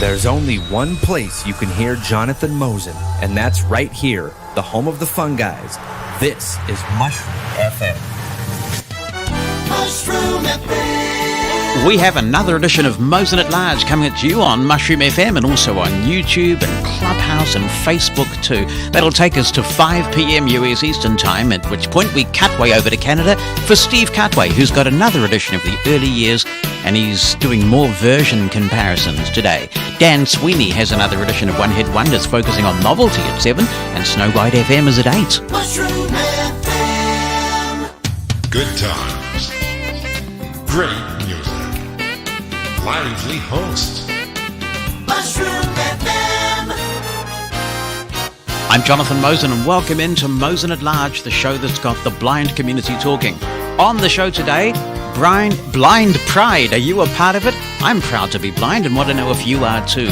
There's only one place you can hear Jonathan Mosen, and that's right here, the home of the fun guys. This is Mushroom FM. Mushroom FM. We have another edition of Mosen at Large coming at you on Mushroom FM and also on YouTube and Clubhouse and Facebook too. That'll take us to 5 p.m. US Eastern Time, at which point we cut way over to Canada for Steve Cutway, who's got another edition of the early years, and he's doing more version comparisons today. Dan Sweeney has another edition of One Hit Wonders focusing on novelty at 7, and Snow White FM is at 8. Mushroom FM. Good times. Great music. Lively hosts. Mushroom FM. I'm Jonathan Mosen, and welcome into Mosen at Large, the show that's got the blind community talking. On the show today, Blind Pride. Are you a part of it? I'm proud to be blind and want to know if you are too.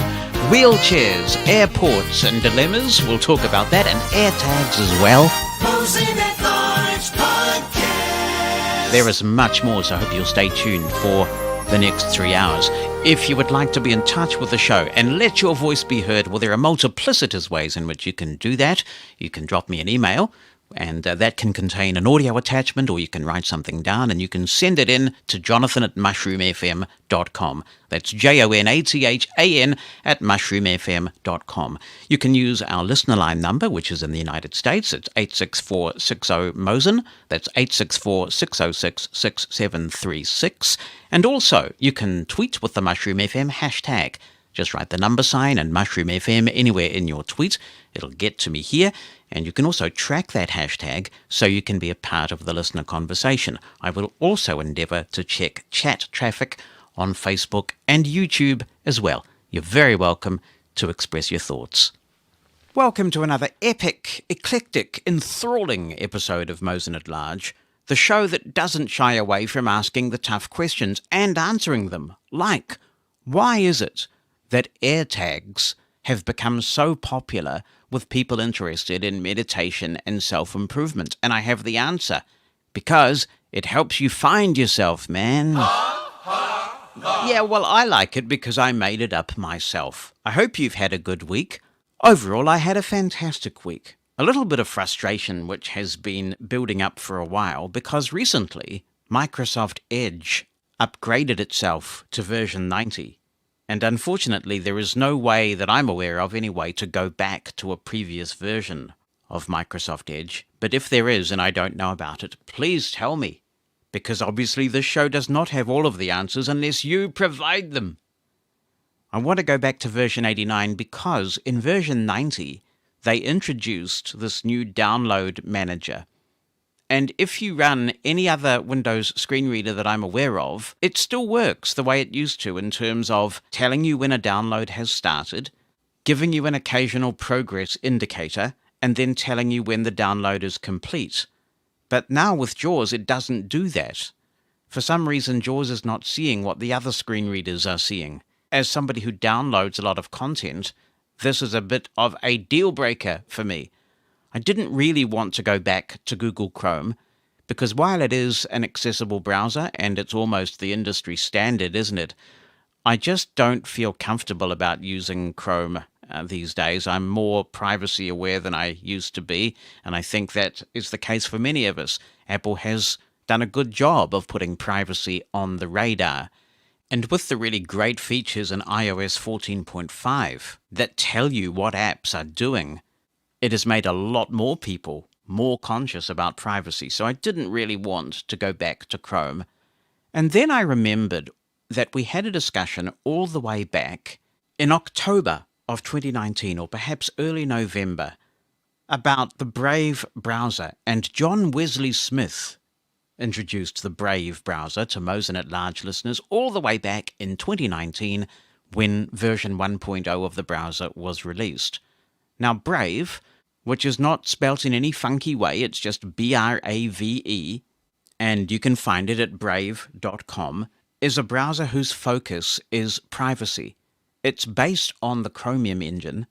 Wheelchairs, airports and dilemmas. We'll talk about that, and AirTags as well. Mosen at Large Podcast. There is much more, so I hope you'll stay tuned for the next 3 hours. If you would like to be in touch with the show and let your voice be heard, well, there are multiplicitous ways in which you can do that. You can drop me an email, and that can contain an audio attachment, or you can write something down and you can send it in to jonathan@mushroomfm.com. That's JONATHAN at mushroomfm.com. You can use our listener line number, which is in the United States. It's 864-60-MOSEN. That's 864-606-6736. And also, you can tweet with the Mushroom FM hashtag. Just write the number sign and Mushroom FM anywhere in your tweet. It'll get to me here. And you can also track that hashtag so you can be a part of the listener conversation. I will also endeavour to check chat traffic on Facebook and YouTube as well. You're very welcome to express your thoughts. Welcome to another epic, eclectic, enthralling episode of Mosen at Large, the show that doesn't shy away from asking the tough questions and answering them, like, why is it that AirTags have become so popular with people interested in meditation and self-improvement? And I have the answer. Because it helps you find yourself, man. Yeah, well, I like it because I made it up myself. I hope you've had a good week. Overall, I had a fantastic week. A little bit of frustration, which has been building up for a while, because recently Microsoft Edge upgraded itself to version 90. And unfortunately, there is no way that I'm aware of anyway to go back to a previous version of Microsoft Edge. But if there is and I don't know about it, please tell me. Because obviously this show does not have all of the answers unless you provide them. I want to go back to version 89 because in version 90, they introduced this new download manager. And if you run any other Windows screen reader that I'm aware of, it still works the way it used to in terms of telling you when a download has started, giving you an occasional progress indicator, and then telling you when the download is complete. But now with JAWS, it doesn't do that. For some reason, JAWS is not seeing what the other screen readers are seeing. As somebody who downloads a lot of content, this is a bit of a deal breaker for me. I didn't really want to go back to Google Chrome because while it is an accessible browser and it's almost the industry standard, isn't it? I just don't feel comfortable about using Chrome these days. I'm more privacy aware than I used to be, and I think that is the case for many of us. Apple has done a good job of putting privacy on the radar. And with the really great features in iOS 14.5 that tell you what apps are doing, it has made a lot more people more conscious about privacy, so I didn't really want to go back to Chrome. And then I remembered that we had a discussion all the way back in October of 2019, or perhaps early November, about the Brave browser, and John Wesley Smith introduced the Brave browser to Mosen at Large listeners all the way back in 2019 when version 1.0 of the browser was released. Now, Brave, which is not spelt in any funky way, it's just Brave, and you can find it at brave.com, is a browser whose focus is privacy. It's based on the Chromium engine,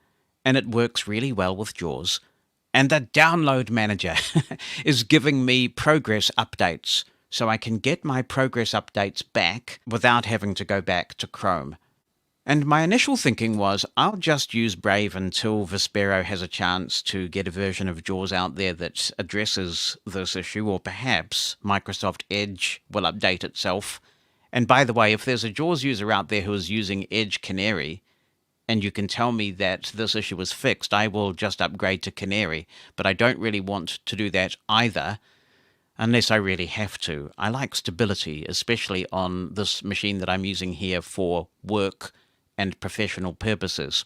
and it works really well with JAWS. And the download manager is giving me progress updates, so I can get my progress updates back without having to go back to Chrome. And my initial thinking was, I'll just use Brave until Vespero has a chance to get a version of JAWS out there that addresses this issue, or perhaps Microsoft Edge will update itself. And by the way, if there's a JAWS user out there who is using Edge Canary, and you can tell me that this issue is fixed, I will just upgrade to Canary. But I don't really want to do that either, unless I really have to. I like stability, especially on this machine that I'm using here for work and professional purposes.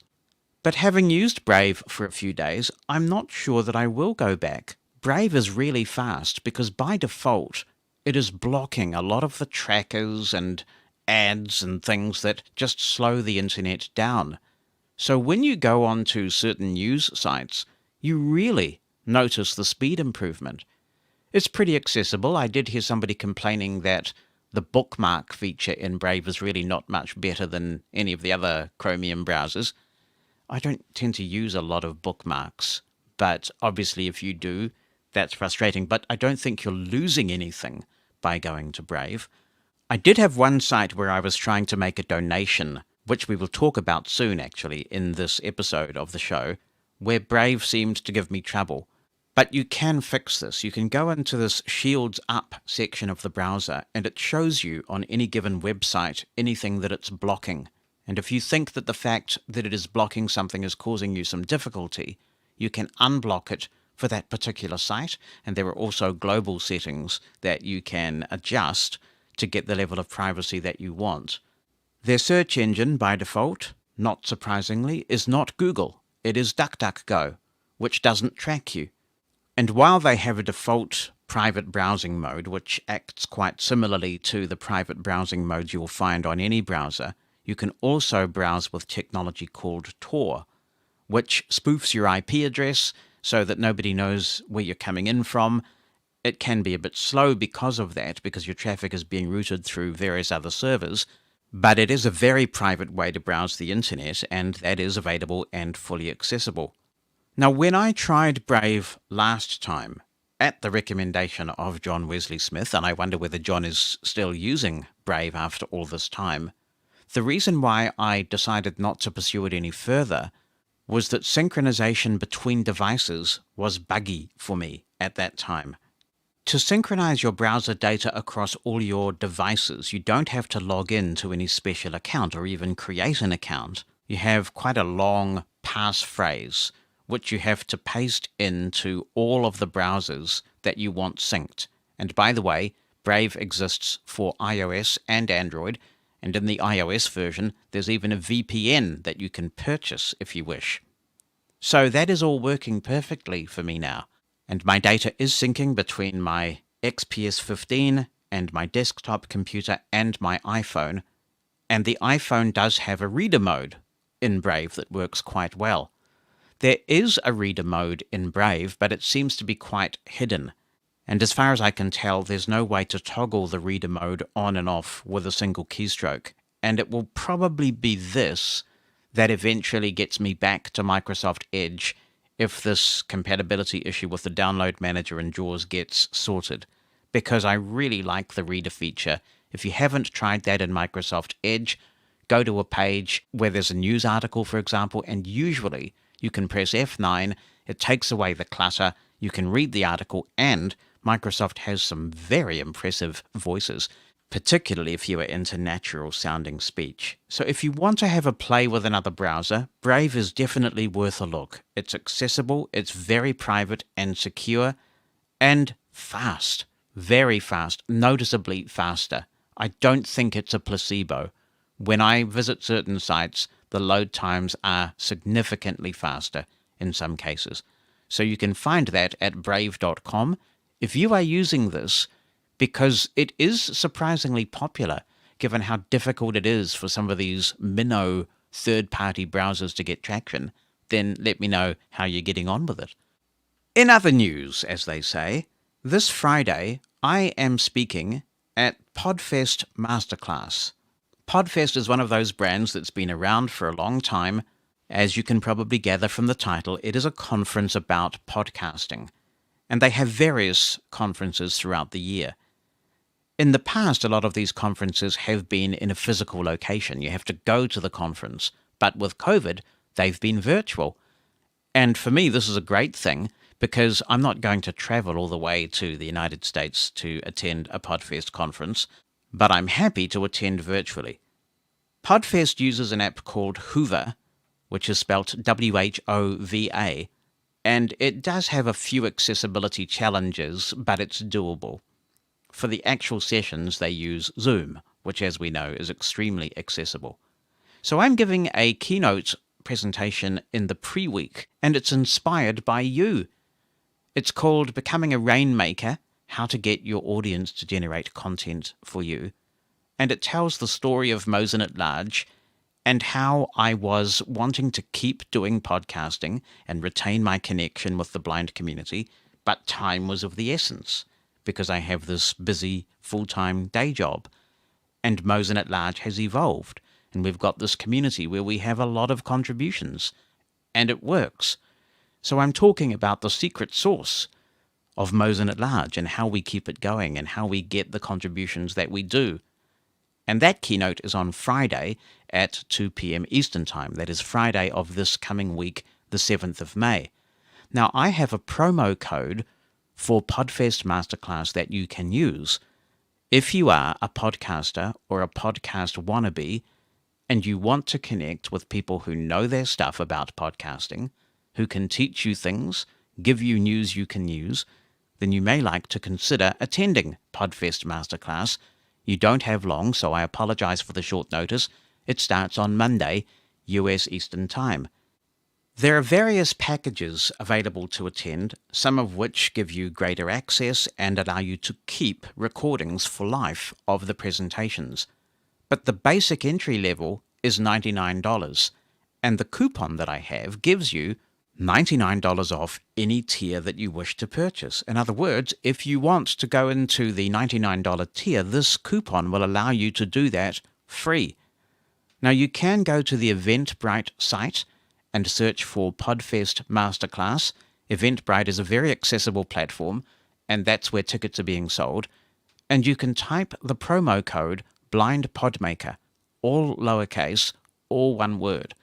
But having used Brave for a few days, I'm not sure that I will go back. Brave is really fast because by default, it is blocking a lot of the trackers and ads and things that just slow the internet down. So when you go onto certain news sites, you really notice the speed improvement. It's pretty accessible. I did hear somebody complaining that the bookmark feature in Brave is really not much better than any of the other Chromium browsers. I don't tend to use a lot of bookmarks, but obviously if you do, that's frustrating. But I don't think you're losing anything by going to Brave. I did have one site where I was trying to make a donation, which we will talk about soon actually in this episode of the show, where Brave seemed to give me trouble. But you can fix this. You can go into this Shields Up section of the browser, and it shows you on any given website anything that it's blocking. And if you think that the fact that it is blocking something is causing you some difficulty, you can unblock it for that particular site. And there are also global settings that you can adjust to get the level of privacy that you want. Their search engine, by default, not surprisingly, is not Google. It is DuckDuckGo, which doesn't track you. And while they have a default private browsing mode, which acts quite similarly to the private browsing modes you'll find on any browser, you can also browse with technology called Tor, which spoofs your IP address so that nobody knows where you're coming in from. It can be a bit slow because of that, because your traffic is being routed through various other servers, but it is a very private way to browse the internet, and that is available and fully accessible. Now, when I tried Brave last time, at the recommendation of John Wesley Smith, and I wonder whether John is still using Brave after all this time, the reason why I decided not to pursue it any further was that synchronization between devices was buggy for me at that time. To synchronize your browser data across all your devices, you don't have to log in to any special account or even create an account. You have quite a long passphrase which you have to paste into all of the browsers that you want synced. And by the way, Brave exists for iOS and Android, and in the iOS version, there's even a VPN that you can purchase if you wish. So that is all working perfectly for me now. And my data is syncing between my XPS 15 and my desktop computer and my iPhone. And the iPhone does have a reader mode in Brave that works quite well. There is a reader mode in Brave, but it seems to be quite hidden. And as far as I can tell, there's no way to toggle the reader mode on and off with a single keystroke. And it will probably be this that eventually gets me back to Microsoft Edge if this compatibility issue with the download manager and JAWS gets sorted, because I really like the reader feature. If you haven't tried that in Microsoft Edge, go to a page where there's a news article, for example, and usually you can press F9, it takes away the clutter, you can read the article, and Microsoft has some very impressive voices, particularly if you are into natural-sounding speech. So if you want to have a play with another browser, Brave is definitely worth a look. It's accessible, it's very private and secure, and fast. Very fast, noticeably faster. I don't think it's a placebo. When I visit certain sites, the load times are significantly faster in some cases. So you can find that at brave.com. If you are using this, because it is surprisingly popular, given how difficult it is for some of these minnow third-party browsers to get traction, then let me know how you're getting on with it. In other news, as they say, this Friday I am speaking at Podfest Masterclass. Podfest is one of those brands that's been around for a long time. As you can probably gather from the title, it is a conference about podcasting. And they have various conferences throughout the year. In the past, a lot of these conferences have been in a physical location. You have to go to the conference. But with COVID, they've been virtual. And for me, this is a great thing because I'm not going to travel all the way to the United States to attend a Podfest conference, but I'm happy to attend virtually. Podfest uses an app called Hoover, which is spelt W-H-O-V-A, and it does have a few accessibility challenges, but it's doable. For the actual sessions, they use Zoom, which, as we know, is extremely accessible. So I'm giving a keynote presentation in the pre-week, and it's inspired by you. It's called Becoming a Rainmaker, How to Get Your Audience to Generate Content for You. And it tells the story of Mosen at large and how I was wanting to keep doing podcasting and retain my connection with the blind community, but time was of the essence because I have this busy full-time day job. And Mosen at large has evolved. And we've got this community where we have a lot of contributions, and it works. So I'm talking about the secret sauce of Mosen at large and how we keep it going and how we get the contributions that we do. And that keynote is on Friday at 2 p.m. Eastern Time. That is Friday of this coming week, the 7th of May. Now, I have a promo code for Podfest Masterclass that you can use. If you are a podcaster or a podcast wannabe, and you want to connect with people who know their stuff about podcasting, who can teach you things, give you news you can use, then you may like to consider attending Podfest Masterclass. You don't have long, so I apologize for the short notice. It starts on Monday, US Eastern Time. There are various packages available to attend, some of which give you greater access and allow you to keep recordings for life of the presentations. But the basic entry level is $99, and the coupon that I have gives you $99 off any tier that you wish to purchase. In other words, if you want to go into the $99 tier, this coupon will allow you to do that free. Now, you can go to the Eventbrite site and search for Podfest Masterclass. Eventbrite is a very accessible platform, and that's where tickets are being sold. And you can type the promo code Blind Podmaker, all lowercase, all one word.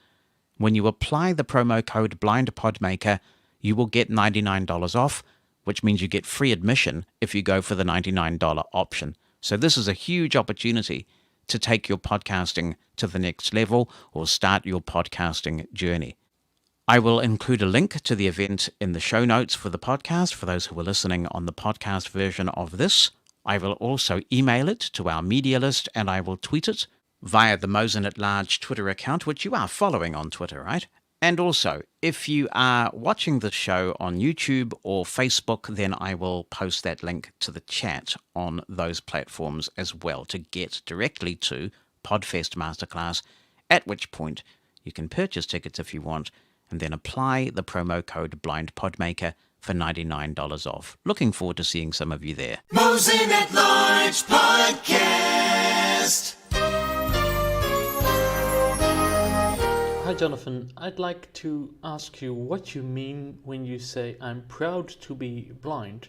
When you apply the promo code Blind Podmaker, you will get $99 off, which means you get free admission if you go for the $99 option. So this is a huge opportunity to take your podcasting to the next level or start your podcasting journey. I will include a link to the event in the show notes for the podcast for those who are listening on the podcast version of this. I will also email it to our media list, and I will tweet it via the Mosen at Large Twitter account, which you are following on Twitter, right? And also, if you are watching the show on YouTube or Facebook, then I will post that link to the chat on those platforms as well to get directly to Podfest Masterclass, at which point you can purchase tickets if you want, and then apply the promo code Blind Podmaker for $99 off. Looking forward to seeing some of you there. Mosen at Large Podcast. Hi Jonathan, I'd like to ask you what you mean when you say I'm proud to be blind.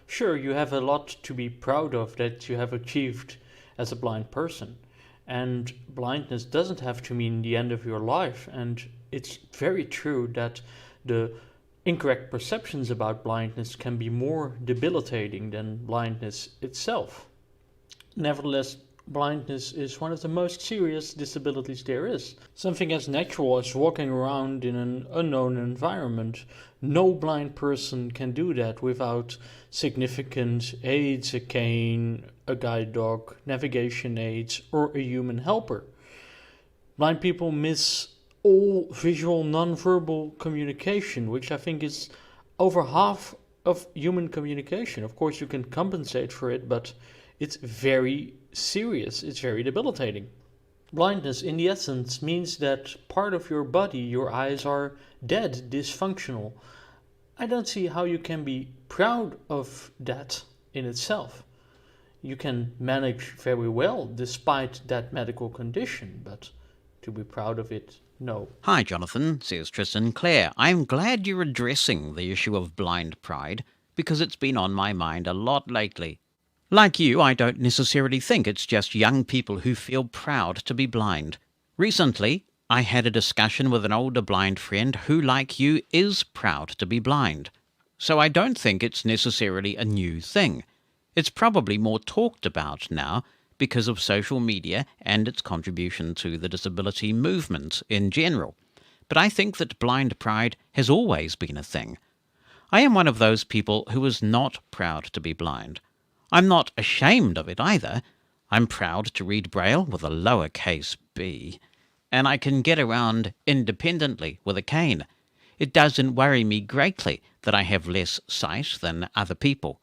Sure, you have a lot to be proud of that you have achieved as a blind person. And blindness doesn't have to mean the end of your life. And it's very true that the incorrect perceptions about blindness can be more debilitating than blindness itself. Nevertheless, blindness is one of the most serious disabilities there is. Something as natural as walking around in an unknown environment. No blind person can do that without significant aids, a cane, a guide dog, navigation aids, or a human helper. Blind people miss all visual non-verbal communication, which I think is over half of human communication. Of course, you can compensate for it, but it's very serious. It's very debilitating. Blindness, in the essence, means that part of your body, your eyes, are dead, dysfunctional. I don't see how you can be proud of that in itself. You can manage very well despite that medical condition, but to be proud of it, no. Hi, Jonathan, says Tristan Clare. I'm glad you're addressing the issue of blind pride because it's been on my mind a lot lately. Like you, I don't necessarily think it's just young people who feel proud to be blind. Recently, I had a discussion with an older blind friend who, like you, is proud to be blind. So I don't think it's necessarily a new thing. It's probably more talked about now because of social media and its contribution to the disability movement in general. But I think that blind pride has always been a thing. I am one of those people who is not proud to be blind. I'm not ashamed of it either. I'm proud to read Braille with a lowercase b, and I can get around independently with a cane. It doesn't worry me greatly that I have less sight than other people.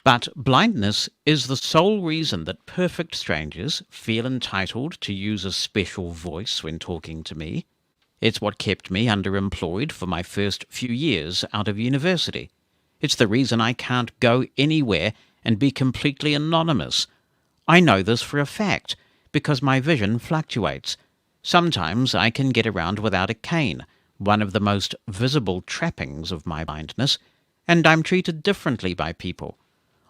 But blindness is the sole reason that perfect strangers feel entitled to use a special voice when talking to me. It's what kept me underemployed for my first few years out of university. It's the reason I can't go anywhere and be completely anonymous. I know this for a fact, because my vision fluctuates. Sometimes I can get around without a cane, one of the most visible trappings of my blindness, and I'm treated differently by people.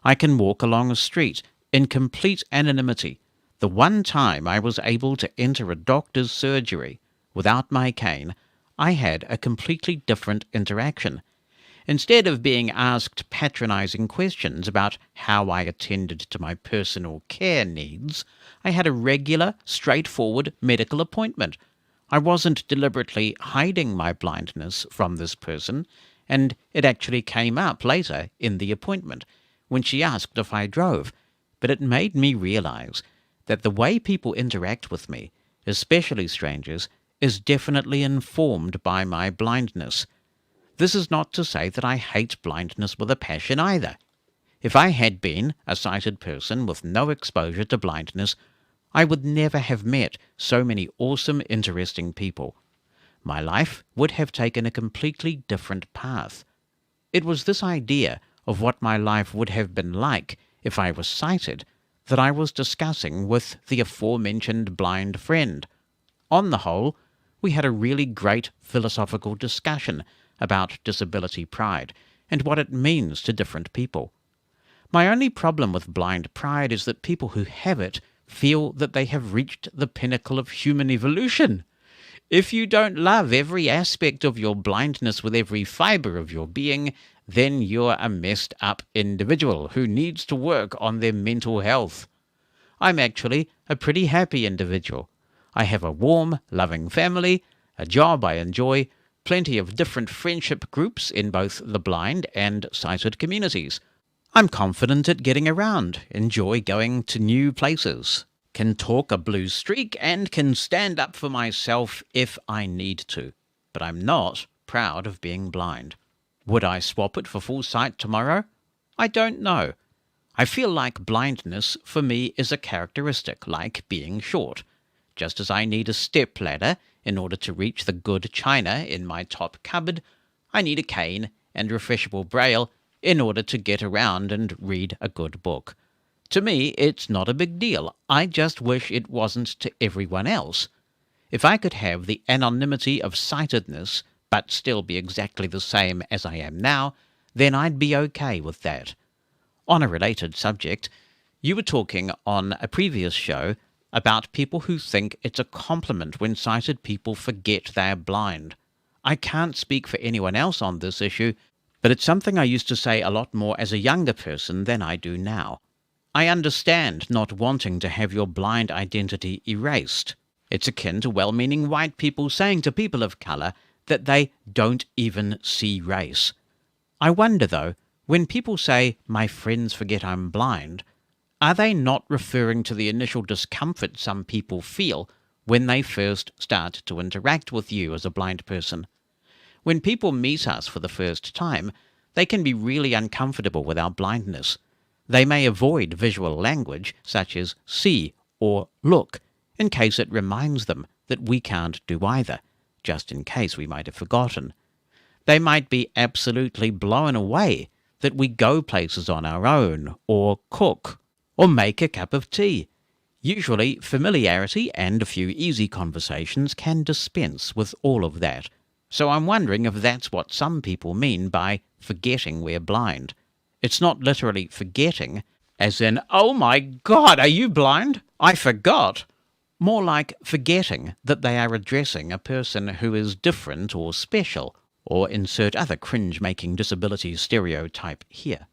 I can walk along a street in complete anonymity. The one time I was able to enter a doctor's surgery without my cane, I had a completely different interaction. Instead of being asked patronizing questions about how I attended to my personal care needs, I had a regular, straightforward medical appointment. I wasn't deliberately hiding my blindness from this person, and it actually came up later in the appointment when she asked if I drove. But it made me realize that the way people interact with me, especially strangers, is definitely informed by my blindness. This is not to say that I hate blindness with a passion either. If I had been a sighted person with no exposure to blindness, I would never have met so many awesome, interesting people. My life would have taken a completely different path. It was this idea of what my life would have been like if I was sighted that I was discussing with the aforementioned blind friend. On the whole, we had a really great philosophical discussion about disability pride and what it means to different people. My only problem with blind pride is that people who have it feel that they have reached the pinnacle of human evolution. If you don't love every aspect of your blindness with every fiber of your being, then you're a messed up individual who needs to work on their mental health. I'm actually a pretty happy individual. I have a warm, loving family, a job I enjoy, plenty of different friendship groups in both the blind and sighted communities. I'm confident at getting around, enjoy going to new places, can talk a blue streak, and can stand up for myself if I need to. But I'm not proud of being blind. Would I swap it for full sight tomorrow? I don't know. I feel like blindness for me is a characteristic, like being short. Just as I need a step ladder in order to reach the good china in my top cupboard, I need a cane and refreshable Braille in order to get around and read a good book. To me, it's not a big deal. I just wish it wasn't to everyone else. If I could have the anonymity of sightedness, but still be exactly the same as I am now, then I'd be okay with that. On a related subject, you were talking on a previous show about people who think it's a compliment when sighted people forget they're blind. I can't speak for anyone else on this issue, but it's something I used to say a lot more as a younger person than I do now. I understand not wanting to have your blind identity erased. It's akin to well-meaning white people saying to people of colour that they don't even see race. I wonder, though, when people say, "my friends forget I'm blind," are they not referring to the initial discomfort some people feel when they first start to interact with you as a blind person? When people meet us for the first time, they can be really uncomfortable with our blindness. They may avoid visual language such as see or look, in case it reminds them that we can't do either, just in case we might have forgotten. They might be absolutely blown away that we go places on our own, or cook, or make a cup of tea. Usually, familiarity and a few easy conversations can dispense with all of that. So I'm wondering if that's what some people mean by forgetting we're blind. It's not literally forgetting, As in, oh my God, are you blind? I forgot. More like forgetting that they are addressing a person who is different or special, or insert other cringe-making disability stereotype here.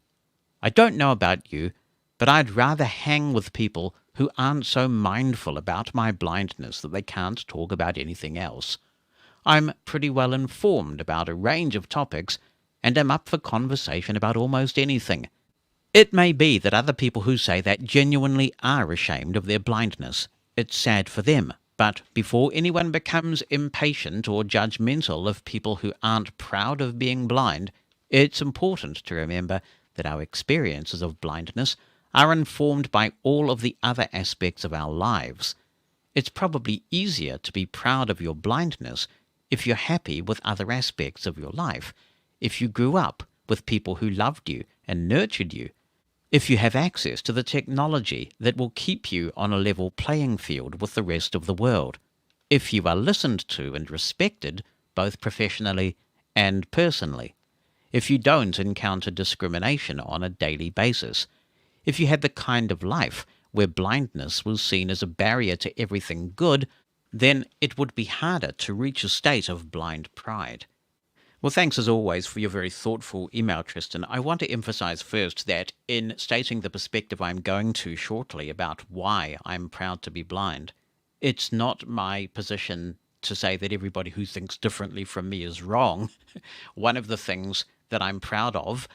I don't know about you, but I'd rather hang with people who aren't so mindful about my blindness that they can't talk about anything else. I'm pretty well informed about a range of topics and am up for conversation about almost anything. It may be that other people who say that genuinely are ashamed of their blindness. It's sad for them, but before anyone becomes impatient or judgmental of people who aren't proud of being blind, it's important to remember that our experiences of blindness are informed by all of the other aspects of our lives. It's probably easier to be proud of your blindness if you're happy with other aspects of your life, if you grew up with people who loved you and nurtured you, if you have access to the technology that will keep you on a level playing field with the rest of the world, if you are listened to and respected both professionally and personally, if you don't encounter discrimination on a daily basis, if you had the kind of life where blindness was seen as a barrier to everything good, then it would be harder to reach a state of blind pride. Well, thanks as always for your very thoughtful email, Tristan. I want to emphasize first that in stating the perspective I'm going to shortly about why I'm proud to be blind, it's not my position to say that everybody who thinks differently from me is wrong. One of the things that I'm proud of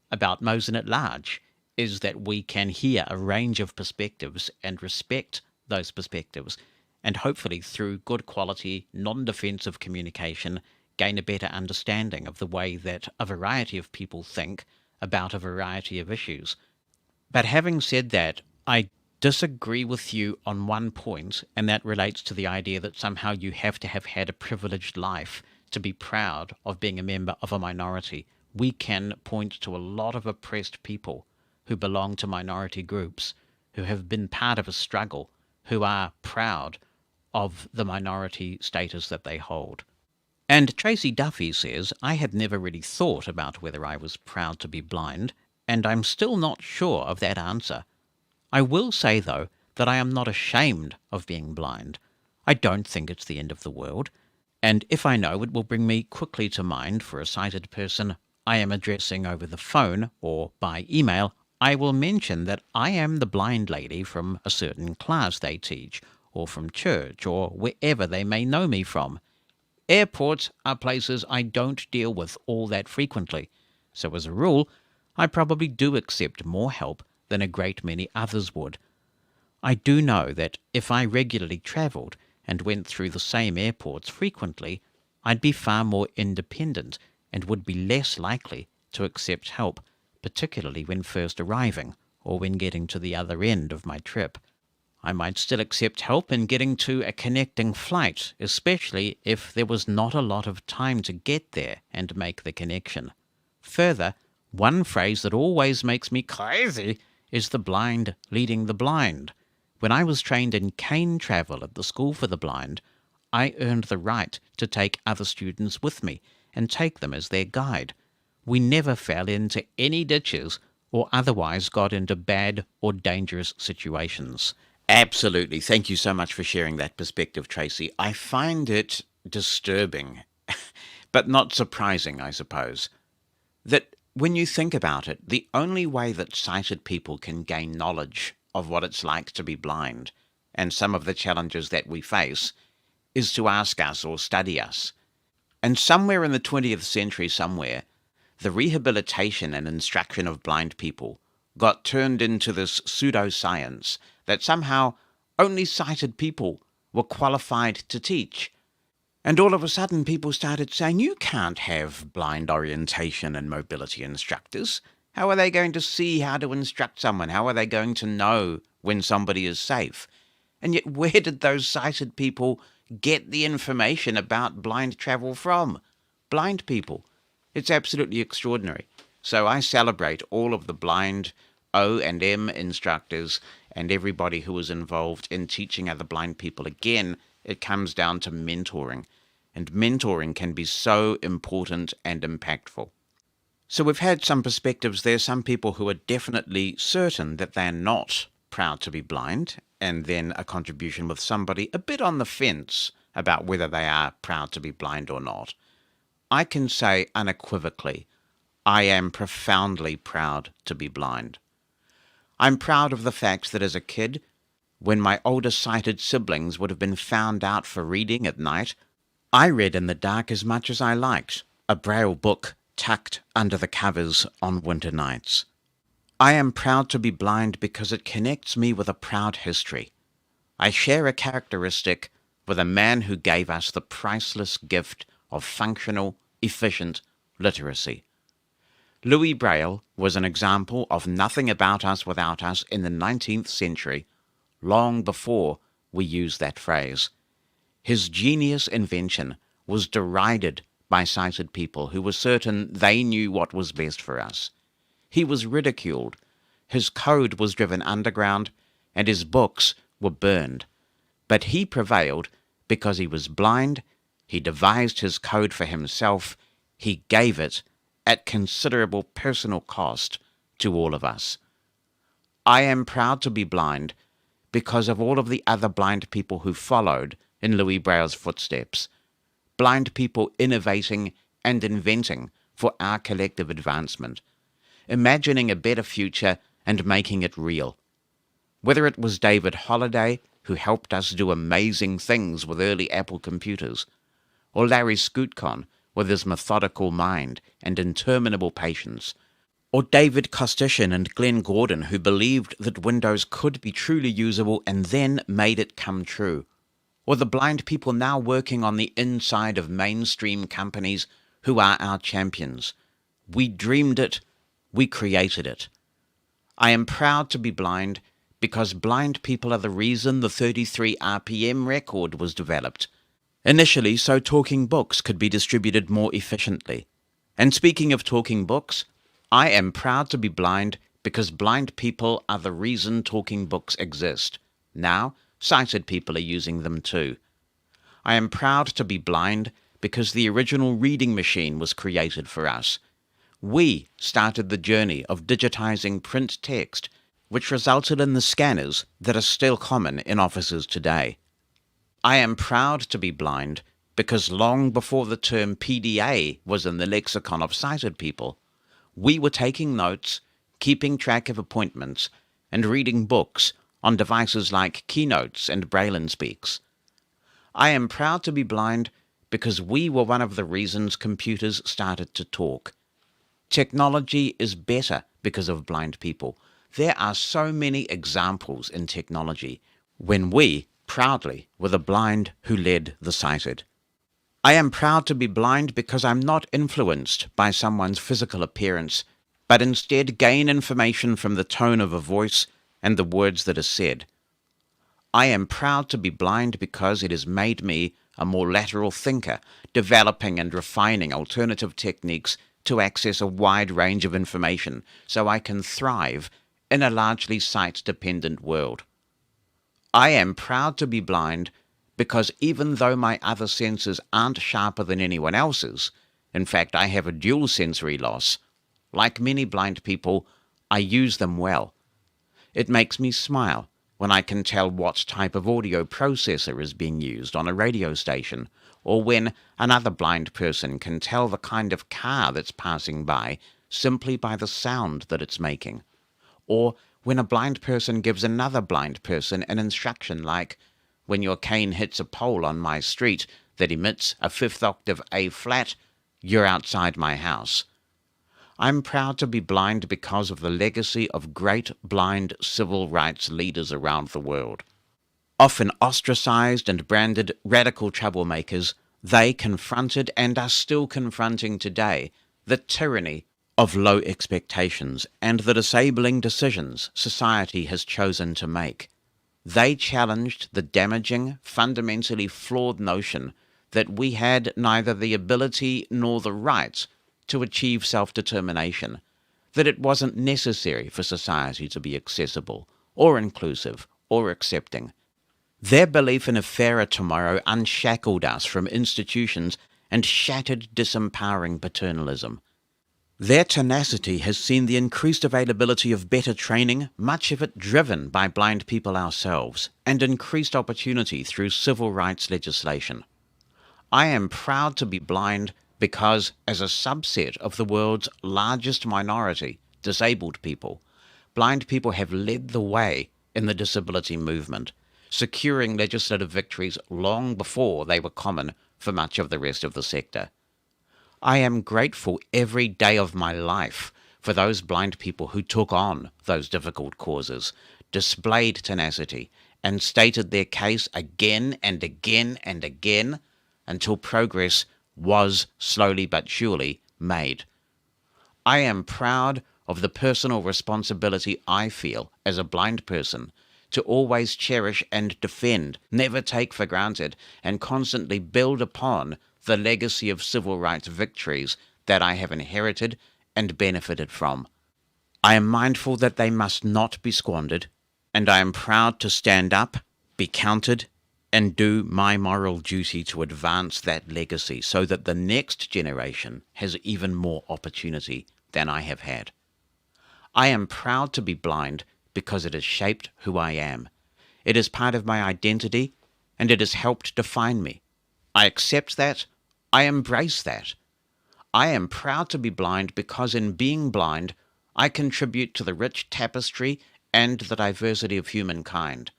about Mosen at large is that we can hear a range of perspectives and respect those perspectives, and hopefully through good quality, non-defensive communication, gain a better understanding of the way that a variety of people think about a variety of issues. But having said that, I disagree with you on one point, and that relates to the idea that somehow you have to have had a privileged life to be proud of being a member of a minority. We can point to a lot of oppressed people who belong to minority groups, who have been part of a struggle, who are proud of the minority status that they hold. And Tracy Duffy says, I had never really thought about whether I was proud to be blind, and I'm still not sure of that answer. I will say, though, that I am not ashamed of being blind. I don't think it's the end of the world, and if I know it will bring me quickly to mind for a sighted person I am addressing over the phone or by email, I will mention that I am the blind lady from a certain class they teach, or from church, or wherever they may know me from. Airports are places I don't deal with all that frequently, so as a rule, I probably do accept more help than a great many others would. I do know that if I regularly travelled and went through the same airports frequently, I'd be far more independent and would be less likely to accept help, particularly when first arriving or when getting to the other end of my trip. I might still accept help in getting to a connecting flight, especially if there was not a lot of time to get there and make the connection. Further, one phrase that always makes me crazy is the blind leading the blind. When I was trained in cane travel at the School for the Blind, I earned the right to take other students with me and take them as their guide. We never fell into any ditches or otherwise got into bad or dangerous situations. Absolutely. Thank you so much for sharing that perspective, Tracy. I find it disturbing, but not surprising, I suppose, that when you think about it, the only way that sighted people can gain knowledge of what it's like to be blind and some of the challenges that we face is to ask us or study us. And somewhere in the 20th century somewhere, the rehabilitation and instruction of blind people got turned into this pseudoscience that somehow only sighted people were qualified to teach. And all of a sudden people started saying, you can't have blind orientation and mobility instructors. How are they going to see how to instruct someone? How are they going to know when somebody is safe? And yet where did those sighted people get the information about blind travel from? Blind people. It's absolutely extraordinary. So I celebrate all of the blind O&M instructors and everybody who is involved in teaching other blind people. Again, it comes down to mentoring. And mentoring can be so important and impactful. So we've had some perspectives there, some people who are definitely certain that they're not proud to be blind, and then a contribution with somebody a bit on the fence about whether they are proud to be blind or not. I can say unequivocally, I am profoundly proud to be blind. I'm proud of the fact that as a kid, when my older sighted siblings would have been found out for reading at night, I read in the dark as much as I liked, a Braille book tucked under the covers on winter nights. I am proud to be blind because it connects me with a proud history. I share a characteristic with a man who gave us the priceless gift of functional, efficient literacy. Louis Braille was an example of nothing about us without us in the 19th century, long before we used that phrase. His genius invention was derided by sighted people who were certain they knew what was best for us. He was ridiculed, his code was driven underground, and his books were burned. But he prevailed because he was blind, he devised his code for himself, he gave it at considerable personal cost to all of us. I am proud to be blind because of all of the other blind people who followed in Louis Braille's footsteps. Blind people innovating and inventing for our collective advancement, imagining a better future and making it real. Whether it was David Holliday, who helped us do amazing things with early Apple computers, or Larry Scootcon with his methodical mind and interminable patience, or David Kostishin and Glenn Gordon, who believed that Windows could be truly usable and then made it come true, or the blind people now working on the inside of mainstream companies who are our champions. We dreamed it, we created it. I am proud to be blind because blind people are the reason the 33 RPM record was developed. Initially, so talking books could be distributed more efficiently. And speaking of talking books, I am proud to be blind because blind people are the reason talking books exist. Now, sighted people are using them too. I am proud to be blind because the original reading machine was created for us. We started the journey of digitizing print text, which resulted in the scanners that are still common in offices today. I am proud to be blind because long before the term PDA was in the lexicon of sighted people, we were taking notes, keeping track of appointments, and reading books on devices like Keynotes and Braille Speaks. I am proud to be blind because we were one of the reasons computers started to talk. Technology is better because of blind people. There are so many examples in technology when we, proudly, were the blind who led the sighted. I am proud to be blind because I'm not influenced by someone's physical appearance, but instead gain information from the tone of a voice and the words that are said. I am proud to be blind because it has made me a more lateral thinker, developing and refining alternative techniques to access a wide range of information so I can thrive in a largely sight-dependent world. I am proud to be blind because even though my other senses aren't sharper than anyone else's, in fact I have a dual sensory loss, like many blind people, I use them well. It makes me smile when I can tell what type of audio processor is being used on a radio station, or when another blind person can tell the kind of car that's passing by simply by the sound that it's making, or when a blind person gives another blind person an instruction like, when your cane hits a pole on my street that emits a fifth octave A flat, you're outside my house. I'm proud to be blind because of the legacy of great blind civil rights leaders around the world. Often ostracized and branded radical troublemakers, they confronted and are still confronting today the tyranny of low expectations and the disabling decisions society has chosen to make. They challenged the damaging, fundamentally flawed notion that we had neither the ability nor the right to achieve self-determination, that it wasn't necessary for society to be accessible, or inclusive, or accepting. Their belief in a fairer tomorrow unshackled us from institutions and shattered disempowering paternalism. Their tenacity has seen the increased availability of better training, much of it driven by blind people ourselves, and increased opportunity through civil rights legislation. I am proud to be blind because, as a subset of the world's largest minority, disabled people, blind people have led the way in the disability movement, securing legislative victories long before they were common for much of the rest of the sector. I am grateful every day of my life for those blind people who took on those difficult causes, displayed tenacity, and stated their case again and again and again until progress was slowly but surely made. I am proud of the personal responsibility I feel as a blind person to always cherish and defend, never take for granted, and constantly build upon the legacy of civil rights victories that I have inherited and benefited from. I am mindful that they must not be squandered, and I am proud to stand up, be counted, and do my moral duty to advance that legacy so that the next generation has even more opportunity than I have had. I am proud to be blind because it has shaped who I am. It is part of my identity, and it has helped define me. I accept that. I embrace that. I am proud to be blind because in being blind, I contribute to the rich tapestry and the diversity of humankind.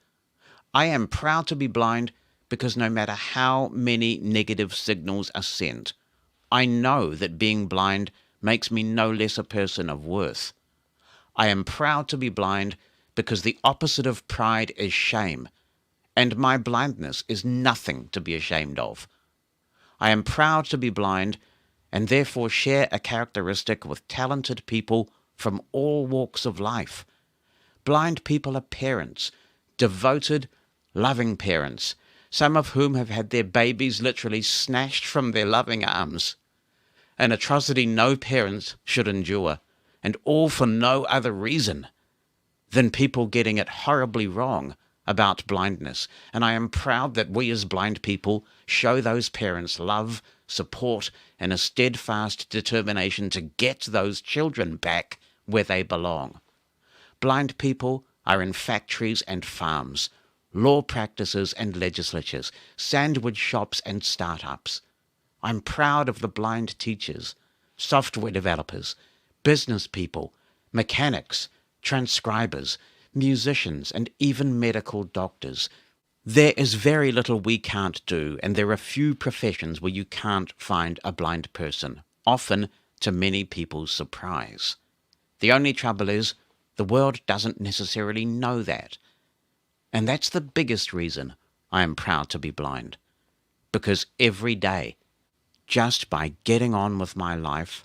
I am proud to be blind because no matter how many negative signals are sent, I know that being blind makes me no less a person of worth. I am proud to be blind because the opposite of pride is shame, and my blindness is nothing to be ashamed of. I am proud to be blind and therefore share a characteristic with talented people from all walks of life. Blind people are parents, devoted, loving parents, some of whom have had their babies literally snatched from their loving arms. An atrocity no parents should endure, and all for no other reason than people getting it horribly wrong about blindness. And I am proud that we as blind people show those parents love, support, and a steadfast determination to get those children back where they belong. Blind people are in factories and farms, law practices and legislatures, sandwich shops and startups. I'm proud of the blind teachers, software developers, business people, mechanics, transcribers, musicians, and even medical doctors. There is very little we can't do, and there are few professions where you can't find a blind person, often to many people's surprise. The only trouble is, the world doesn't necessarily know that. And that's the biggest reason I am proud to be blind. Because every day, just by getting on with my life,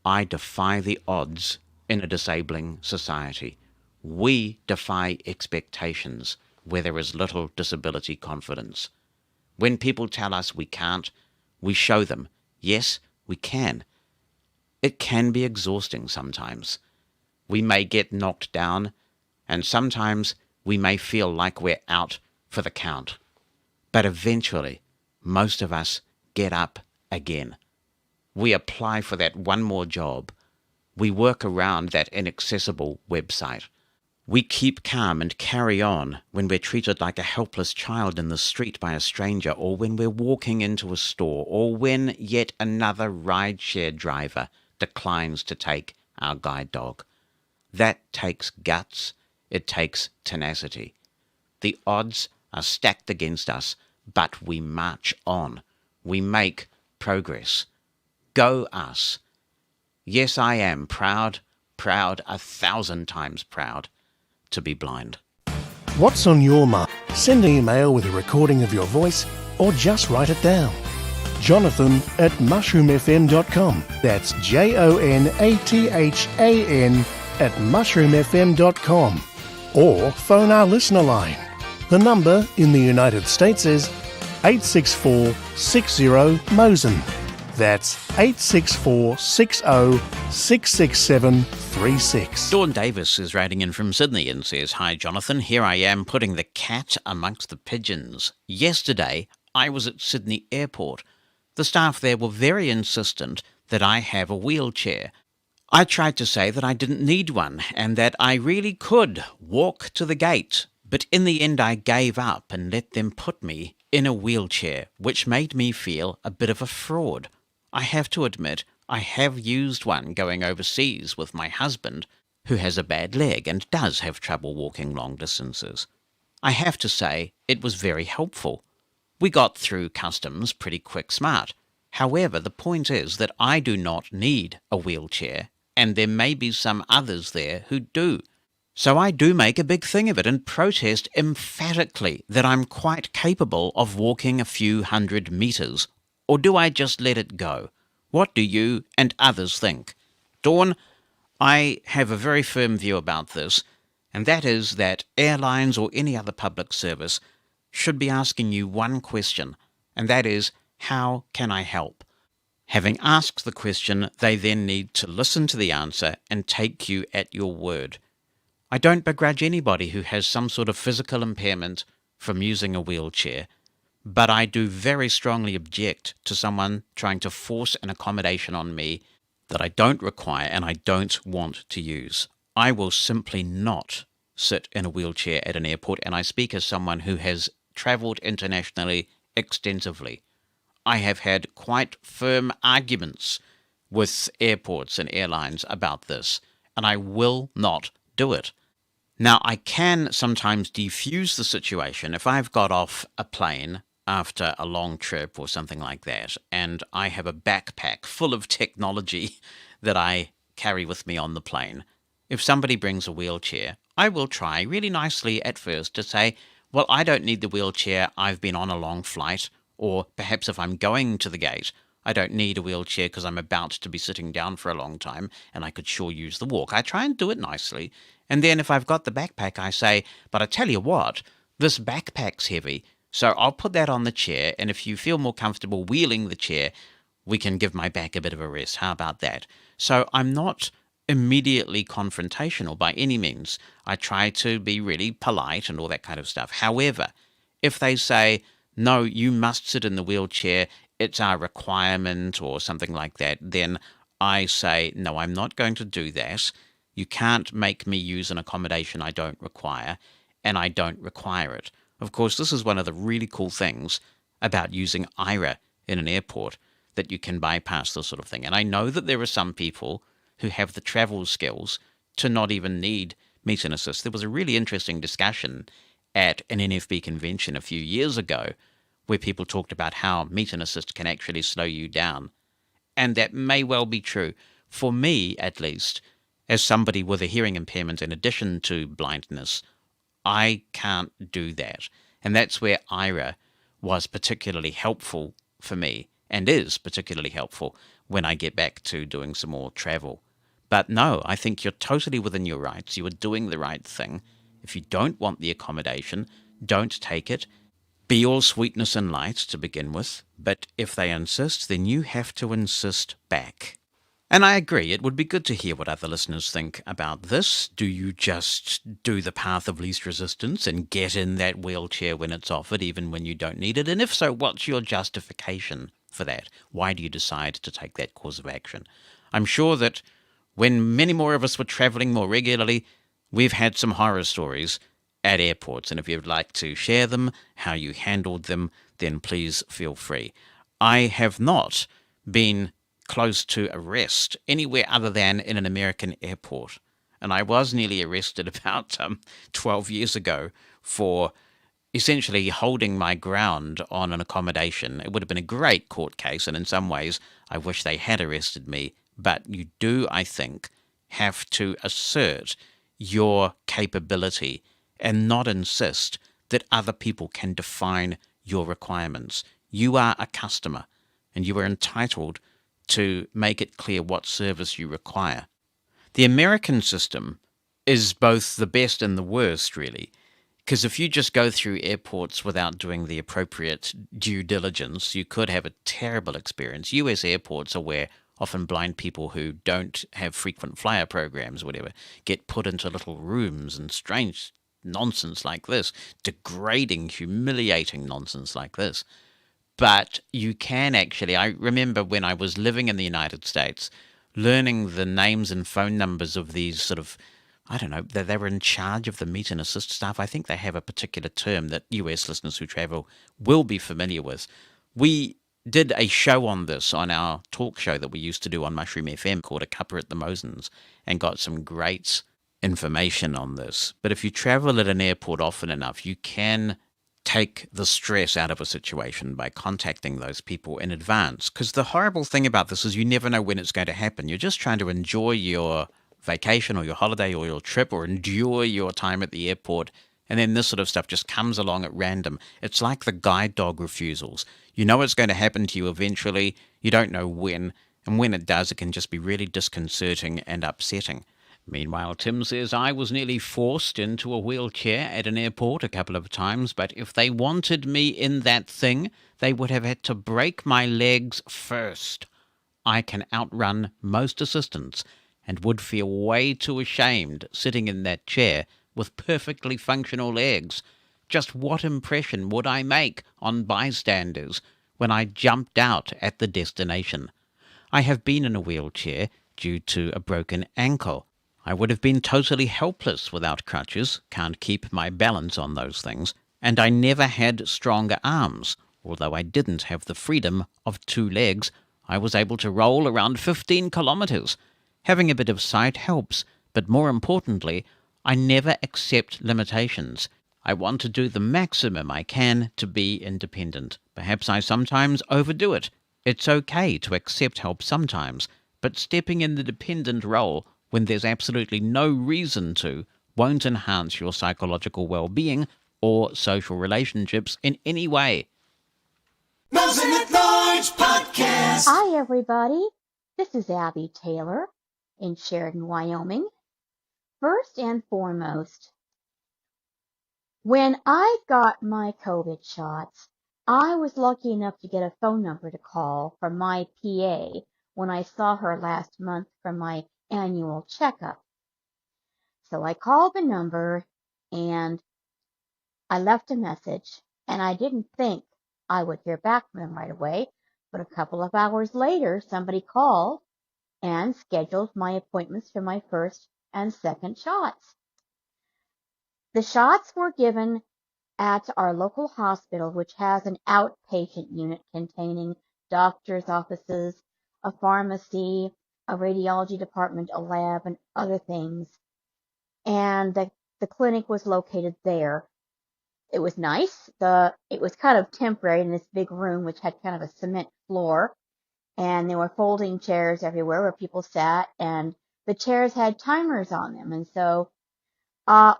I defy the odds in a disabling society. We defy expectations where there is little disability confidence. When people tell us we can't, we show them, yes, we can. It can be exhausting sometimes. We may get knocked down, and sometimes we may feel like we're out for the count. But eventually, most of us get up again. We apply for that one more job. We work around that inaccessible website. We keep calm and carry on when we're treated like a helpless child in the street by a stranger, or when we're walking into a store, or when yet another rideshare driver declines to take our guide dog. That takes guts. It takes tenacity. The odds are stacked against us, but we march on. We make progress. Go us. Yes, I am proud, 1,000 times proud, to be blind. What's on your mind? Send an email with a recording of your voice or just write it down. Jonathan@mushroomfm.com. That's JONATHAN@mushroomfm.com. Or phone our listener line. The number in the United States is 864-60-MOSEN. That's 864-60-66736. Dawn Davis is writing in from Sydney and says, "Hi Jonathan, here I am putting the cat amongst the pigeons. Yesterday I was at Sydney Airport. The staff there were very insistent that I have a wheelchair. I tried to say that I didn't need one and that I really could walk to the gate, but in the end I gave up and let them put me in a wheelchair, which made me feel a bit of a fraud. I have to admit, I have used one going overseas with my husband, who has a bad leg and does have trouble walking long distances. I have to say, it was very helpful. We got through customs pretty quick smart. However, the point is that I do not need a wheelchair, and there may be some others there who do. So I do make a big thing of it and protest emphatically that I'm quite capable of walking a few hundred meters. Or do I just let it go? What do you and others think? Dawn, I have a very firm view about this, and that is that airlines or any other public service should be asking you one question, and that is, how can I help? Having asked the question, they then need to listen to the answer and take you at your word. I don't begrudge anybody who has some sort of physical impairment from using a wheelchair, but I do very strongly object to someone trying to force an accommodation on me that I don't require and I don't want to use. I will simply not sit in a wheelchair at an airport, and I speak as someone who has travelled internationally extensively. I have had quite firm arguments with airports and airlines about this, and I will not do it. Now, I can sometimes defuse the situation if I've got off a plane after a long trip or something like that, and I have a backpack full of technology that I carry with me on the plane. If somebody brings a wheelchair, I will try really nicely at first to say, well, I don't need the wheelchair, I've been on a long flight, or perhaps if I'm going to the gate, I don't need a wheelchair because I'm about to be sitting down for a long time and I could sure use the walk. I try and do it nicely. And then if I've got the backpack, I say, but I tell you what, this backpack's heavy, so I'll put that on the chair, and if you feel more comfortable wheeling the chair, we can give my back a bit of a rest. How about that? So I'm not immediately confrontational by any means. I try to be really polite and all that kind of stuff. However, if they say, no, you must sit in the wheelchair, it's our requirement or something like that, then I say, no, I'm not going to do that. You can't make me use an accommodation I don't require, and I don't require it. Of course, this is one of the really cool things about using Aira in an airport, that you can bypass this sort of thing. And I know that there are some people who have the travel skills to not even need meet and assist. There was a really interesting discussion at an NFB convention a few years ago where people talked about how meet and assist can actually slow you down. And that may well be true. For me, at least, as somebody with a hearing impairment in addition to blindness, I can't do that. And that's where Aira was particularly helpful for me, and is particularly helpful when I get back to doing some more travel. But no, I think you're totally within your rights. You are doing the right thing. If you don't want the accommodation, don't take it. Be all sweetness and light to begin with. But if they insist, then you have to insist back. And I agree, it would be good to hear what other listeners think about this. Do you just do the path of least resistance and get in that wheelchair when it's offered, even when you don't need it? And if so, what's your justification for that? Why do you decide to take that course of action? I'm sure that when many more of us were traveling more regularly, we've had some horror stories at airports. And if you'd like to share them, how you handled them, then please feel free. I have not been close to arrest anywhere other than in an American airport. And I was nearly arrested about 12 years ago for essentially holding my ground on an accommodation. It would have been a great court case, and in some ways I wish they had arrested me. But you do, I think, have to assert your capability and not insist that other people can define your requirements. You are a customer, and you are entitled to make it clear what service you require. The American system is both the best and the worst, really, because if you just go through airports without doing the appropriate due diligence, you could have a terrible experience. US airports are where often blind people who don't have frequent flyer programs or whatever get put into little rooms and strange nonsense like this, degrading, humiliating nonsense like this. But you can actually, I remember when I was living in the United States, learning the names and phone numbers of these sort of, I don't know, they were in charge of the meet and assist staff. I think they have a particular term that US listeners who travel will be familiar with. We did a show on this on our talk show that we used to do on Mushroom FM called A Cuppa at the Mosens, and got some great information on this. But if you travel at an airport often enough, you can take the stress out of a situation by contacting those people in advance. Because the horrible thing about this is you never know when it's going to happen. You're just trying to enjoy your vacation or your holiday or your trip or enjoy your time at the airport, and then this sort of stuff just comes along at random. It's like the guide dog refusals. You know it's going to happen to you eventually, you don't know when, and when it does, it can just be really disconcerting and upsetting. Meanwhile, Tim says, I was nearly forced into a wheelchair at an airport a couple of times, but if they wanted me in that thing, they would have had to break my legs first. I can outrun most assistants and would feel way too ashamed sitting in that chair with perfectly functional legs. Just what impression would I make on bystanders when I jumped out at the destination? I have been in a wheelchair due to a broken ankle. I would have been totally helpless without crutches, can't keep my balance on those things, and I never had stronger arms. Although I didn't have the freedom of 2 legs, I was able to roll around 15 kilometers. Having a bit of sight helps, but more importantly, I never accept limitations. I want to do the maximum I can to be independent. Perhaps I sometimes overdo it. It's okay to accept help sometimes, but stepping in the dependent role when there's absolutely no reason to won't enhance your psychological well-being or social relationships in any way. Mosen at Large Podcast. Hi, everybody. This is Abby Taylor in Sheridan, Wyoming. First and foremost, when I got my COVID shots, I was lucky enough to get a phone number to call from my PA when I saw her last month for my annual checkup. So I called the number and I left a message, and I didn't think I would hear back from them right away, but a couple of hours later, somebody called and scheduled my appointments for my first and second shots. The shots were given at our local hospital, which has an outpatient unit containing doctor's offices, a pharmacy, a radiology department, a lab, and other things. And the clinic was located there. It was nice. It was kind of temporary in this big room, which had kind of a cement floor. And there were folding chairs everywhere where people sat, and the chairs had timers on them. And so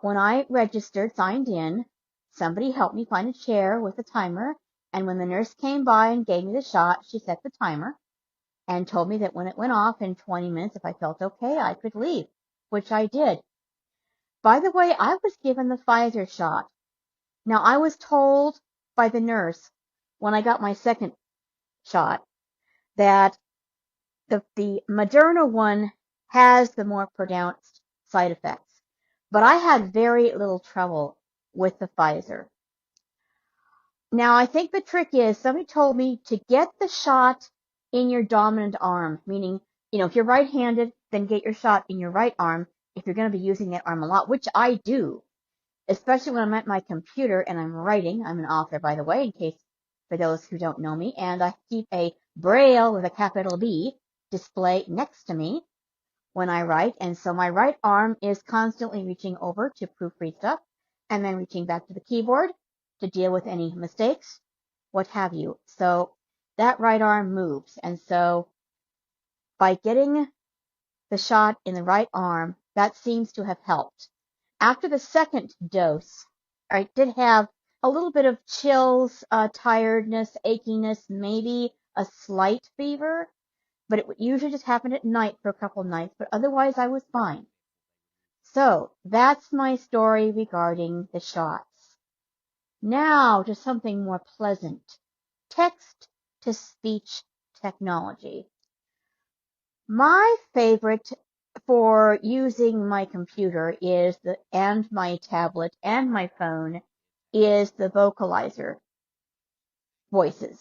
when I registered, signed in, somebody helped me find a chair with a timer. And when the nurse came by and gave me the shot, she set the timer and told me that when it went off in 20 minutes, if I felt okay, I could leave, which I did. By the way, I was given the Pfizer shot. Now, I was told by the nurse when I got my second shot that the Moderna one has the more pronounced side effects, but I had very little trouble with the Pfizer. Now, I think the trick is somebody told me to get the shot in your dominant arm, meaning, if you're right-handed, then get your shot in your right arm if you're going to be using that arm a lot, which I do, especially when I'm at my computer and I'm writing. I'm an author, by the way, in case for those who don't know me, and I keep a Braille with a capital B display next to me when I write, and so my right arm is constantly reaching over to proofread stuff, and then reaching back to the keyboard to deal with any mistakes, what have you. So that right arm moves, and so by getting the shot in the right arm, that seems to have helped. After the second dose, I did have a little bit of chills, tiredness, achiness, maybe a slight fever, but it usually just happened at night for a couple of nights, but otherwise I was fine. So that's my story regarding the shots. Now to something more pleasant. Text-to-speech technology. My favorite for using my computer and my tablet and my phone is the vocalizer voices.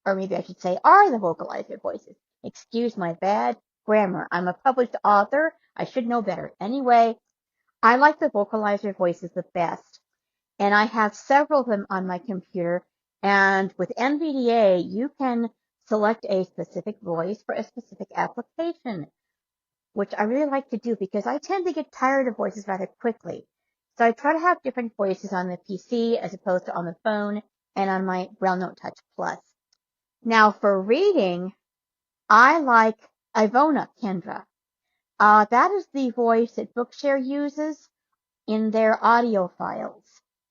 Or maybe I should say are the vocalizer voices. Excuse my bad grammar. I'm a published author. I should know better. Anyway, I like the vocalizer voices the best, and I have several of them on my computer. And with NVDA, you can select a specific voice for a specific application, which I really like to do because I tend to get tired of voices rather quickly. So I try to have different voices on the PC as opposed to on the phone and on my Braille Note Touch Plus. Now for reading, I like Ivona Kendra. That is the voice that Bookshare uses in their audio files,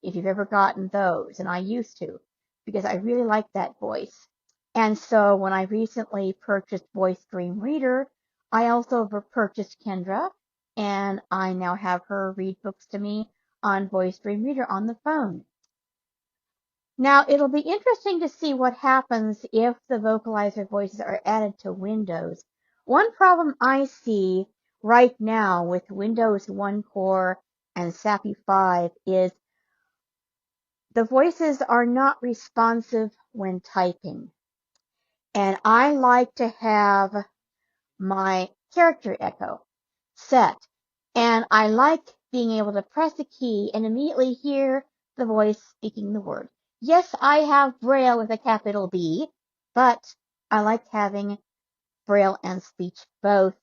if you've ever gotten those, and I used to, because I really like that voice. And so when I recently purchased Voice Dream Reader, I also purchased Kendra, and I now have her read books to me on Voice Dream Reader on the phone. Now, it'll be interesting to see what happens if the vocalizer voices are added to Windows. One problem I see right now with Windows 1 Core and SAPI 5 is the voices are not responsive when typing. And I like to have my character echo set. And I like being able to press a key and immediately hear the voice speaking the word. Yes, I have Braille with a capital B, but I like having Braille and speech both.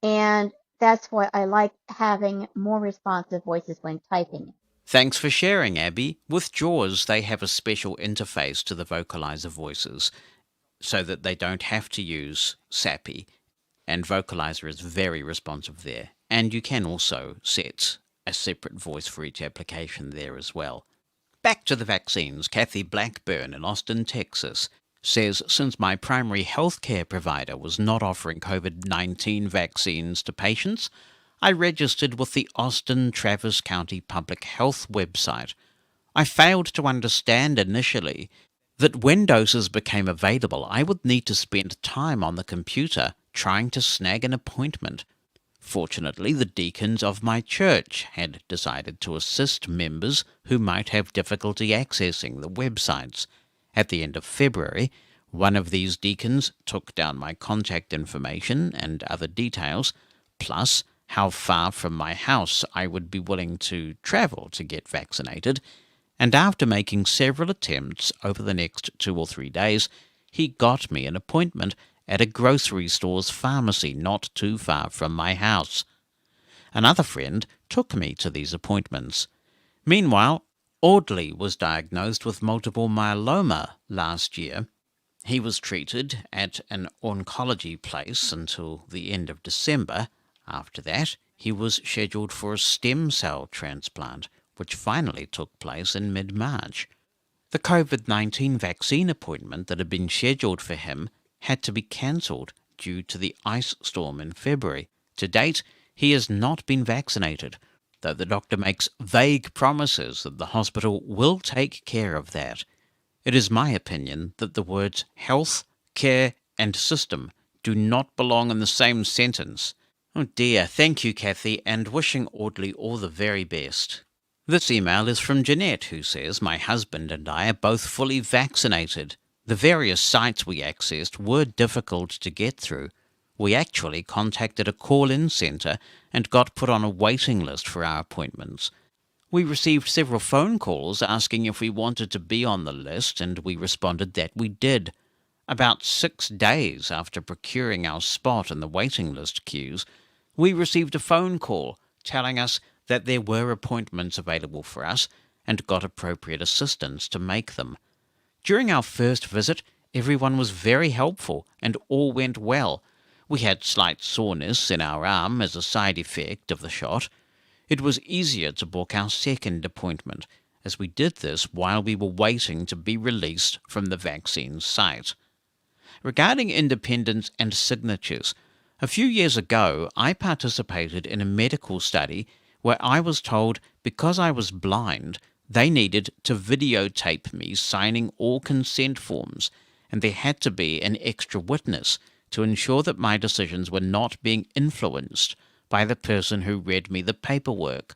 And that's why I like having more responsive voices when typing. Thanks for sharing, Abby. With JAWS, they have a special interface to the vocalizer voices so that they don't have to use SAPI, and vocalizer is very responsive there. And you can also set a separate voice for each application there as well. Back to the vaccines. Kathy Blackburn in Austin, Texas, says, since my primary healthcare provider was not offering COVID-19 vaccines to patients, I registered with the Austin Travis County Public Health website. I failed to understand initially that when doses became available, I would need to spend time on the computer trying to snag an appointment. Fortunately, the deacons of my church had decided to assist members who might have difficulty accessing the websites. At the end of February, one of these deacons took down my contact information and other details, plus how far from my house I would be willing to travel to get vaccinated, and after making several attempts over the next 2 or 3 days, he got me an appointment at a grocery store's pharmacy not too far from my house. Another friend took me to these appointments. Meanwhile, Audley was diagnosed with multiple myeloma last year. He was treated at an oncology place until the end of December. After that, he was scheduled for a stem cell transplant, which finally took place in mid-March. The COVID-19 vaccine appointment that had been scheduled for him had to be cancelled due to the ice storm in February. To date, he has not been vaccinated, though the doctor makes vague promises that the hospital will take care of that. It is my opinion that the words health, care, and system do not belong in the same sentence. Oh dear, thank you, Kathy, and wishing Audley all the very best. This email is from Jeanette, who says, my husband and I are both fully vaccinated. The various sites we accessed were difficult to get through. We actually contacted a call-in centre and got put on a waiting list for our appointments. We received several phone calls asking if we wanted to be on the list, and we responded that we did. About 6 days after procuring our spot in the waiting list queues, we received a phone call telling us that there were appointments available for us and got appropriate assistance to make them. During our first visit, everyone was very helpful and all went well. We had slight soreness in our arm as a side effect of the shot. It was easier to book our second appointment, as we did this while we were waiting to be released from the vaccine site. Regarding independence and signatures, a few years ago I participated in a medical study where I was told because I was blind, they needed to videotape me signing all consent forms, and there had to be an extra witness to ensure that my decisions were not being influenced by the person who read me the paperwork.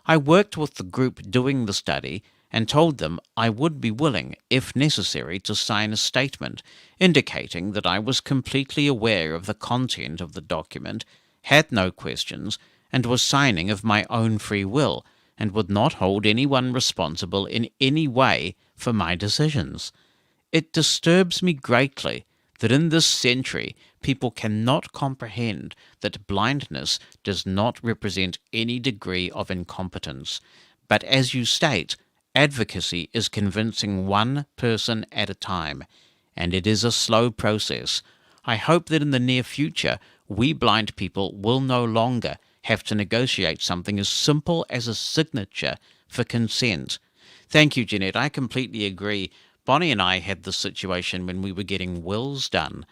I worked with the group doing the study, and told them I would be willing, if necessary, to sign a statement indicating that I was completely aware of the content of the document, had no questions, and was signing of my own free will, and would not hold anyone responsible in any way for my decisions. It disturbs me greatly that in this century people cannot comprehend that blindness does not represent any degree of incompetence, but as you state, advocacy is convincing one person at a time, and it is a slow process. I hope that in the near future we blind people will no longer have to negotiate something as simple as a signature for consent. Thank you, Jeanette. I completely agree. Bonnie and I had this situation when we were getting wills done,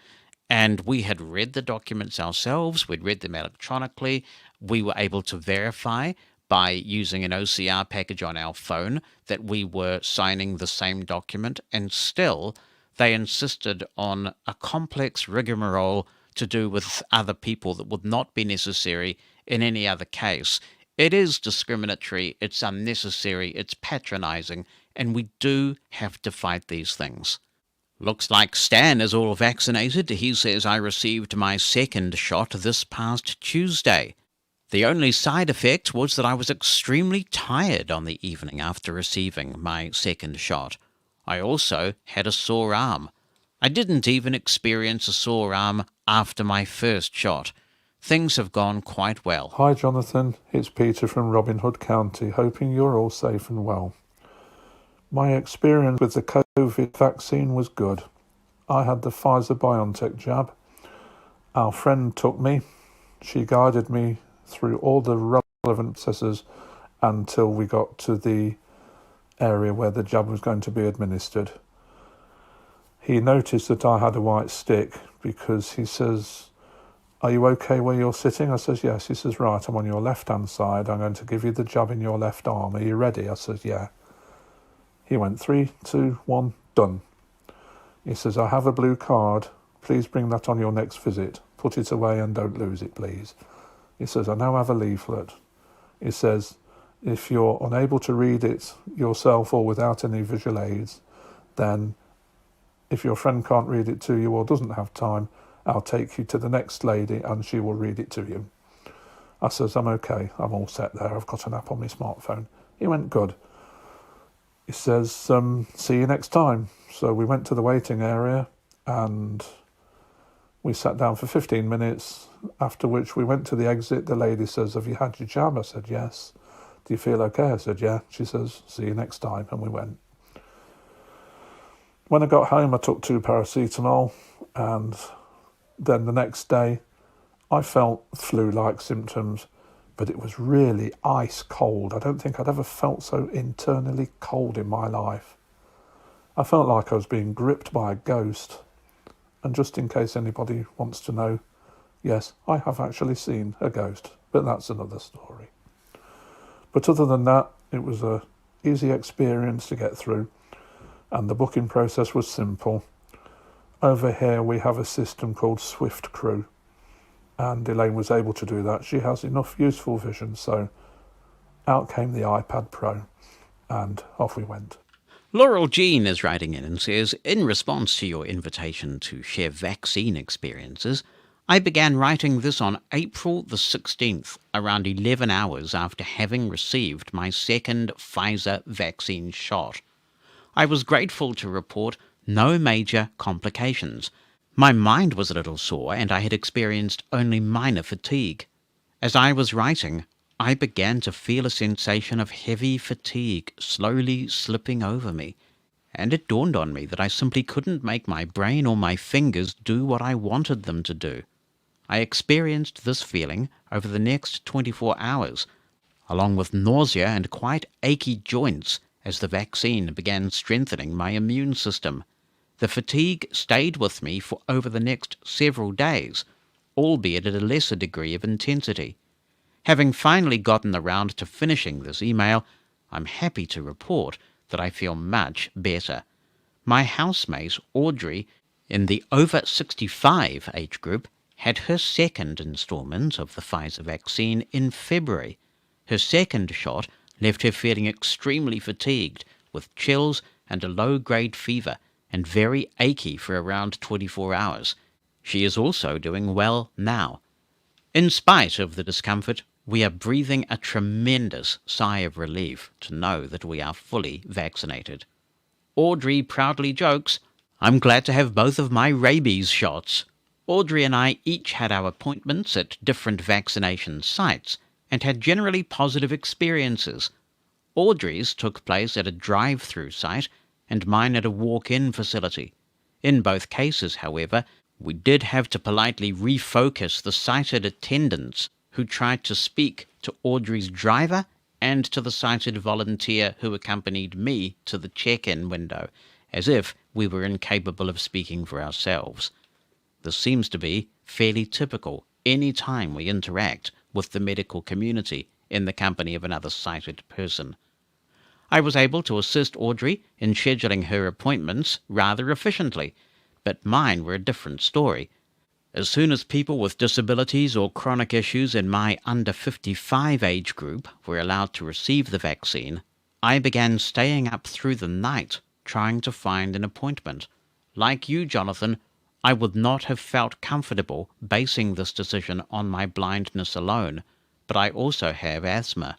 and we had read the documents ourselves. We'd read them electronically. We were able to verify by using an OCR package on our phone that we were signing the same document, and still they insisted on a complex rigmarole to do with other people that would not be necessary in any other case. It is discriminatory, it's unnecessary, it's patronizing, and we do have to fight these things. Looks like Stan is all vaccinated. He says, I received my second shot this past Tuesday. The only side effect was that I was extremely tired on the evening after receiving my second shot. I also had a sore arm. I didn't even experience a sore arm after my first shot. Things have gone quite well. Hi Jonathan, it's Peter from Robin Hood County, hoping you're all safe and well. My experience with the COVID vaccine was good. I had the Pfizer-BioNTech jab. Our friend took me. She guided me through all the relevant processes until we got to the area where the jab was going to be administered. He noticed that I had a white stick because he says, are you okay where you're sitting? I says, yes. He says, right, I'm on your left-hand side. I'm going to give you the jab in your left arm. Are you ready? I says, yeah. He went 3, 2, 1, done. He says, I have a blue card. Please bring that on your next visit. Put it away and don't lose it, please. He says, I now have a leaflet. He says, if you're unable to read it yourself or without any visual aids, then if your friend can't read it to you or doesn't have time, I'll take you to the next lady and she will read it to you. I says, I'm okay. I'm all set there. I've got an app on my smartphone. He went, good. He says, see you next time. So we went to the waiting area and we sat down for 15 minutes, after which we went to the exit. The lady says, have you had your jab? I said, yes. Do you feel okay? I said, yeah. She says, see you next time. And we went. When I got home, I took 2 paracetamol, and then the next day I felt flu-like symptoms, but it was really ice cold. I don't think I'd ever felt so internally cold in my life. I felt like I was being gripped by a ghost. And just in case anybody wants to know, yes, I have actually seen a ghost, but that's another story. But other than that, it was an easy experience to get through, and the booking process was simple. Over here we have a system called Swift Crew, and Elaine was able to do that. She has enough useful vision, so out came the iPad Pro, and off we went. Laurel Jean is writing in and says, in response to your invitation to share vaccine experiences, I began writing this on April the 16th, around 11 hours after having received my second Pfizer vaccine shot. I was grateful to report no major complications. My mind was a little sore and I had experienced only minor fatigue. As I was writing, I began to feel a sensation of heavy fatigue slowly slipping over me, and it dawned on me that I simply couldn't make my brain or my fingers do what I wanted them to do. I experienced this feeling over the next 24 hours, along with nausea and quite achy joints as the vaccine began strengthening my immune system. The fatigue stayed with me for over the next several days, albeit at a lesser degree of intensity. Having finally gotten around to finishing this email, I'm happy to report that I feel much better. My housemate, Audrey, in the over 65 age group, had her second installment of the Pfizer vaccine in February. Her second shot left her feeling extremely fatigued, with chills and a low-grade fever, and very achy for around 24 hours. She is also doing well now. In spite of the discomfort, we are breathing a tremendous sigh of relief to know that we are fully vaccinated. Audrey proudly jokes, "I'm glad to have both of my rabies shots." Audrey and I each had our appointments at different vaccination sites and had generally positive experiences. Audrey's took place at a drive-through site and mine at a walk-in facility. In both cases, however, we did have to politely refocus the sighted attendants who tried to speak to Audrey's driver and to the sighted volunteer who accompanied me to the check-in window, as if we were incapable of speaking for ourselves. This seems to be fairly typical any time we interact with the medical community in the company of another sighted person. I was able to assist Audrey in scheduling her appointments rather efficiently, but mine were a different story. As soon as people with disabilities or chronic issues in my under 55 age group were allowed to receive the vaccine, I began staying up through the night trying to find an appointment. Like you, Jonathan, I would not have felt comfortable basing this decision on my blindness alone, but I also have asthma.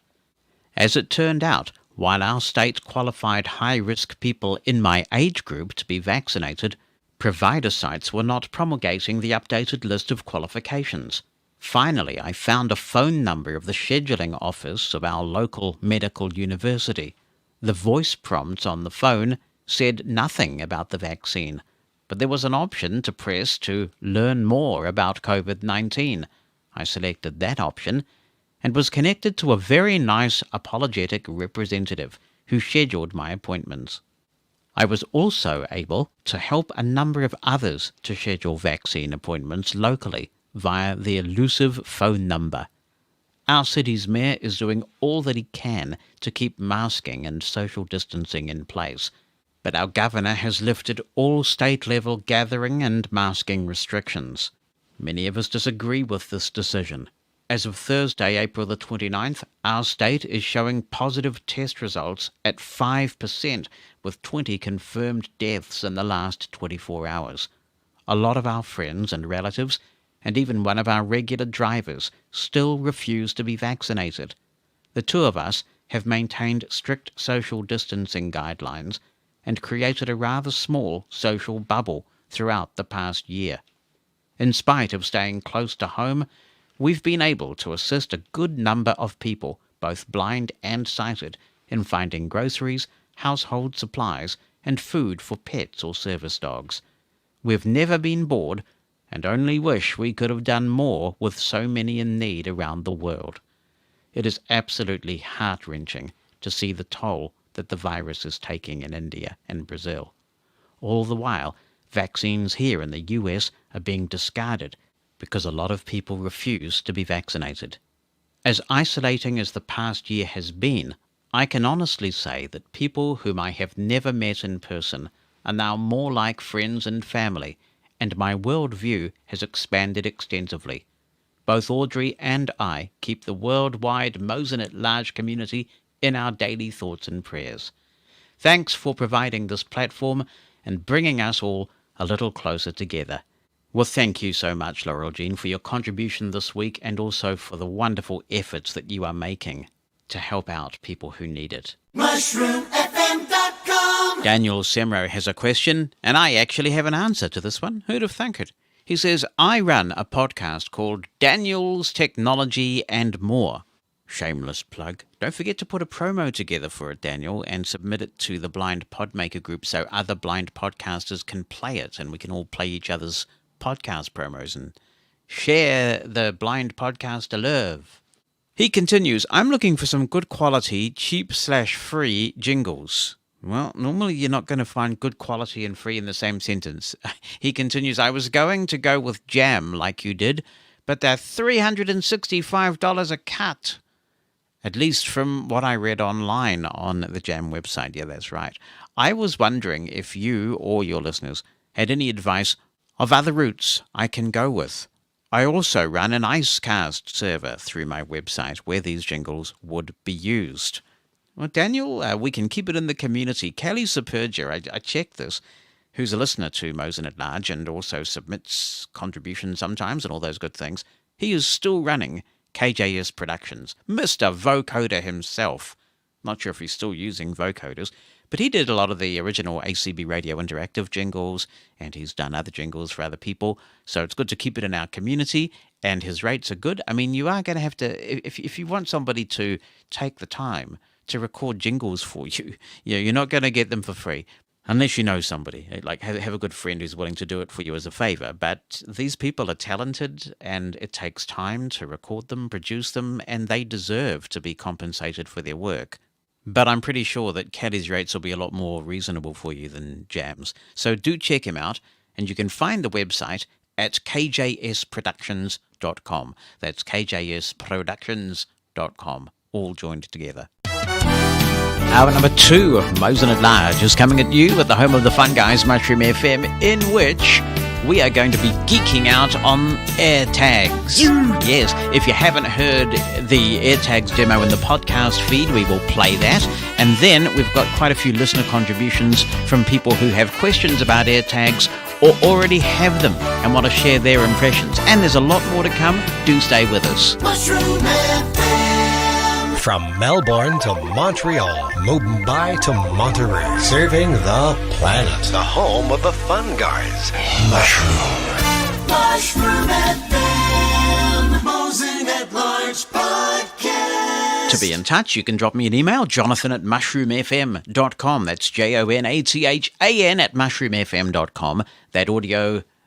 As it turned out, while our state qualified high-risk people in my age group to be vaccinated, provider sites were not promulgating the updated list of qualifications. Finally, I found a phone number of the scheduling office of our local medical university. The voice prompts on the phone said nothing about the vaccine, but there was an option to press to learn more about COVID-19. I selected that option and was connected to a very nice apologetic representative who scheduled my appointments. I was also able to help a number of others to schedule vaccine appointments locally via the elusive phone number. Our city's mayor is doing all that he can to keep masking and social distancing in place, but our governor has lifted all state-level gathering and masking restrictions. Many of us disagree with this decision. As of Thursday, April the 29th, our state is showing positive test results at 5%, with 20 confirmed deaths in the last 24 hours. A lot of our friends and relatives, and even one of our regular drivers, still refuse to be vaccinated. The two of us have maintained strict social distancing guidelines and created a rather small social bubble throughout the past year. In spite of staying close to home, we've been able to assist a good number of people, both blind and sighted, in finding groceries, household supplies, and food for pets or service dogs. We've never been bored, and only wish we could have done more with so many in need around the world. It is absolutely heart-wrenching to see the toll that the virus is taking in India and Brazil. All the while, vaccines here in the US are being discarded because a lot of people refuse to be vaccinated. As isolating as the past year has been, I can honestly say that people whom I have never met in person are now more like friends and family, and my worldview has expanded extensively. Both Audrey and I keep the worldwide Mosen at Large community in our daily thoughts and prayers. Thanks for providing this platform and bringing us all a little closer together. Well, thank you so much, Laurel Jean, for your contribution this week and also for the wonderful efforts that you are making to help out people who need it. MushroomFM.com. Daniel Semro has a question, and I actually have an answer to this one. Who'd have thunk it? He says, I run a podcast called Daniel's Technology and More. Shameless plug. Don't forget to put a promo together for it, Daniel, and submit it to the Blind Podmaker group so other blind podcasters can play it and we can all play each other's podcast promos and share the blind podcaster love. He continues, I'm looking for some good quality, cheap/free jingles. Well, normally you're not going to find good quality and free in the same sentence. He continues, I was going to go with Jam like you did, but they're $365 a cut. At least from what I read online on the Jam website. Yeah, that's right. I was wondering if you or your listeners had any advice of other routes I can go with. I also run an Icecast server through my website where these jingles would be used. Well, Daniel, we can keep it in the community. Kelly Superger, I checked this, who's a listener to Mosen at Large and also submits contributions sometimes and all those good things. He is still running KJS Productions. Mr. Vocoder himself. Not sure if he's still using vocoders, but he did a lot of the original ACB Radio Interactive jingles, and he's done other jingles for other people. So it's good to keep it in our community, and his rates are good. I mean, you are going to have to, if you want somebody to take the time to record jingles for you, you're not going to get them for free. Unless you know somebody, like have a good friend who's willing to do it for you as a favor. But these people are talented, and it takes time to record them, produce them, and they deserve to be compensated for their work. But I'm pretty sure that Kelly's rates will be a lot more reasonable for you than Jam's. So do check him out, and you can find the website at kjsproductions.com. That's kjsproductions.com, all joined together. Hour number 2 of Mosen at Large is coming at you at the home of the fun guys, Mushroom FM, in which we are going to be geeking out on AirTags. Yes, if you haven't heard the AirTags demo in the podcast feed, we will play that. And then we've got quite a few listener contributions from people who have questions about AirTags or already have them and want to share their impressions. And there's a lot more to come. Do stay with us. Mushroom FM. From Melbourne to Montreal, Mumbai to Monterey, serving the planet. The home of the fun guys. Mushroom FM. Mosen at Large Podcast. To be in touch, you can drop me an email, jonathan@mushroomfm.com. That's JONATHAN at mushroomfm.com.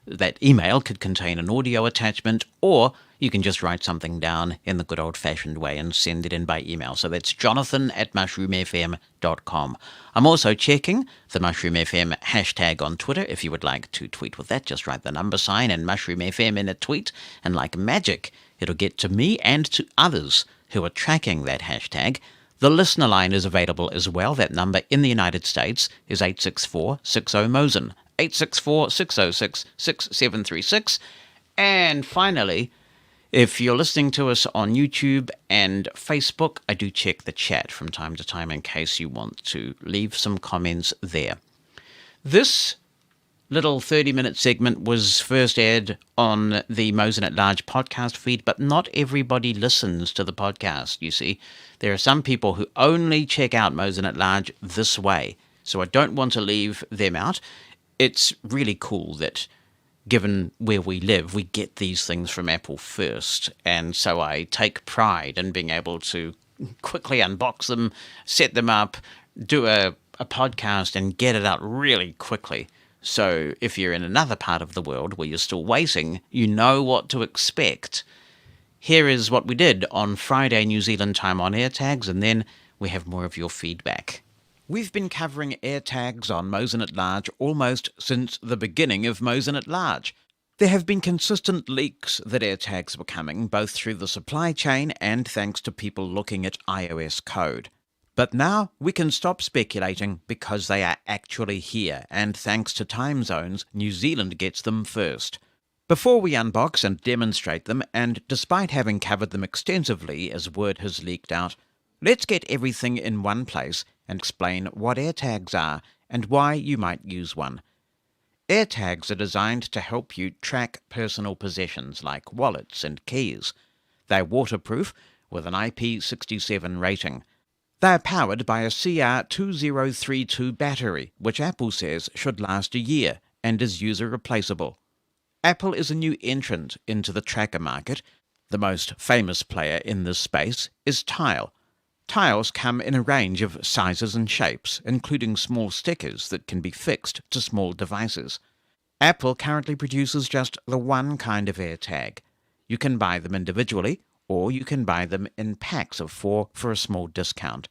That email could contain an audio attachment, or you can just write something down in the good old-fashioned way and send it in by email. So that's jonathan@mushroomfm.com. I'm also checking the Mushroom FM hashtag on Twitter. If you would like to tweet with that, just write the $ and Mushroom FM in a tweet, and like magic, it'll get to me and to others who are tracking that hashtag. The listener line is available as well. That number in the United States is 864-60-MOSEN, 864-606-6736. And finally, if you're listening to us on YouTube and Facebook, I do check the chat from time to time in case you want to leave some comments there. This little 30-minute segment was first aired on the Mosen at Large podcast feed, but not everybody listens to the podcast, you see. There are some people who only check out Mosen at Large this way, so I don't want to leave them out. It's really cool that, given where we live, we get these things from Apple first, and so I take pride in being able to quickly unbox them, set them up, do a podcast, and get it out really quickly. So if you're in another part of the world where you're still waiting, you know what to expect. Here is what we did on Friday New Zealand time on AirTags, and then we have more of your feedback. We've been covering AirTags on Mosen at Large almost since the beginning of Mosen at Large. There have been consistent leaks that AirTags were coming, both through the supply chain and thanks to people looking at iOS code. But now we can stop speculating because they are actually here, and thanks to time zones, New Zealand gets them first. Before we unbox and demonstrate them, and despite having covered them extensively as word has leaked out, let's get everything in one place and explain what AirTags are and why you might use one. AirTags are designed to help you track personal possessions like wallets and keys. They're waterproof with an IP67 rating. They're powered by a CR2032 battery, which Apple says should last a year and is user replaceable. Apple is a new entrant into the tracker market. The most famous player in this space is Tile. Tiles come in a range of sizes and shapes, including small stickers that can be fixed to small devices. Apple currently produces just the one kind of AirTag. You can buy them individually, or you can buy them in packs of 4 for a small discount.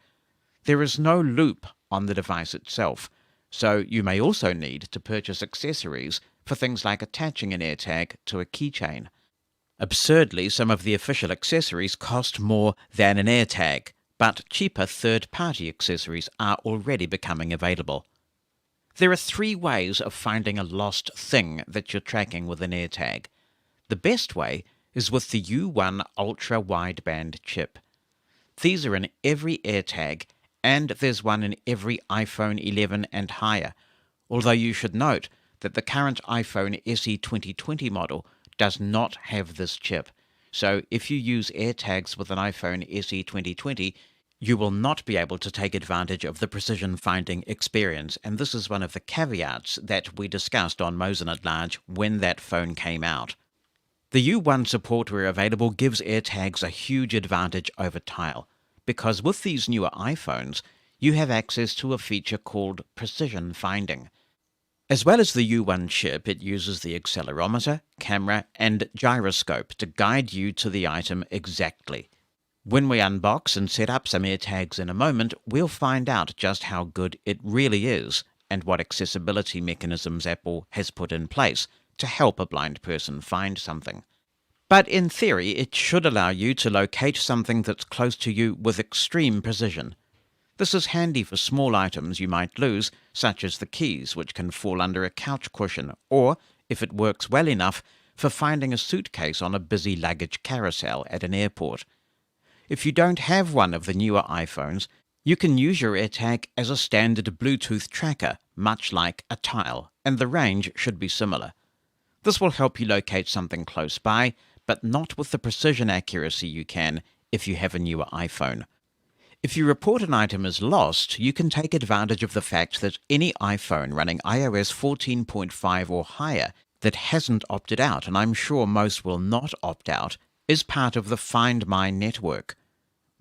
There is no loop on the device itself, so you may also need to purchase accessories for things like attaching an AirTag to a keychain. Absurdly, some of the official accessories cost more than an AirTag, but cheaper third-party accessories are already becoming available. There are 3 ways of finding a lost thing that you're tracking with an AirTag. The best way is with the U1 ultra-wideband chip. These are in every AirTag, and there's one in every iPhone 11 and higher, although you should note that the current iPhone SE 2020 model does not have this chip. So if you use AirTags with an iPhone SE 2020, you will not be able to take advantage of the precision finding experience, and this is one of the caveats that we discussed on Mosen at Large when that phone came out. The U1 support where available gives AirTags a huge advantage over Tile, because with these newer iPhones, you have access to a feature called precision finding. As well as the U1 chip, it uses the accelerometer, camera, and gyroscope to guide you to the item exactly. When we unbox and set up some AirTags in a moment, we'll find out just how good it really is and what accessibility mechanisms Apple has put in place to help a blind person find something. But in theory, it should allow you to locate something that's close to you with extreme precision. This is handy for small items you might lose, such as the keys, which can fall under a couch cushion, or, if it works well enough, for finding a suitcase on a busy luggage carousel at an airport. If you don't have one of the newer iPhones, you can use your AirTag as a standard Bluetooth tracker, much like a Tile, and the range should be similar. This will help you locate something close by, but not with the precision accuracy you can if you have a newer iPhone. If you report an item as lost, you can take advantage of the fact that any iPhone running iOS 14.5 or higher that hasn't opted out, and I'm sure most will not opt out, is part of the Find My network.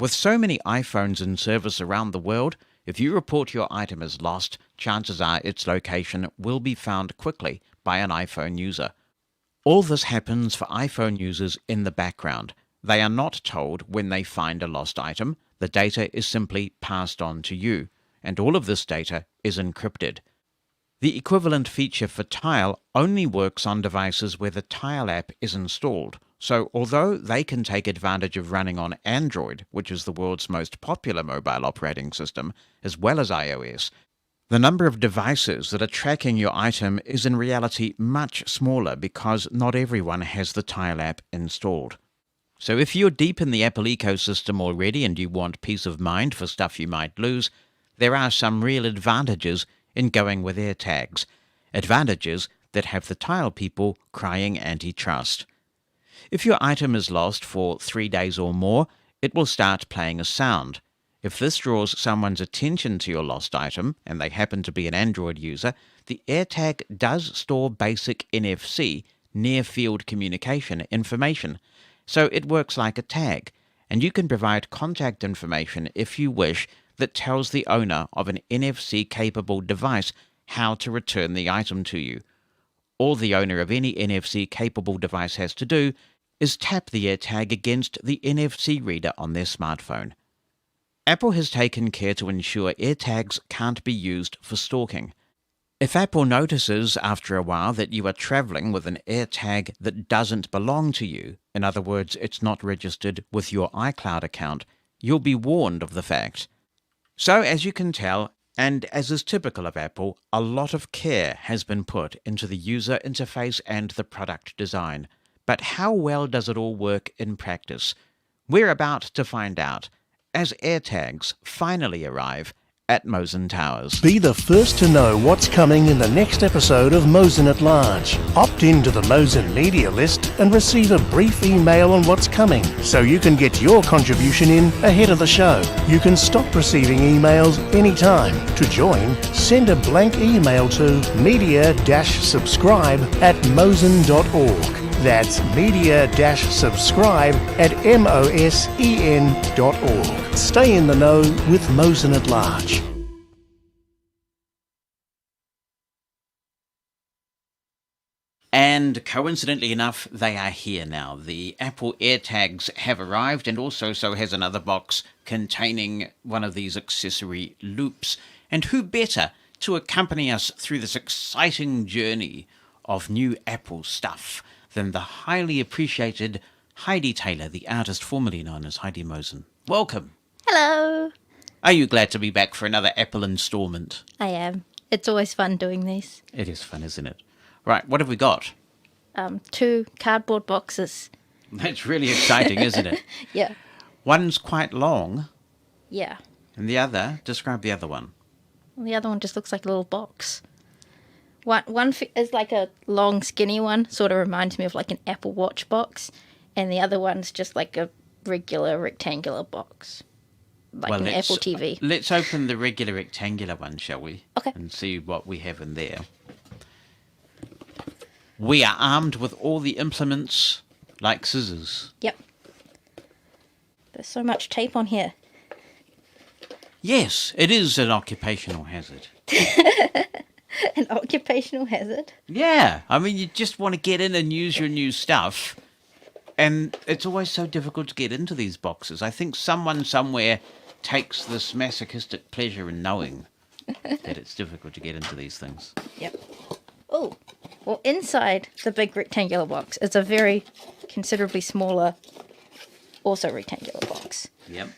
With so many iPhones in service around the world, if you report your item as lost, chances are its location will be found quickly by an iPhone user. All this happens for iPhone users in the background. They are not told when they find a lost item. The data is simply passed on to you, and all of this data is encrypted. The equivalent feature for Tile only works on devices where the Tile app is installed, so although they can take advantage of running on Android, which is the world's most popular mobile operating system, as well as iOS, the number of devices that are tracking your item is in reality much smaller because not everyone has the Tile app installed. So if you're deep in the Apple ecosystem already and you want peace of mind for stuff you might lose, there are some real advantages in going with AirTags, advantages that have the Tile people crying antitrust. If your item is lost for 3 days or more, it will start playing a sound. If this draws someone's attention to your lost item, and they happen to be an Android user, the AirTag does store basic NFC, near-field communication information, so it works like a tag, and you can provide contact information if you wish that tells the owner of an NFC-capable device how to return the item to you. All the owner of any NFC-capable device has to do is tap the AirTag against the NFC reader on their smartphone. Apple has taken care to ensure AirTags can't be used for stalking. If Apple notices after a while that you are traveling with an AirTag that doesn't belong to you, in other words, it's not registered with your iCloud account, you'll be warned of the fact. So, as you can tell, and as is typical of Apple, a lot of care has been put into the user interface and the product design. But how well does it all work in practice? We're about to find out, as AirTags finally arrive at Mosen Towers. Be the first to know what's coming in the next episode of Mosen at Large. Opt into the Mosen media list and receive a brief email on what's coming, so you can get your contribution in ahead of the show. You can stop receiving emails anytime. To join, send a blank email to media-subscribe@mosen.org. That's media-subscribe@mosen.org. Stay in the know with Mosen at Large. And coincidentally enough, they are here now. The Apple AirTags have arrived, and also so has another box containing one of these accessory loops. And who better to accompany us through this exciting journey of new Apple stuff than the highly appreciated Heidi Taylor, the artist formerly known as Heidi Mosen. Welcome. Hello. Are you glad to be back for another Apple installment? I am. It's always fun doing these. It is fun, isn't it? Right, what have we got? 2 cardboard boxes. That's really exciting, isn't it? Yeah. One's quite long. Yeah. And the other, describe the other one. The other one just looks like a little box. One is like a long, skinny one, sort of reminds me of like an Apple Watch box, and the other one's just like a regular rectangular box, like an Apple TV. Let's open the regular rectangular one, shall we? Okay. And see what we have in there. We are armed with all the implements like scissors. Yep. There's so much tape on here. Yes, it is an occupational hazard. An occupational hazard? Yeah, I mean, you just want to get in and use your new stuff, and it's always so difficult to get into these boxes. I think someone somewhere takes this masochistic pleasure in knowing that it's difficult to get into these things. Yep. Oh, well, inside the big rectangular box is a very considerably smaller, also rectangular box. Yep.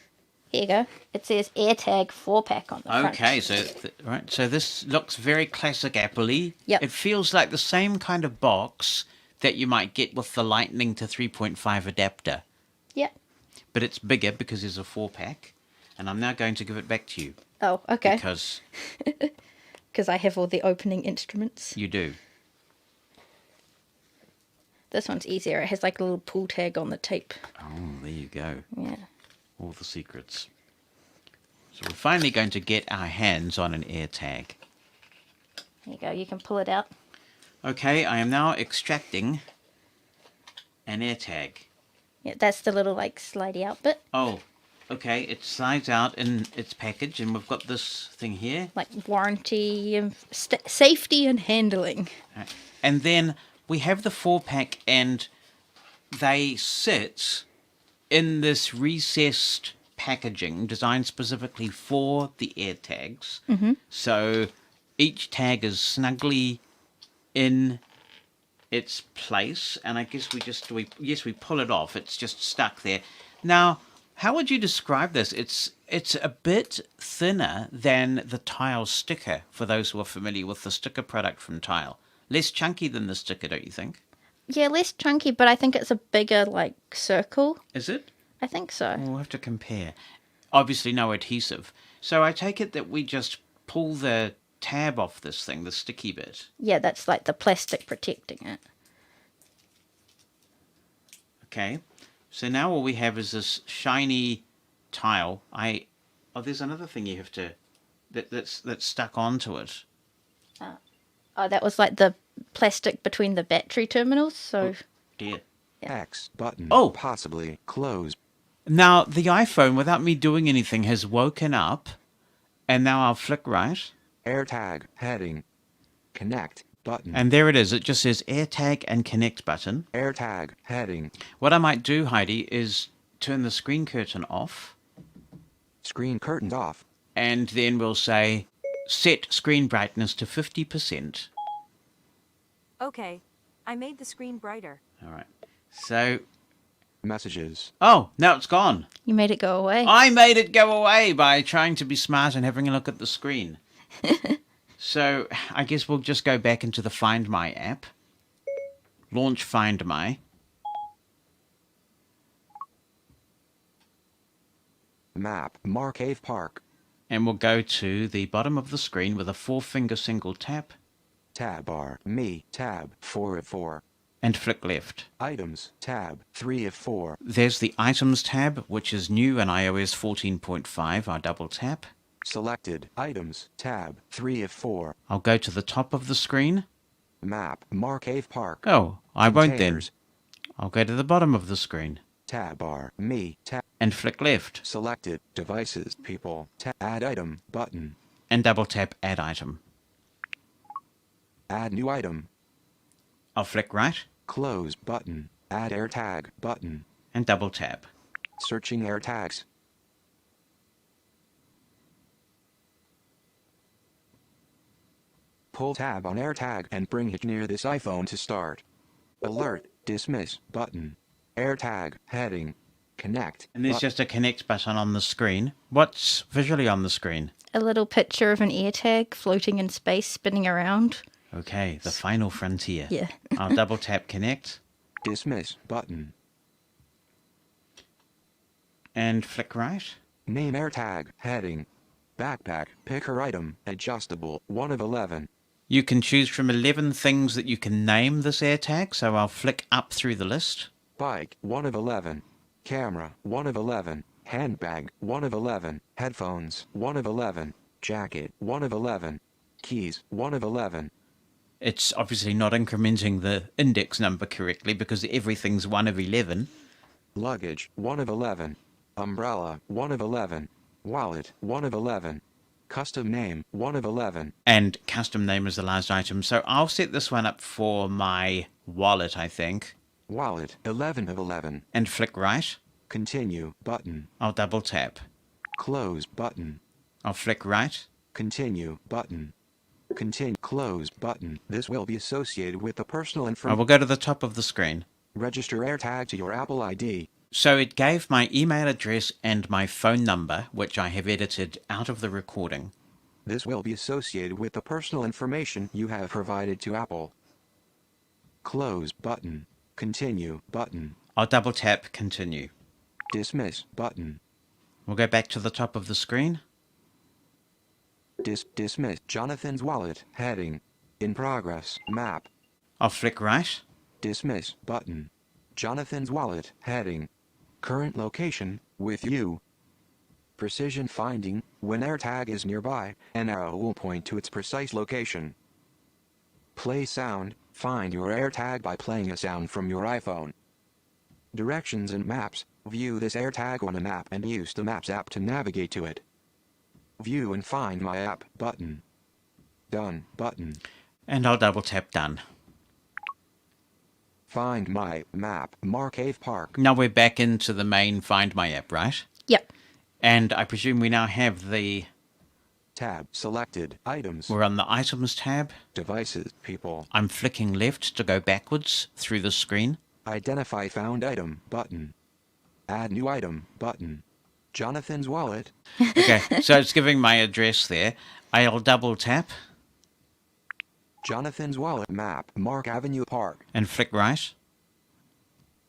Here you go. It says AirTag 4-pack on the front. Okay, so this looks very classic Apple-y. Yep. It feels like the same kind of box that you might get with the Lightning to 3.5 adapter. Yep. But it's bigger because there's a 4-pack. And I'm now going to give it back to you. Oh, okay. Because I have all the opening instruments. you do. This one's easier. It has like a little pull tag on the tape. Oh, there you go. Yeah. All the secrets. So we're finally going to get our hands on an AirTag. There you go. You can pull it out. Okay, I am now extracting an AirTag. Yeah, that's the little like slidey out bit. Oh, okay, it slides out in its package, and we've got this thing here. Like warranty and safety and handling. Right. And then we have the 4-pack, and they sit in this recessed packaging designed specifically for the AirTags. Mm-hmm. So each tag is snugly in its place, and I guess we pull it off. It's just stuck there. Now, how would you describe this? It's a bit thinner than the Tile sticker, for those who are familiar with the sticker product from Tile. Less chunky than the sticker, don't you think? Yeah, less chunky, but I think it's a bigger like circle. Is it? I think so. We'll have to compare. Obviously no adhesive. So I take it that we just pull the tab off this thing, the sticky bit. Yeah, that's like the plastic protecting it. Okay. So now all we have is this shiny tile. There's another thing you have to that's stuck onto it. Oh, that was like the plastic between the battery terminals, so... Dear. X button. Oh! Possibly close. Now, the iPhone, without me doing anything, has woken up, and now I'll flick right. AirTag heading. Connect button. And there it is. It just says AirTag and Connect button. AirTag heading. What I might do, Heidi, is turn the screen curtain off. Screen curtains off. And then we'll say, set screen brightness to 50%. Okay, I made the screen brighter. All right. So, Messages. oh, now it's gone. You made it go away. I made it go away by trying to be smart and having a look at the screen. So, I guess we'll just go back into the Find My app. Launch Find My. Map. Marcave Park. And we'll go to the bottom of the screen with a 4-finger single tap. Tab bar. Me. Tab. 4 of 4. And flick left. Items. Tab. 3 of 4. There's the Items tab, which is new in iOS 14.5. I'll double tap. Selected. Items. Tab. 3 of 4. I'll go to the top of the screen. Map. Marcave Park. Oh, I won't then. Containers. I'll go to the bottom of the screen. Tab bar. Me. Tab. And flick left. Selected. Devices. People. Add item. Button. And double tap Add Item. Add new item. I'll flick right. Close button. Add AirTag button. And double tap. Searching AirTags. Pull tab on AirTag and bring it near this iPhone to start. Alert. Dismiss button. AirTag heading. Connect. And there's just a connect button on the screen. What's visually on the screen? A little picture of an AirTag floating in space, spinning around. Okay, the final frontier. Yeah. I'll double tap connect. Dismiss button. And flick right. Name AirTag. Heading. Backpack. Picker item. Adjustable. 1 of 11. You can choose from 11 things that you can name this AirTag, so I'll flick up through the list. Bike. 1 of 11. Camera. 1 of 11. Handbag. 1 of 11. Headphones. 1 of 11. Jacket. 1 of 11. Keys. 1 of 11. It's obviously not incrementing the index number correctly because everything's 1 of 11. Luggage. 1 of 11. Umbrella. 1 of 11. Wallet. 1 of 11. Custom name. 1 of 11. And custom name is the last item. So I'll set this one up for my wallet, I think. Wallet. 11 of 11. And flick right. Continue. Button. I'll double tap. Close. Button. I'll flick right. Continue. Button. Continue. Close. Button. This will be associated with the personal I information. will go to the top of the screen. Register AirTag to your Apple ID. So it gave my email address and my phone number, which I have edited out of the recording. This will be associated with the personal information you have provided to Apple. Close. Button. Continue. Button. I'll double tap continue. Dismiss. Button. We'll go back to the top of the screen. Dismiss. Jonathan's wallet. Heading. In progress. Map. I'll flick right. Dismiss. Button. Jonathan's wallet. Heading. Current location. With you. Precision finding. When AirTag is nearby, an arrow will point to its precise location. Play sound. Find your AirTag by playing a sound from your iPhone. Directions and maps. View this AirTag on a map and use the Maps app to navigate to it. View and find my app. Button. Done. Button. And I'll double tap done. Find my map. Marcave Park. Now we're back into the main Find My app, right? Yep. And I presume we now have the... Tab. Selected. Items. We're on the Items tab. Devices. People. I'm flicking left to go backwards through the screen. Identify found item. Button. Add new item. Button. Jonathan's wallet. Okay, so it's giving my address there. I'll double tap. Jonathan's wallet. Map. Mark Avenue Park. And flick right.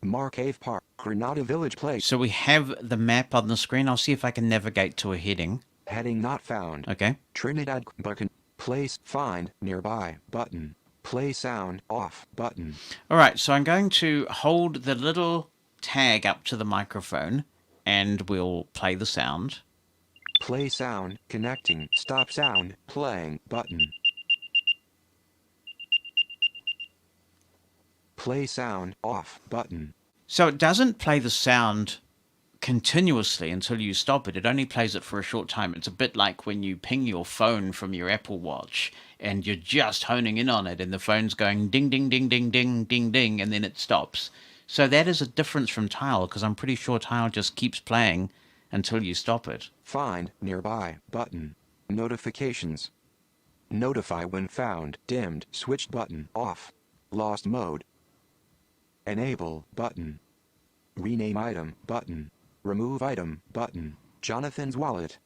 Marcave Park. Granada Village Place. So we have the map on the screen. I'll see if I can navigate to a heading. Heading not found. Okay. Trinidad. Button. Place. Find. Nearby. Button. Play sound. Off. Button. All right, so I'm going to hold the little tag up to the microphone and we'll play the sound. Play sound. Connecting. Stop sound. Playing. Button. Play sound. Off. Button. So it doesn't play the sound continuously until you stop it. It only plays it for a short time. It's a bit like when you ping your phone from your Apple Watch and you're just honing in on it and the phone's going ding, ding, ding, ding, ding, ding, ding, and then it stops. So that is a difference from Tile, because I'm pretty sure Tile just keeps playing until you stop it. Find. Nearby. Button. Notifications. Notify when found. Dimmed. Switched button. Off. Lost mode. Enable. Button. Rename item. Button. Remove item. Button. Jonathan's wallet.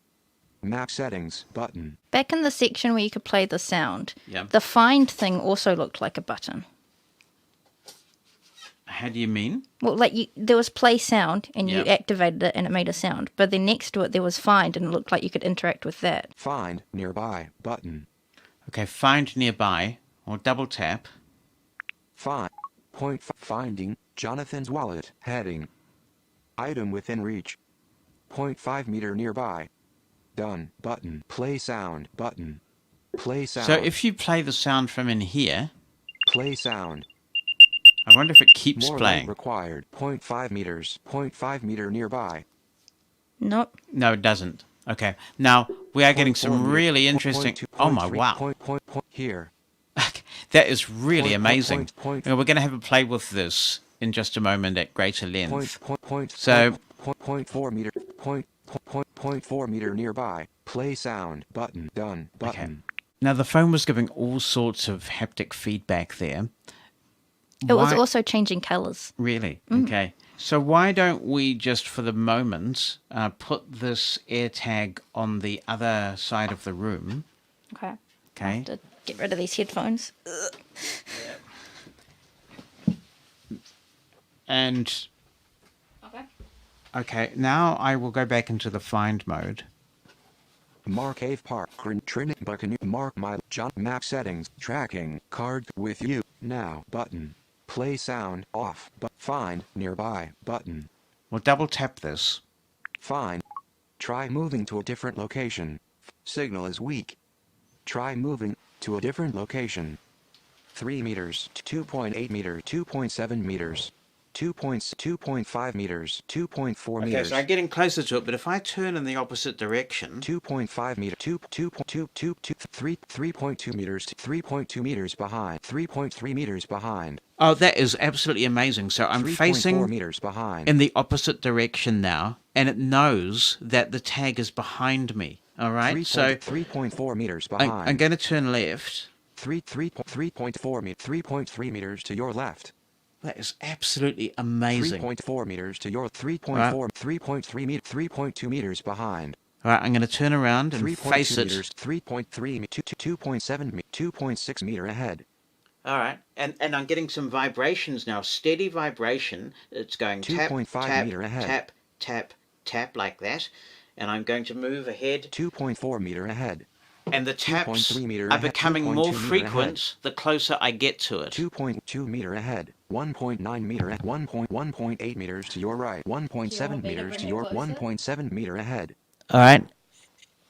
Map settings. Button. Back in the section where you could play the sound, Yeah. the find thing also looked like a button. How do you mean? Well, like there was play sound and you Yep. activated it and it made a sound. But then next to it there was find and it looked like you could interact with that. Find. Nearby. Button. Okay, find nearby, or double tap. Find. Finding. Jonathan's wallet. Heading. Item within reach. 0.5 meter nearby. Done. Button. Play sound. Button. Play sound. So if you play the sound from in here, Play sound. I wonder if it keeps More playing. light required. 0.5 meters. 0.5 meter nearby. Nope. No, it doesn't. Okay, now we are getting 0.4 some meter. really interesting... 0.2, Oh my, 0.3, wow. Here. That is really Point, amazing. point, point. You know, we're going to have a play with this in just a moment at greater length. So. So, 0.4 meter. 0.4 meter nearby. Play sound. Button. Done. Button. now the phone was giving all sorts of haptic feedback there. It was Why- also changing colours. Really? Okay. So why don't we just, for the moment, put this AirTag on the other side of the room? Okay. I Okay. have to get rid of these headphones. Ugh. And Okay. Okay, now I will go back into the find mode. Mark Cave Park, Trinity Buccaneer, Mark My John Map Settings, Tracking, Card with you, Now button. Play sound off, but find nearby button. We'll double tap this. Find. Try moving to a different location. Signal is weak. Try moving to a different location. 3 meters, 2.8 meters, 2.7 meters. 2.5 meters, 2.4 meters. Okay, so I'm getting closer to it, but if I turn in the opposite direction... 2.5 meters, 3.2 meters, 3.2 meters behind, 3.3 meters behind. Oh, that is absolutely amazing. So I'm facing meters behind. in the opposite direction now, and it knows that the tag is behind me. All right, so 3.4 meters behind. I'm going to turn left. 3.3 meters to your left. That is absolutely amazing. 3.4 meters to your 3.4, right. 3.3 meters, 3.2 meters behind. All right, I'm going to turn around and face it. 3.3, 2.7, 2.6 meter ahead. All right, and I'm getting some vibrations now, steady vibration. It's going tap, 2.5 tap, meter ahead. tap, tap, tap like that. And I'm going to move ahead. 2.4 meter ahead. And the taps 2.3 meter are ahead, becoming 2.2 more meter frequent ahead. the closer I get to it. 2.2 meter ahead. 1.9 meter ahead. 1.8 meters to your right. 1.7 meters to your 1.7 meter ahead. All right.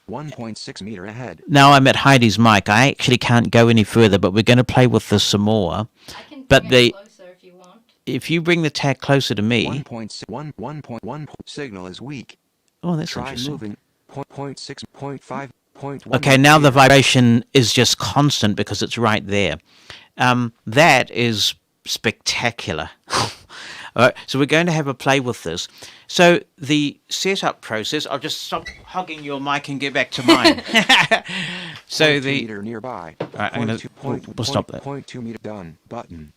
1.6 meter ahead. Now I'm at Heidi's mic. I actually can't go any further, but we're going to play with this some more. I can but bring it closer if you want. If you bring the tag closer to me... 1.1 signal is weak. Oh, that's Try interesting. moving. 0.6, 0.5, 0.1. Okay, now the vibration is just constant because it's right there. That is spectacular. All right, so we're going to have a play with this. So the setup process, I'll just stop hogging your mic and get back to mine. So the meter nearby. All right, I'm going to we'll stop that. 0.2 meter done button.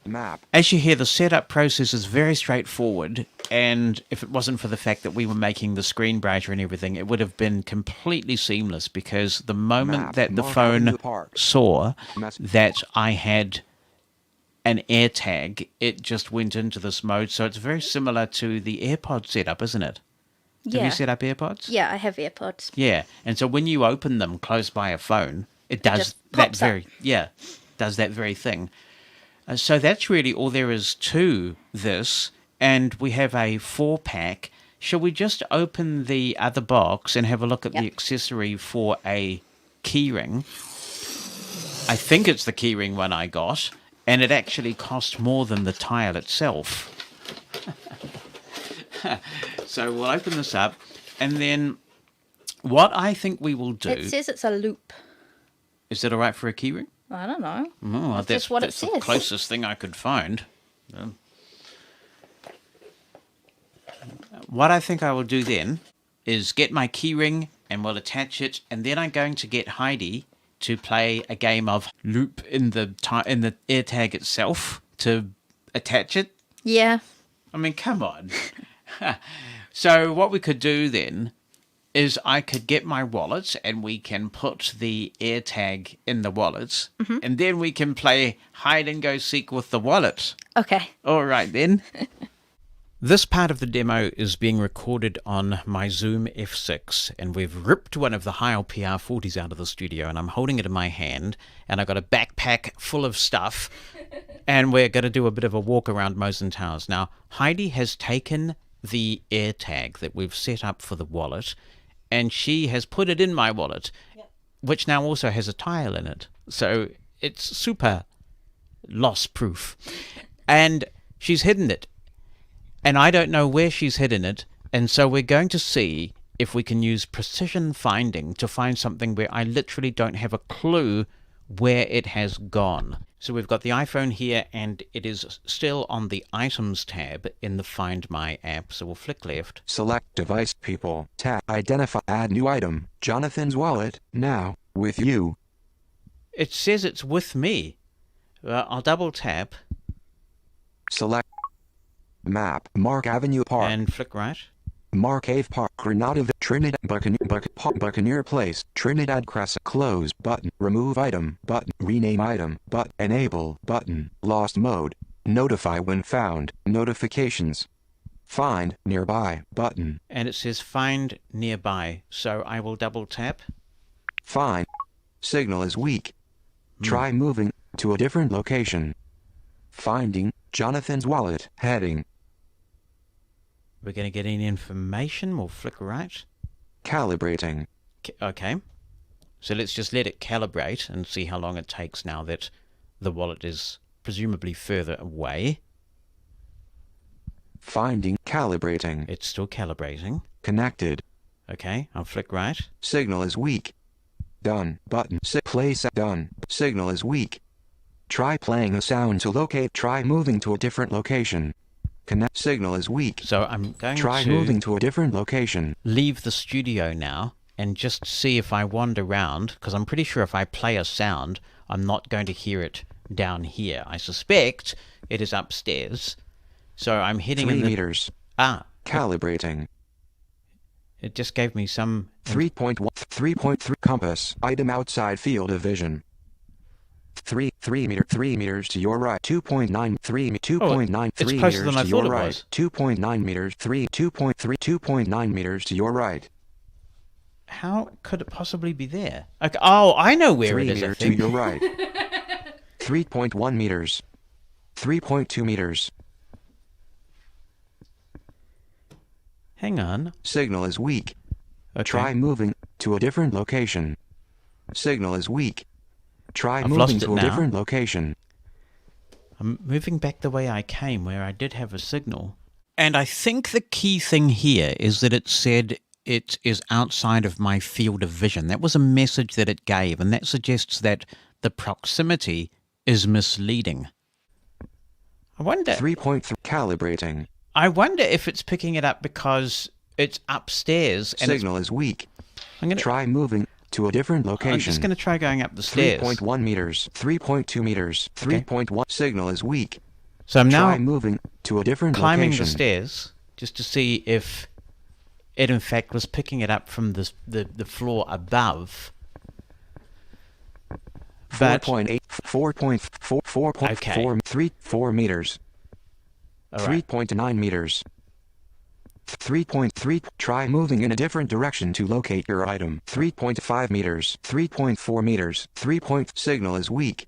Map. As you hear, the setup process is very straightforward, and if it wasn't for the fact that we were making the screen brighter and everything, it would have been completely seamless, because the moment Map. that the Mark phone Avenue Park. saw Mess- that I had an AirTag, it just went into this mode. So it's very similar to the AirPod setup, isn't it? Yeah. Have you set up AirPods? Yeah, I have AirPods. Yeah, and so when you open them close by a phone, it does just that pops up. does that very thing. So that's really all there is to this, and we have a 4-pack. Shall we just open the other box and have a look at the accessory for a keyring? I think it's the keyring one I got, and it actually cost more than the tile itself. So we'll open this up, and then what I think we will do... It says it's a loop. Is it all right for a keyring? I don't know. Oh, That's just what it that's the says. closest thing I could find. What I think I will do then is get my keyring and we'll attach it, and then I'm going to get Heidi to play a game of loop in the AirTag itself to attach it. Yeah. I mean, come on. So what we could do then is I could get my wallet and we can put the AirTag in the wallet, and then we can play hide and go seek with the wallet. Okay. All right then. This part of the demo is being recorded on my Zoom F6, and we've ripped one of the Heil PR40s out of the studio, and I'm holding it in my hand, and I've got a backpack full of stuff, and we're going to do a bit of a walk around Mosen Towers. Now, Heidi has taken the AirTag that we've set up for the wallet, and she has put it in my wallet, which now also has a tile in it. So it's super loss-proof. And she's hidden it. And I don't know where she's hidden it, and so we're going to see if we can use precision finding to find something where I literally don't have a clue where it has gone. So we've got the iPhone here, and it is still on the Items tab in the Find My app, so we'll flick left. Select device people. Tap identify add new item. Jonathan's wallet. Now with you. It says it's with me. I'll double tap. Select map. Mark Avenue Park. And flick right. Mark Ave Park, Grenada, Trinidad, Buccaneer Place, Trinidad Crescent, close button, remove item button, rename item button, enable button, lost mode, notify when found, notifications. Find nearby button. And it says find nearby. So I will double tap. Find. Signal is weak. Try moving to a different location. Finding Jonathan's wallet heading. We're going to get any information. We'll flick right. Calibrating. Okay. So let's just let it calibrate and see how long it takes now that the wallet is presumably further away. Finding calibrating. It's still calibrating. Connected. Okay, I'll flick right. Signal is weak. Done. Button. Place done. Signal is weak. Try playing a sound to locate. Try moving to a different location. Connect. Signal is weak. So I'm going Try to moving to a different location. leave the studio now and just see if I wander around, because I'm pretty sure if I play a sound, I'm not going to hear it down here. I suspect it is upstairs. So I'm heading 3 in the... meters. Calibrating. It just gave me some... 3.3 compass. Item outside field of vision. 3 meters to your right. 2.9 it's closer than I thought it was. 2.9 meters. 2.9 meters to your right. How could it possibly be there? Okay. Oh, I know where it is. 3 meters to your right. 3.1 meters. 3.2 meters. Hang on. Signal is weak. Okay. Try moving to a different location. Signal is weak. Try I've moving lost it to a now. different location. I'm moving back the way I came, where I did have a signal. And I think the key thing here is that it said it is outside of my field of vision. That was a message that it gave, and that suggests that the proximity is misleading. I wonder... 3.3 calibrating. I wonder if it's picking it up because it's upstairs and Signal is weak. I'm gonna try moving to a different location. I'm just going to try going up the stairs. 3.1 meters. 3.2 meters. 3.1. Signal is weak. So I'm now try moving to a different climbing location. the stairs just to see if it in fact was picking it up from the floor above. 4.8, 4.4, 4 meters. All right. 3.9 meters. 3.3. Try moving in a different direction to locate your item. 3.5 meters. 3.4 meters. 3. Signal is weak.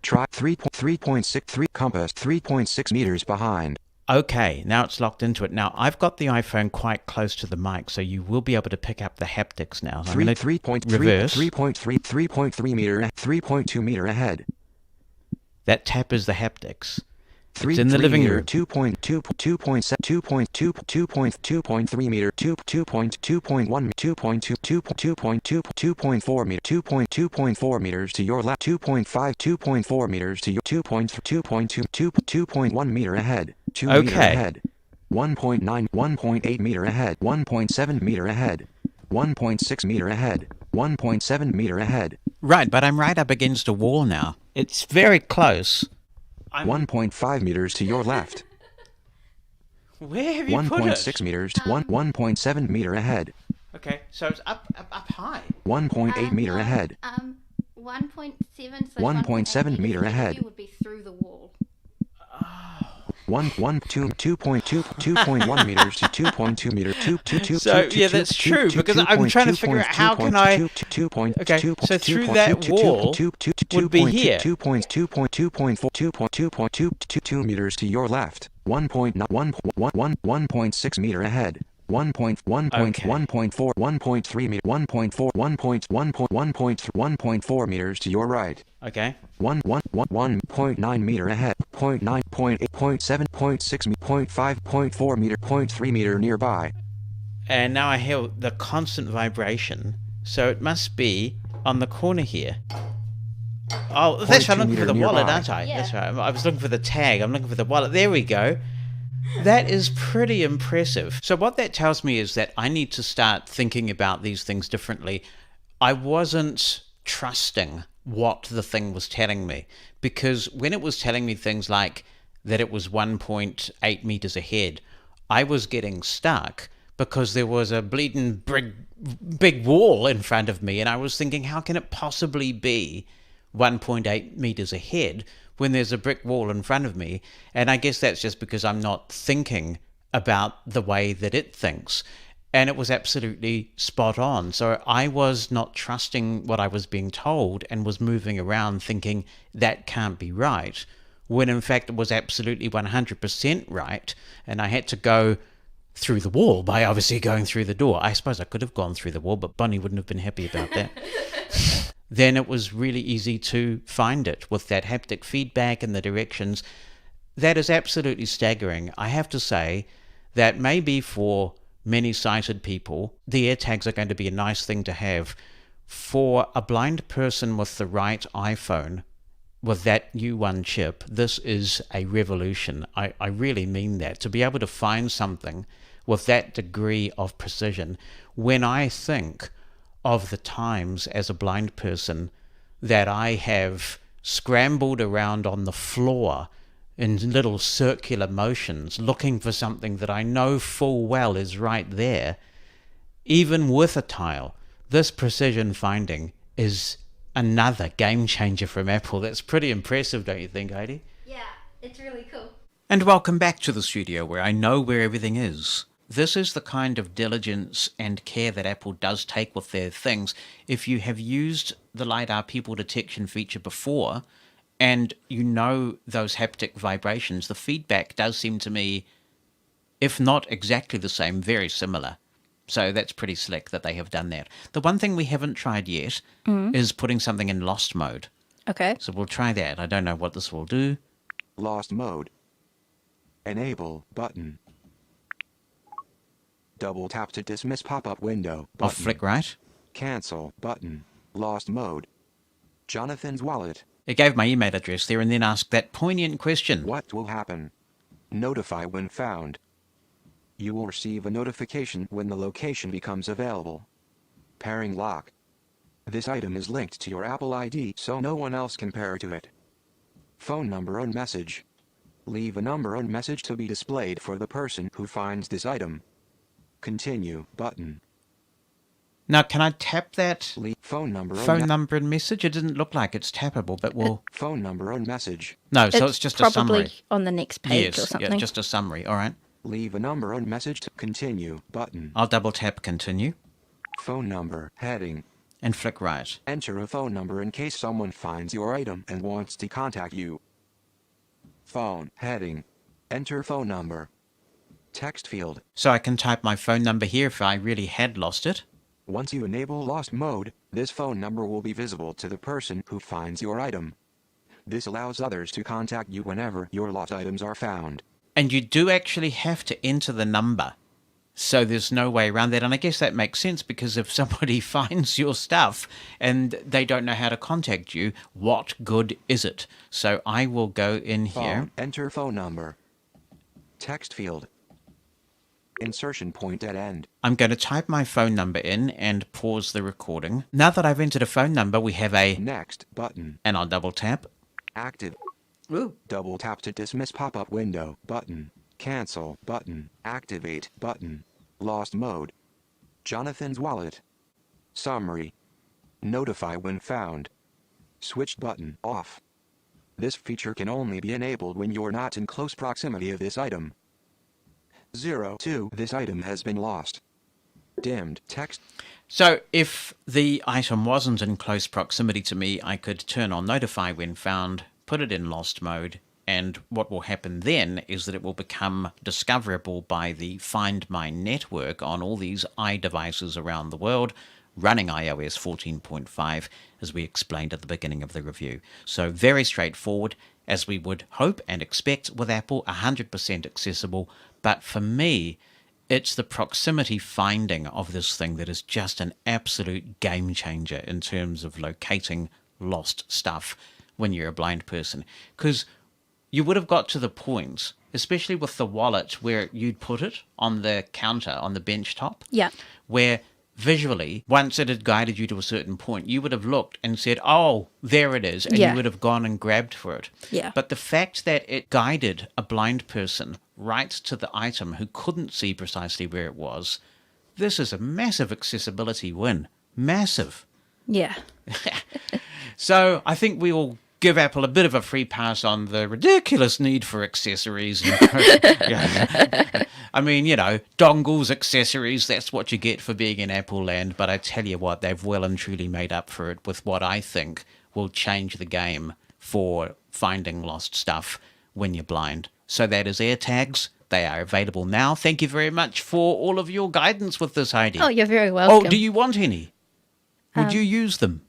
Try 3.6. Compass 3.6 meters behind. Okay, now it's locked into it. Now, I've got the iPhone quite close to the mic, so you will be able to pick up the haptics now. So I'm going to reverse. 3.3 meter. 3.2 meter ahead. That tap is the haptics. It's in the living room. 2.7, 2.3 meter, 2.1, 2.2, 2.4 meter, 2.4 meters to your left, 2.5, 2.4 meters to your 2.1 meter ahead, 2 meter ahead, 1.9, 1.8 meter ahead, 1.7 meter ahead, 1.6 meter ahead, 1.7 meter ahead. Right, but I'm right up against a wall now. It's very close. 1.5 meters to your left. Where have you put it? 1.6 meters, 1.7 meter ahead. Okay, so it's up high. 1.8 meter ahead. 1.7. So 1.7 meter ahead. Would be through the wall. 2.1 meters to 2.2 meters. So yeah, that's true because I'm trying to figure out how can I. Okay, so through that wall would be here. 2.2 meters to your left. 1.6 meter ahead. 1.4, 1.3 meter, 1.4 meters to your right. Okay. 1.9 meter ahead. 0.9, 0.8, 0.7, 0.6, 0.5, 0.4 meter, 0.3 meter nearby. And now I hear the constant vibration, so it must be on the corner here. Oh, that's right, I'm looking for the wallet, aren't I? Yeah. That's right. I was looking for the tag. I'm looking for the wallet. There we go. That is pretty impressive. So what that tells me is that I need to start thinking about these things differently. I wasn't trusting what the thing was telling me, because when it was telling me things like that it was 1.8 meters ahead, I was getting stuck because there was a bleeding big wall in front of me, and I was thinking, how can it possibly be 1.8 meters ahead when there's a brick wall in front of me? And I guess that's just because I'm not thinking about the way that it thinks. And it was absolutely spot on. So I was not trusting what I was being told and was moving around thinking that can't be right, when in fact it was absolutely 100% right. And I had to go through the wall by obviously going through the door. I suppose I could have gone through the wall, but Bonnie wouldn't have been happy about that. Then it was really easy to find it with that haptic feedback and the directions. That is absolutely staggering. I have to say that maybe for many sighted people, the AirTags are going to be a nice thing to have. For a blind person with the right iPhone, with that U1 chip, this is a revolution. I really mean that. To be able to find something with that degree of precision, when I think of the times as a blind person that I have scrambled around on the floor in little circular motions looking for something that I know full well is right there, even with a tile, this precision finding is another game changer from Apple. That's pretty impressive, don't you think, Heidi? Yeah, it's really cool. And welcome back to the studio where I know where everything is. This is the kind of diligence and care that Apple does take with their things. If you have used the LiDAR people detection feature before, and you know those haptic vibrations, the feedback does seem to me, if not exactly the same, very similar. So that's pretty slick that they have done that. The one thing we haven't tried yet is putting something in lost mode. Okay. So we'll try that. I don't know what this will do. Lost mode. Enable button. Double tap to dismiss pop-up window. Button. Off flick right. Cancel button. Lost mode. Jonathan's wallet. It gave my email address there and then asked that poignant question. What will happen? Notify when found. You will receive a notification when the location becomes available. Pairing lock. This item is linked to your Apple ID so no one else can pair to it. Phone number on message. Leave a number on message to be displayed for the person who finds this item. Continue button. Now, can I tap that phone number and message? It doesn't look like it's tappable, but we'll... Phone number on message. No, so it's just a summary. Probably on the next page or something. Yeah, just a summary, all right. Leave a number on message to continue button. I'll double tap continue. Phone number heading. And flick right. Enter a phone number in case someone finds your item and wants to contact you. Phone heading. Enter phone number. Text field. So I can type my phone number here if I really had lost it. Once you enable lost mode, this phone number will be visible to the person who finds your item. This allows others to contact you whenever your lost items are found. And you do actually have to enter the number. So there's no way around that. And I guess that makes sense because if somebody finds your stuff and they don't know how to contact you, what good is it? So I will go in here. Enter phone number. Text field. Insertion point at end. I'm going to type my phone number in and pause the recording. Now that I've entered a phone number, we have a next button. And I'll double tap. Active. Ooh. Double tap to dismiss pop-up window button. Cancel button. Activate button. Lost mode. Jonathan's wallet. Summary. Notify when found. Switch button off. This feature can only be enabled when you're not in close proximity of this item. 02. This item has been lost. Dimmed text. So if the item wasn't in close proximity to me, I could turn on notify when found, put it in lost mode, and what will happen then is that it will become discoverable by the Find My network on all these iDevices around the world, running iOS 14.5, as we explained at the beginning of the review. So very straightforward, as we would hope and expect with Apple, 100% accessible. But for me, it's the proximity finding of this thing that is just an absolute game changer in terms of locating lost stuff when you're a blind person. Because you would have got to the point, especially with the wallet, where you'd put it on the counter, on the bench top, where visually, once it had guided you to a certain point, you would have looked and said, oh, there it is, and you would have gone and grabbed for it. But the fact that it guided a blind person right to the item who couldn't see precisely where it was, this is a massive accessibility win. Massive. Yeah. So I think we all give Apple a bit of a free pass on the ridiculous need for accessories. I mean, dongles, accessories, that's what you get for being in Apple land. But I tell you what, they've well and truly made up for it with what I think will change the game for finding lost stuff when you're blind. So that is AirTags. They are available now. Thank you very much for all of your guidance with this, Heidi. Oh, you're very welcome. Oh, do you want any? Would you use them?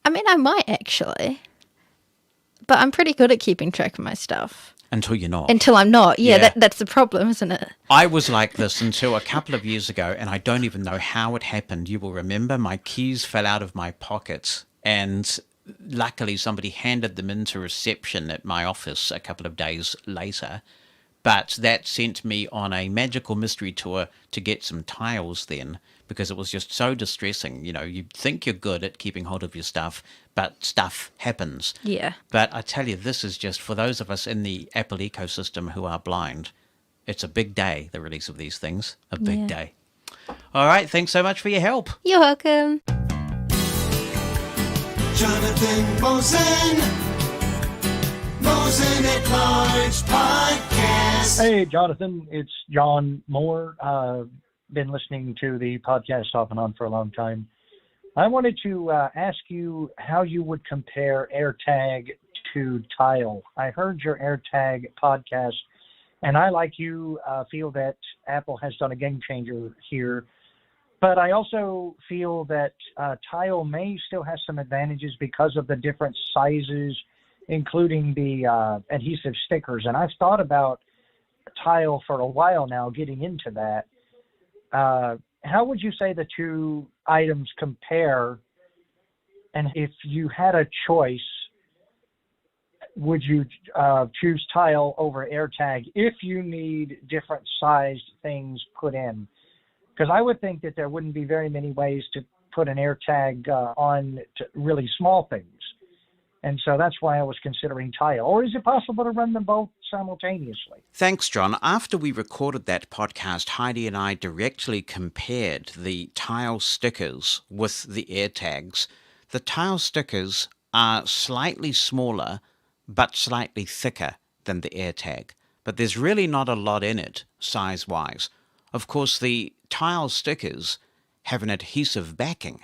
I mean, I might actually. But I'm pretty good at keeping track of my stuff. Until you're not. Until I'm not. Yeah. That's the problem, isn't it? I was like this until a couple of years ago, and I don't even know how it happened. You will remember my keys fell out of my pocket, and luckily somebody handed them into reception at my office a couple of days later. But that sent me on a magical mystery tour to get some tiles then, because it was just so distressing. You think you're good at keeping hold of your stuff, but stuff happens. Yeah. But I tell you, this is just, for those of us in the Apple ecosystem who are blind, it's a big day, the release of these things. A big day. All right, thanks so much for your help. You're welcome. Jonathan Mosen, Mosen at Large Podcast. Hey, Jonathan, it's John Moore. Been listening to the podcast off and on for a long time. I wanted to ask you how you would compare AirTag to Tile. I heard your AirTag podcast, and I, like you, feel that Apple has done a game changer here. But I also feel that Tile may still have some advantages because of the different sizes, including the adhesive stickers. And I've thought about Tile for a while now, getting into that. How would you say the two items compare? And if you had a choice, would you choose Tile over AirTag if you need different sized things put in? Because I would think that there wouldn't be very many ways to put an AirTag on to really small things. And so that's why I was considering Tile. Or is it possible to run them both simultaneously? Thanks, John. After we recorded that podcast, Heidi and I directly compared the Tile stickers with the AirTags. The Tile stickers are slightly smaller, but slightly thicker than the AirTag. But there's really not a lot in it, size-wise. Of course, the Tile stickers have an adhesive backing,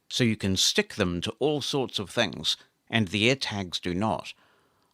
so you can stick them to all sorts of things, and the AirTags do not.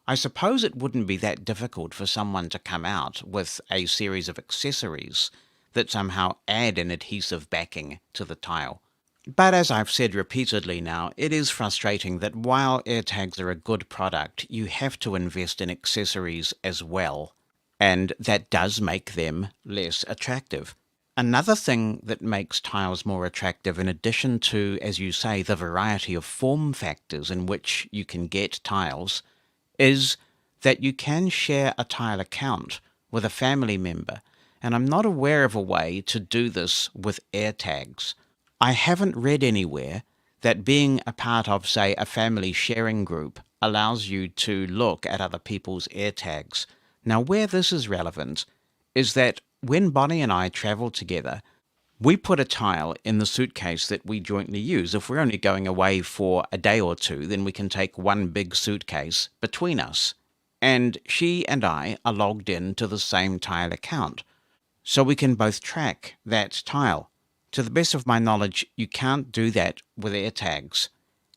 I suppose it wouldn't be that difficult for someone to come out with a series of accessories that somehow add an adhesive backing to the Tile. But as I've said repeatedly now, it is frustrating that while AirTags are a good product, you have to invest in accessories as well, and that does make them less attractive. Another thing that makes tiles more attractive, in addition to, as you say, the variety of form factors in which you can get tiles, is that you can share a tile account with a family member, and I'm not aware of a way to do this with AirTags. I haven't read anywhere that being a part of, say, a family sharing group allows you to look at other people's AirTags. Now, where this is relevant is that when Bonnie and I travel together, we put a tile in the suitcase that we jointly use. If we're only going away for a day or two, then we can take one big suitcase between us. And she and I are logged in to the same tile account, so we can both track that tile. To the best of my knowledge, you can't do that with AirTags.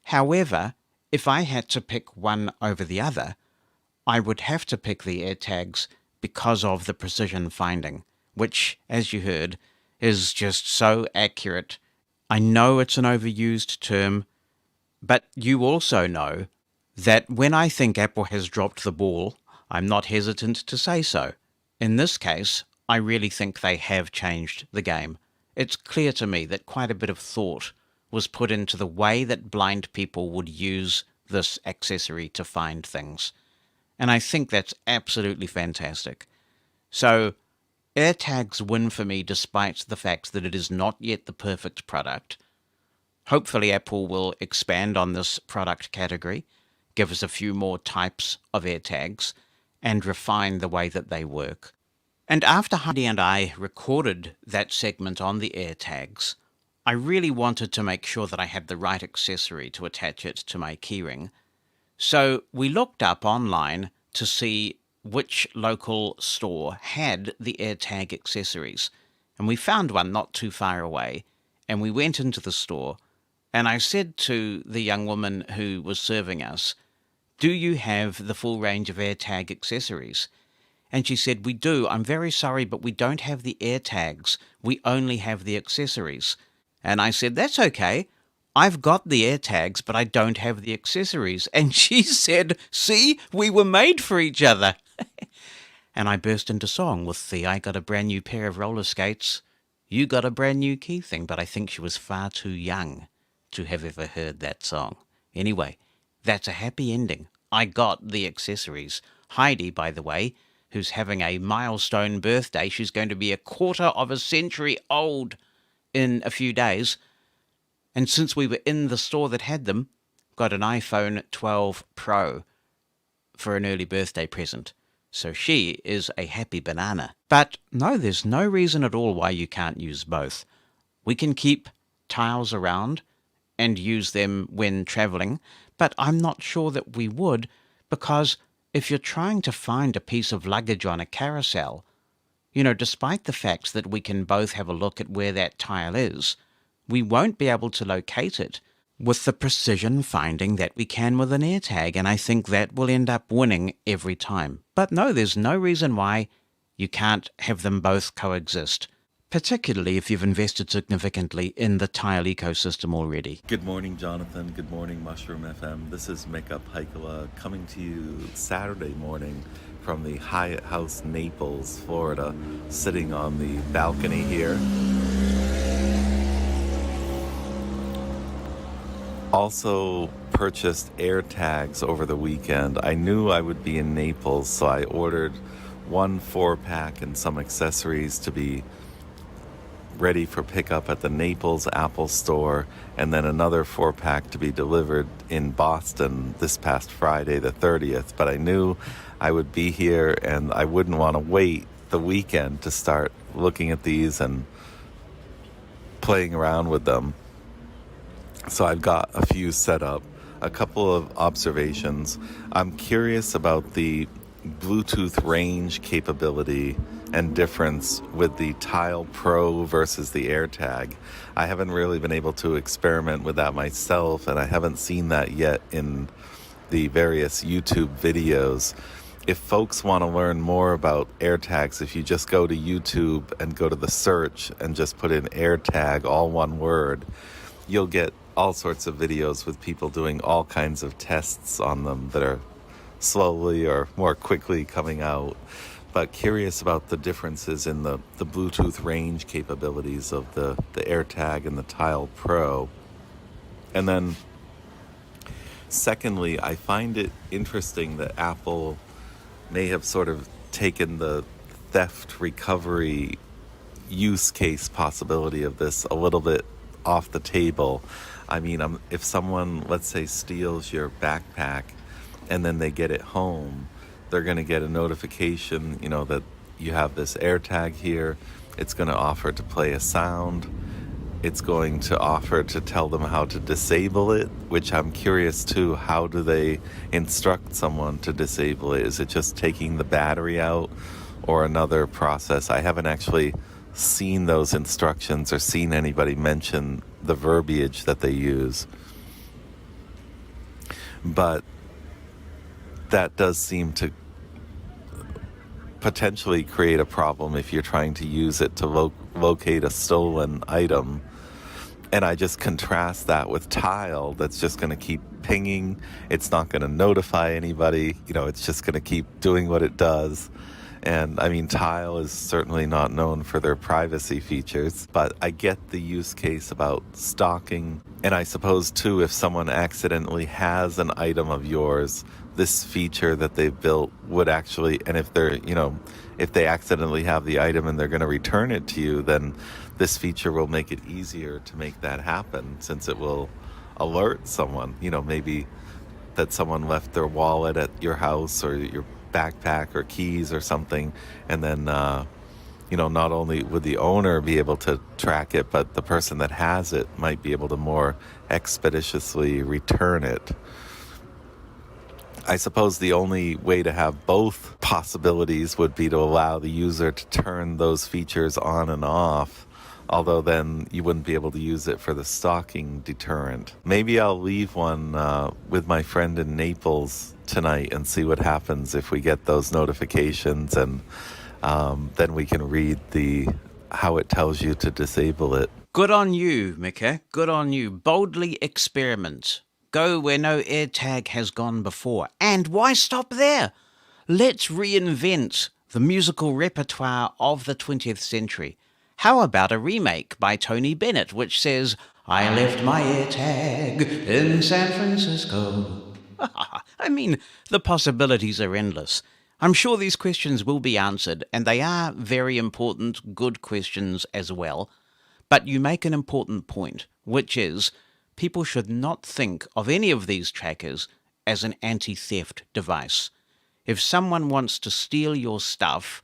However, if I had to pick one over the other, I would have to pick the AirTags because of the precision finding, which, as you heard, is just so accurate. I know it's an overused term, but you also know that when I think Apple has dropped the ball, I'm not hesitant to say so. In this case, I really think they have changed the game. It's clear to me that quite a bit of thought was put into the way that blind people would use this accessory to find things. And I think that's absolutely fantastic. So, AirTags win for me despite the fact that it is not yet the perfect product. Hopefully Apple will expand on this product category, give us a few more types of AirTags, and refine the way that they work. And after Heidi and I recorded that segment on the AirTags, I really wanted to make sure that I had the right accessory to attach it to my keyring. So we looked up online to see which local store had the AirTag accessories. And we found one not too far away. And we went into the store. And I said to the young woman who was serving us, "Do you have the full range of AirTag accessories?" And she said, "We do. I'm very sorry, but we don't have the AirTags. We only have the accessories." And I said, "That's okay. I've got the AirTags, but I don't have the accessories." And she said, "See, we were made for each other." And I burst into song with the "I got a brand new pair of roller skates, you got a brand new key thing," but I think she was far too young to have ever heard that song. Anyway, that's a happy ending. I got the accessories. Heidi, by the way, who's having a milestone birthday, she's going to be a quarter of a century old in a few days. And since we were in the store that had them, got an iPhone 12 Pro for an early birthday present. So she is a happy banana. But no, there's no reason at all why you can't use both. We can keep tiles around and use them when traveling, but I'm not sure that we would, because if you're trying to find a piece of luggage on a carousel, despite the fact that we can both have a look at where that tile is, we won't be able to locate it with the precision finding that we can with an AirTag, and I think that will end up winning every time. But no, there's no reason why you can't have them both coexist, particularly if you've invested significantly in the tile ecosystem already. Good morning, Jonathan. Good morning, Mushroom FM. This is Makeup Haikala coming to you Saturday morning from the Hyatt House, Naples, Florida, sitting on the balcony here. Also purchased AirTags over the weekend. I knew I would be in Naples, so I ordered one 4-pack and some accessories to be ready for pickup at the Naples Apple Store, and then another 4-pack to be delivered in Boston this past Friday the 30th. But I knew I would be here and I wouldn't want to wait the weekend to start looking at these and playing around with them. So I've got a few set up. A couple of observations. I'm curious about the Bluetooth range capability and difference with the Tile Pro versus the AirTag. I haven't really been able to experiment with that myself, and I haven't seen that yet in the various YouTube videos. If folks want to learn more about AirTags, if you just go to YouTube and go to the search and just put in AirTag, all one word, you'll get all sorts of videos with people doing all kinds of tests on them that are slowly or more quickly coming out. But curious about the differences in the Bluetooth range capabilities of the AirTag and the Tile Pro. And then secondly, I find it interesting that Apple may have sort of taken the theft recovery use case possibility of this a little bit off the table. I mean, if someone, let's say, steals your backpack and then they get it home, they're going to get a notification, that you have this AirTag here. It's going to offer to play a sound. It's going to offer to tell them how to disable it, which I'm curious too. How do they instruct someone to disable it? Is it just taking the battery out or another process? I haven't actually seen those instructions or seen anybody mention the verbiage that they use. But that does seem to potentially create a problem if you're trying to use it to locate a stolen item. And I just contrast that with Tile, that's just going to keep pinging. It's not going to notify anybody. It's just going to keep doing what it does. And I mean, Tile is certainly not known for their privacy features, but I get the use case about stalking. And I suppose too, if someone accidentally has an item of yours, this feature that they've built would actually, and if they're, if they accidentally have the item and they're going to return it to you, then this feature will make it easier to make that happen, since it will alert someone, maybe that someone left their wallet at your house or your backpack or keys or something, and then not only would the owner be able to track it, but the person that has it might be able to more expeditiously return it. I suppose the only way to have both possibilities would be to allow the user to turn those features on and off, although then you wouldn't be able to use it for the stalking deterrent. Maybe I'll leave one with my friend in Naples tonight and see what happens if we get those notifications, and then we can read how it tells you to disable it. Good on you, Mika. Good on you. Boldly experiment. Go where no AirTag has gone before. And why stop there? Let's reinvent the musical repertoire of the 20th century. How about a remake by Tony Bennett, which says, "I left my AirTag in San Francisco." I mean, the possibilities are endless. I'm sure these questions will be answered, and they are very important, good questions as well. But you make an important point, which is people should not think of any of these trackers as an anti-theft device. If someone wants to steal your stuff,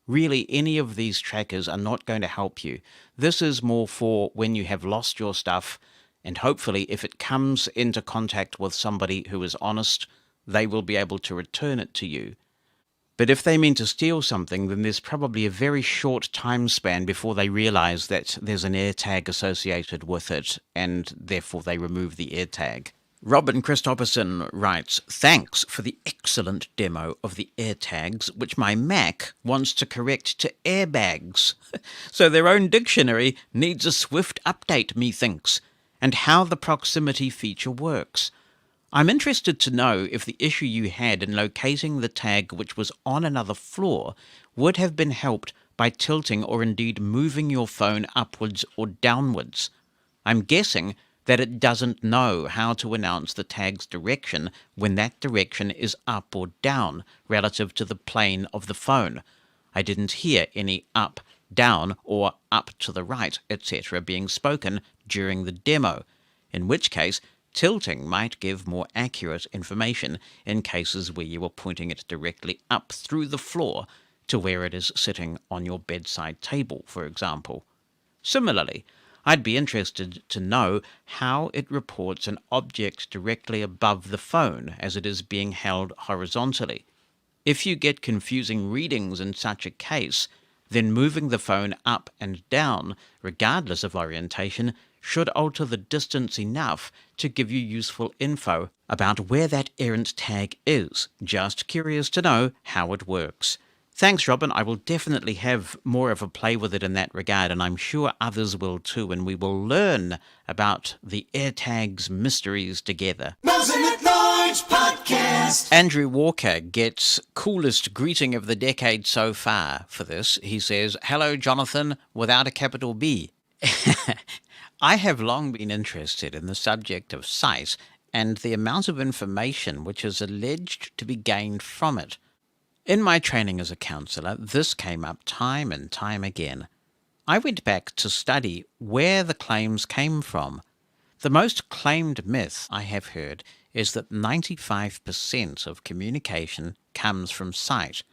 really any of these trackers are not going to help you. This is more for when you have lost your stuff, and hopefully if it comes into contact with somebody who is honest, they will be able to return it to you. But if they mean to steal something, then there's probably a very short time span before they realize that there's an AirTag associated with it, and therefore they remove the AirTag. Robin Christopherson writes, "Thanks for the excellent demo of the AirTags, which my Mac wants to correct to airbags. So their own dictionary needs a swift update, methinks, and how the proximity feature works. I'm interested to know if the issue you had in locating the tag which was on another floor would have been helped by tilting or indeed moving your phone upwards or downwards. I'm guessing that it doesn't know how to announce the tag's direction when that direction is up or down relative to the plane of the phone. I didn't hear any up, down, or up to the right, etc. being spoken during the demo, in which case tilting might give more accurate information in cases where you are pointing it directly up through the floor to where it is sitting on your bedside table, for example. Similarly, I'd be interested to know how it reports an object directly above the phone as it is being held horizontally. If you get confusing readings in such a case, then moving the phone up and down, regardless of orientation, should alter the distance enough to give you useful info about where that errant tag is. Just curious to know how it works. Thanks, Robin. I will definitely have more of a play with it in that regard, and I'm sure others will too, and we will learn about the AirTags mysteries together. Mosen at Large Podcast. Andrew Walker gets coolest greeting of the decade so far for this. He says, "Hello, Jonathan," without a capital B. I have long been interested in the subject of sight and the amount of information which is alleged to be gained from it. In my training as a counsellor, this came up time and time again. I went back to study where the claims came from. The most claimed myth I have heard is that 95% of communication comes from sight.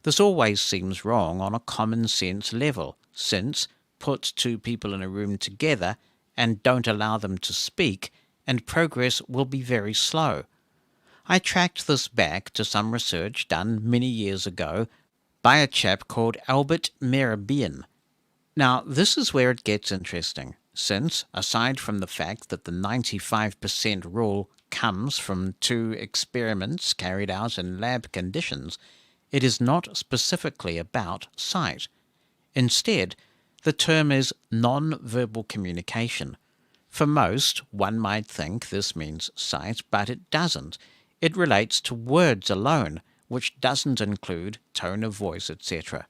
This always seems wrong on a common sense level, since put two people in a room together and don't allow them to speak, and progress will be very slow. I tracked this back to some research done many years ago by a chap called Albert Mehrabian. Now, this is where it gets interesting, since, aside from the fact that the 95% rule comes from two experiments carried out in lab conditions, it is not specifically about sight. Instead, the term is non-verbal communication. For most, one might think this means sight, but it doesn't. It relates to words alone, which doesn't include tone of voice, etc.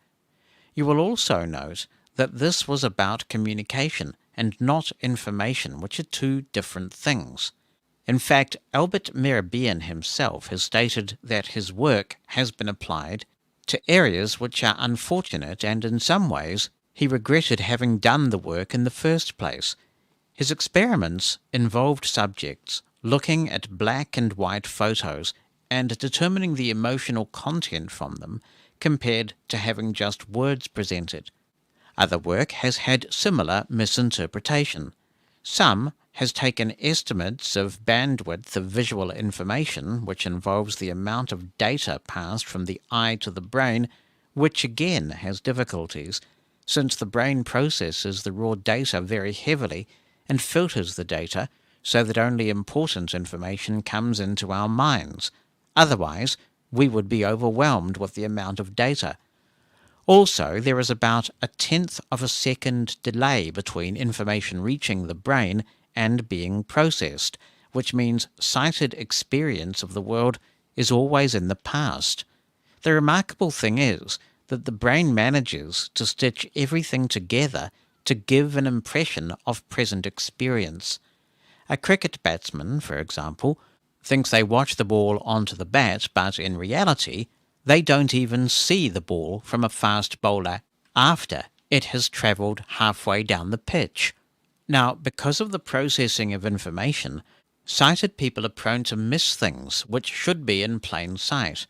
You will also note that this was about communication and not information, which are two different things. In fact, Albert Mehrabian himself has stated that his work has been applied to areas which are unfortunate, and in some ways he regretted having done the work in the first place. His experiments involved subjects looking at black and white photos and determining the emotional content from them, compared to having just words presented. Other work has had similar misinterpretation. Some has taken estimates of bandwidth of visual information, which involves the amount of data passed from the eye to the brain, which again has difficulties, since the brain processes the raw data very heavily and filters the data so that only important information comes into our minds. Otherwise, we would be overwhelmed with the amount of data. Also, there is about 1/10 of a second delay between information reaching the brain and being processed, which means sighted experience of the world is always in the past. The remarkable thing is that the brain manages to stitch everything together to give an impression of present experience. A cricket batsman, for example, thinks they watch the ball onto the bat, but in reality, they don't even see the ball from a fast bowler after it has travelled halfway down the pitch. Now, because of the processing of information, sighted people are prone to miss things which should be in plain sight.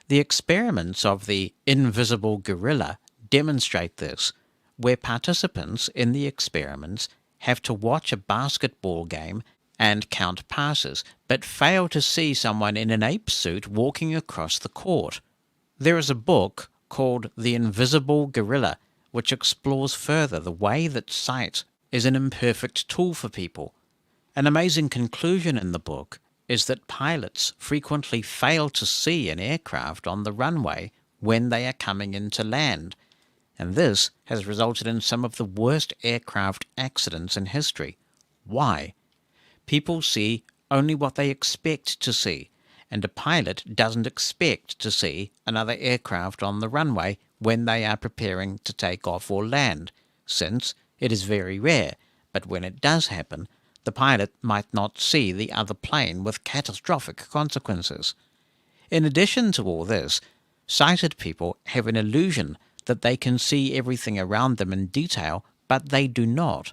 The experiments of the invisible gorilla demonstrate this, where participants in the experiments have to watch a basketball game and count passes, but fail to see someone in an ape suit walking across the court. There is a book called The Invisible Gorilla, which explores further the way that sight is an imperfect tool for people. An amazing conclusion in the book is that pilots frequently fail to see an aircraft on the runway when they are coming into land, and this has resulted in some of the worst aircraft accidents in history. Why? People see only what they expect to see, and a pilot doesn't expect to see another aircraft on the runway when they are preparing to take off or land, since it is very rare, but when it does happen, the pilot might not see the other plane with catastrophic consequences. In addition to all this, sighted people have an illusion that they can see everything around them in detail, but they do not.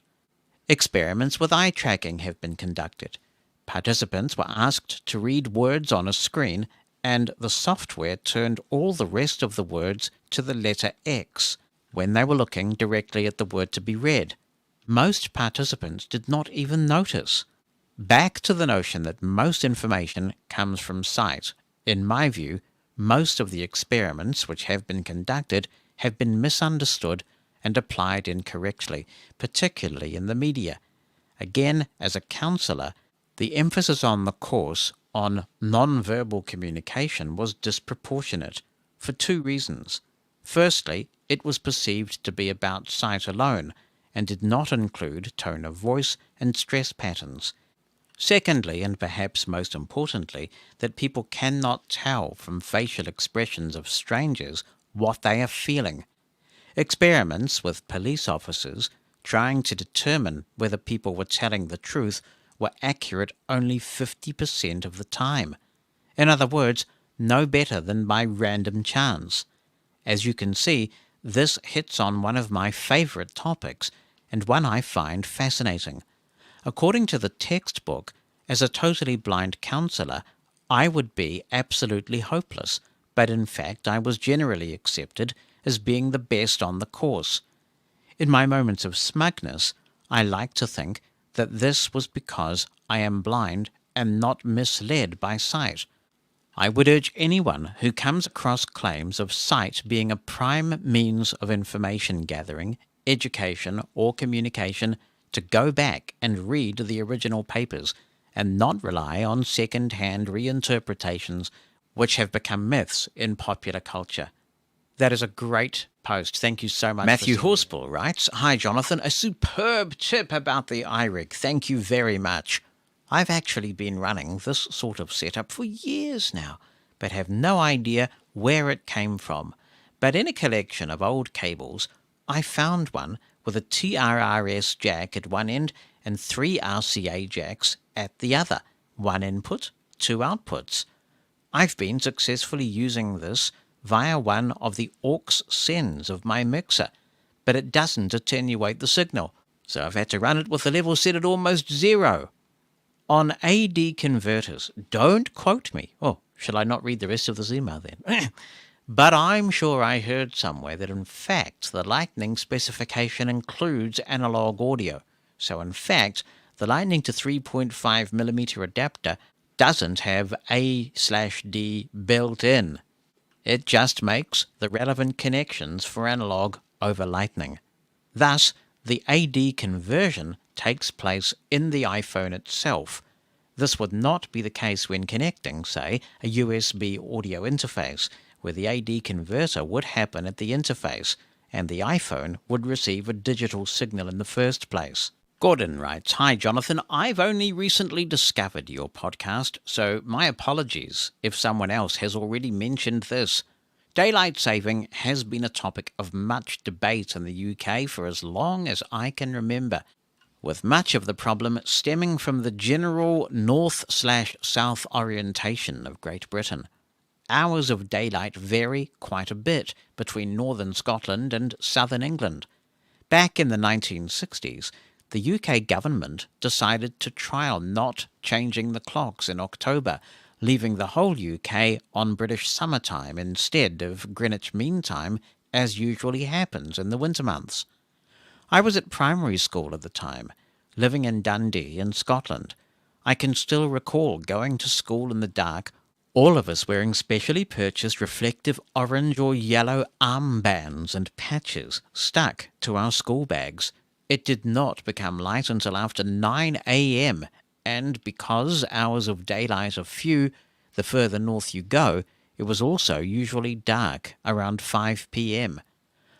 Experiments with eye tracking have been conducted. Participants were asked to read words on a screen, and the software turned all the rest of the words to the letter X when they were looking directly at the word to be read. Most participants did not even notice. Back to the notion that most information comes from sight. In my view, most of the experiments which have been conducted have been misunderstood and applied incorrectly, particularly in the media. Again, as a counsellor, the emphasis on the course on non-verbal communication was disproportionate, for two reasons. Firstly, it was perceived to be about sight alone, and did not include tone of voice and stress patterns. Secondly, and perhaps most importantly, that people cannot tell from facial expressions of strangers what they are feeling. Experiments with police officers trying to determine whether people were telling the truth were accurate only 50% of the time. In other words, no better than by random chance. As you can see, this hits on one of my favorite topics, and one I find fascinating. According to the textbook, as a totally blind counselor, I would be absolutely hopeless, but in fact I was generally accepted as being the best on the course. In my moments of smugness, I like to think that this was because I am blind and not misled by sight. I would urge anyone who comes across claims of sight being a prime means of information gathering, education, or communication to go back and read the original papers and not rely on second-hand reinterpretations which have become myths in popular culture. That is a great post. Thank you so much. Matthew Horspool writes, "Hi Jonathan, a superb tip about the iRig. Thank you very much. I've actually been running this sort of setup for years now, but have no idea where it came from. But in a collection of old cables, I found one with a TRRS jack at one end and 3 RCA jacks at the other, 1 input, 2 outputs. I've been successfully using this via one of the aux sends of my mixer, but it doesn't attenuate the signal, so I've had to run it with the level set at almost 0. On AD converters, don't quote me. Oh, shall I not read the rest of this email then? But I'm sure I heard somewhere that in fact the Lightning specification includes analog audio. So in fact, the Lightning to 3.5mm adapter doesn't have A/D built in. It just makes the relevant connections for analog over Lightning. Thus, the AD conversion takes place in the iPhone itself. This would not be the case when connecting, say, a USB audio interface, where the AD converter would happen at the interface, and the iPhone would receive a digital signal in the first place. Gordon writes, "Hi Jonathan, I've only recently discovered your podcast, so my apologies if someone else has already mentioned this. Daylight saving has been a topic of much debate in the UK for as long as I can remember, with much of the problem stemming from the general north/south orientation of Great Britain. Hours of daylight vary quite a bit between northern Scotland and southern England. Back in the 1960s, the UK government decided to trial not changing the clocks in October, leaving the whole UK on British summertime instead of Greenwich Mean Time, as usually happens in the winter months. I was at primary school at the time, living in Dundee in Scotland. I can still recall going to school in the dark, all of us wearing specially purchased reflective orange or yellow armbands and patches stuck to our school bags. It did not become light until after 9 a.m., and because hours of daylight are few, the further north you go, it was also usually dark around 5 p.m.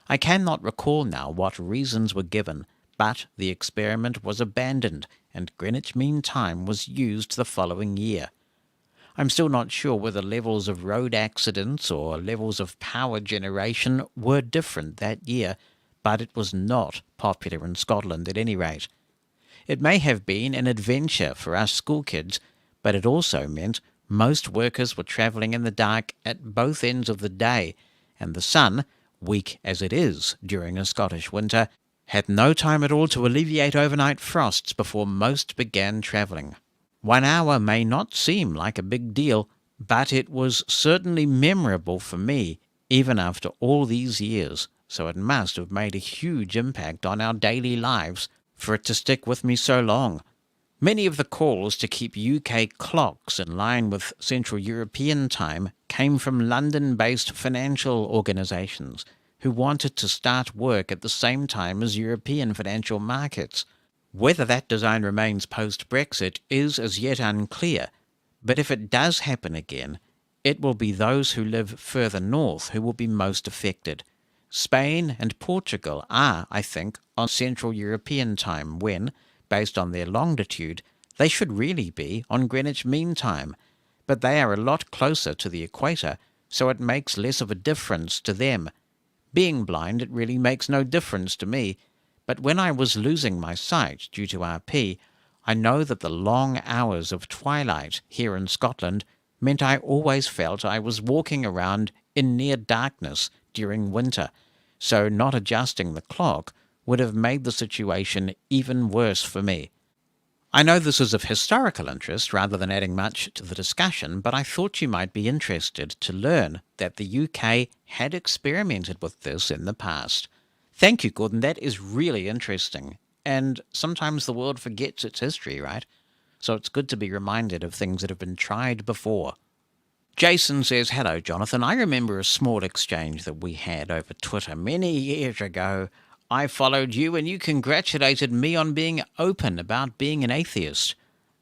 I cannot recall now what reasons were given, but the experiment was abandoned, and Greenwich Mean Time was used the following year. I'm still not sure whether levels of road accidents or levels of power generation were different that year, but it was not popular in Scotland at any rate. It may have been an adventure for us schoolkids, but it also meant most workers were travelling in the dark at both ends of the day, and the sun, weak as it is during a Scottish winter, had no time at all to alleviate overnight frosts before most began travelling. 1 hour may not seem like a big deal, but it was certainly memorable for me, even after all these years, so it must have made a huge impact on our daily lives for it to stick with me so long. Many of the calls to keep UK clocks in line with Central European time came from London-based financial organisations who wanted to start work at the same time as European financial markets. Whether that design remains post-Brexit is as yet unclear, but if it does happen again, it will be those who live further north who will be most affected. Spain and Portugal are, I think, on Central European time when, based on their longitude, they should really be on Greenwich Mean Time, but they are a lot closer to the equator, so it makes less of a difference to them. Being blind, it really makes no difference to me, but when I was losing my sight due to RP, I know that the long hours of twilight here in Scotland meant I always felt I was walking around in near darkness during winter, so not adjusting the clock would have made the situation even worse for me. I know this is of historical interest rather than adding much to the discussion, but I thought you might be interested to learn that the UK had experimented with this in the past. Thank you, Gordon. That is really interesting. And sometimes the world forgets its history, right? So it's good to be reminded of things that have been tried before. Jason says, "Hello, Jonathan. I remember a small exchange that we had over Twitter many years ago. I followed you and you congratulated me on being open about being an atheist.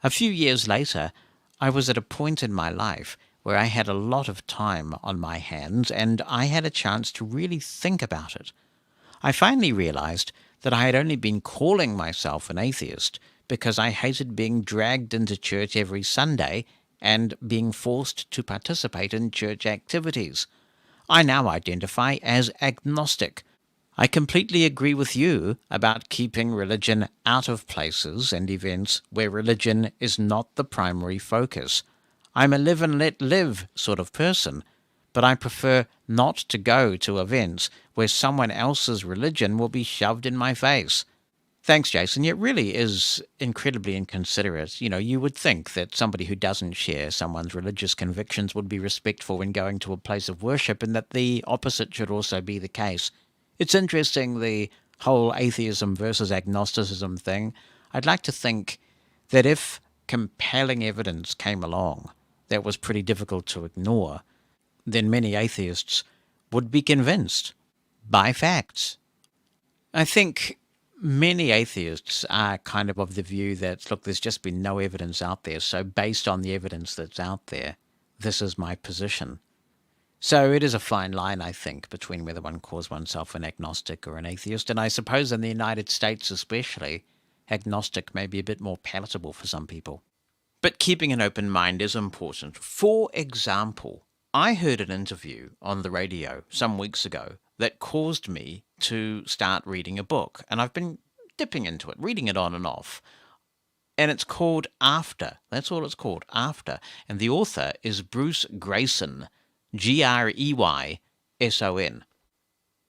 A few years later, I was at a point in my life where I had a lot of time on my hands and I had a chance to really think about it. I finally realized that I had only been calling myself an atheist because I hated being dragged into church every Sunday and being forced to participate in church activities. I now identify as agnostic. I completely agree with you about keeping religion out of places and events where religion is not the primary focus. I'm a live and let live sort of person, but I prefer not to go to events where someone else's religion will be shoved in my face. Thanks, Jason. It really is incredibly inconsiderate. You would think that somebody who doesn't share someone's religious convictions would be respectful when going to a place of worship, and that the opposite should also be the case. It's interesting, the whole atheism versus agnosticism thing. I'd like to think that if compelling evidence came along that was pretty difficult to ignore, then many atheists would be convinced by facts. I think many atheists are kind of the view that, look, there's just been no evidence out there, so based on the evidence that's out there, this is my position. So it is a fine line, I think, between whether one calls oneself an agnostic or an atheist, and I suppose in the United States especially, agnostic may be a bit more palatable for some people. But keeping an open mind is important. For example, I heard an interview on the radio some weeks ago that caused me to start reading a book. And I've been dipping into it, reading it on and off. And it's called After. That's all it's called, After. And the author is Bruce Greyson, Greyson.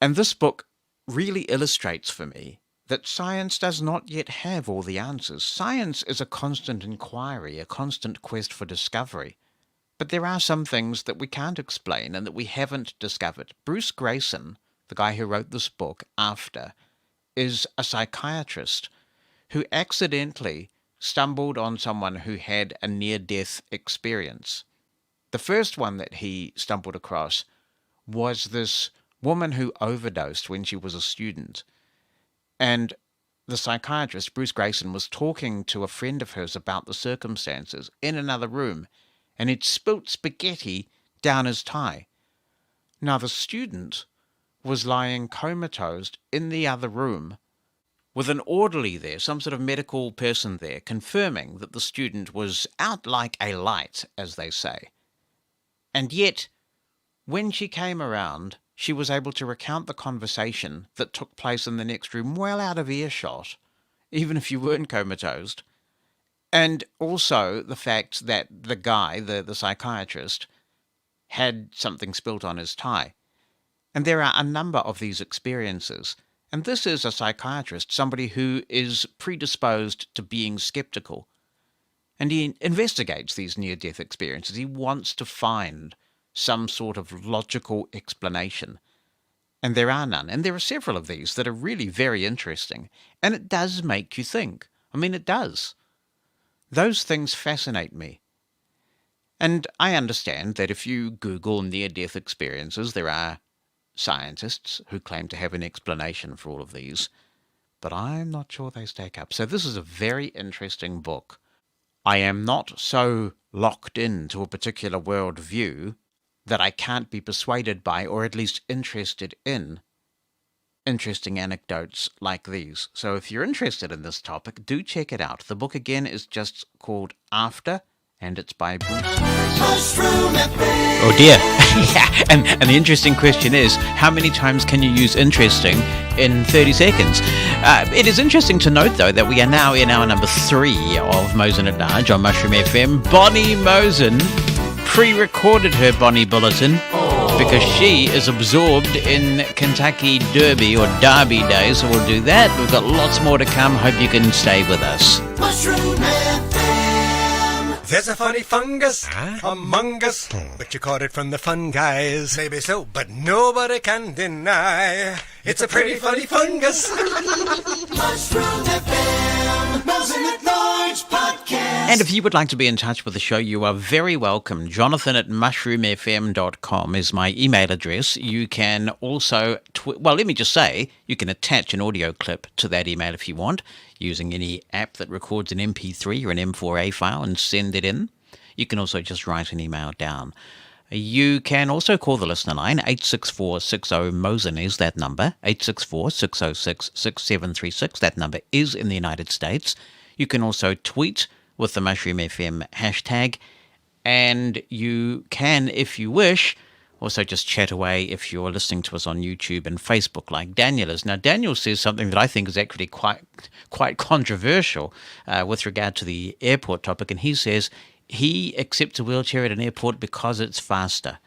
And this book really illustrates for me that science does not yet have all the answers. Science is a constant inquiry, a constant quest for discovery. But there are some things that we can't explain and that we haven't discovered. Bruce Greyson, the guy who wrote this book, After, is a psychiatrist who accidentally stumbled on someone who had a near-death experience. The first one that he stumbled across was this woman who overdosed when she was a student. And the psychiatrist, Bruce Greyson, was talking to a friend of hers about the circumstances in another room, and he'd spilt spaghetti down his tie. Now, the student was lying comatose in the other room with an orderly there, some sort of medical person there, confirming that the student was out like a light, as they say. And yet, when she came around, she was able to recount the conversation that took place in the next room well out of earshot, even if you weren't comatose. And also the fact that the guy, the psychiatrist, had something spilt on his tie. And there are a number of these experiences. And this is a psychiatrist, somebody who is predisposed to being skeptical. And he investigates these near-death experiences. He wants to find some sort of logical explanation. And there are none. And there are several of these that are really very interesting. And it does make you think. I mean, it does. Those things fascinate me. And I understand that if you Google near-death experiences, there are scientists who claim to have an explanation for all of these, but I'm not sure they stack up. So this is a very interesting book. I am not so locked into a particular worldview that I can't be persuaded by, or at least interested in, interesting anecdotes like these. So if you're interested in this topic, do check it out. The book again is just called After, and it's by Bruce Greyson. Oh dear. Yeah. And the interesting question is, how many times can you use interesting in 30 seconds? It is interesting to note, though, that we are now in our number 3 of Mosen at Large on Mushroom FM. Bonnie Mosen pre-recorded her Bonnie Bulletin because she is absorbed in Kentucky Derby or Derby Day, so we'll do that. We've got lots more to come. Hope you can stay with us. Mushroom FM. There's a funny fungus among us, but you caught it from the fun guys. Maybe so, but nobody can deny it's a pretty funny fungus. Mushroom FM, Mosen at Large podcast. And if you would like to be in touch with the show, you are very welcome. Jonathan@mushroomfm.com is my email address. You can also, let me just say, you can attach an audio clip to that email if you want, using any app that records an MP3 or an M4A file and send it in. You can also just write an email down. You can also call the listener line, 864-60-MOSEN is that number, 864-606-6736. That number is in the United States. You can also tweet with the Mushroom FM hashtag, and you can, if you wish, also just chat away if you're listening to us on YouTube and Facebook like Daniel is. Now, Daniel says something that I think is actually quite controversial with regard to the airport topic, and he says he accepts a wheelchair at an airport because it's faster.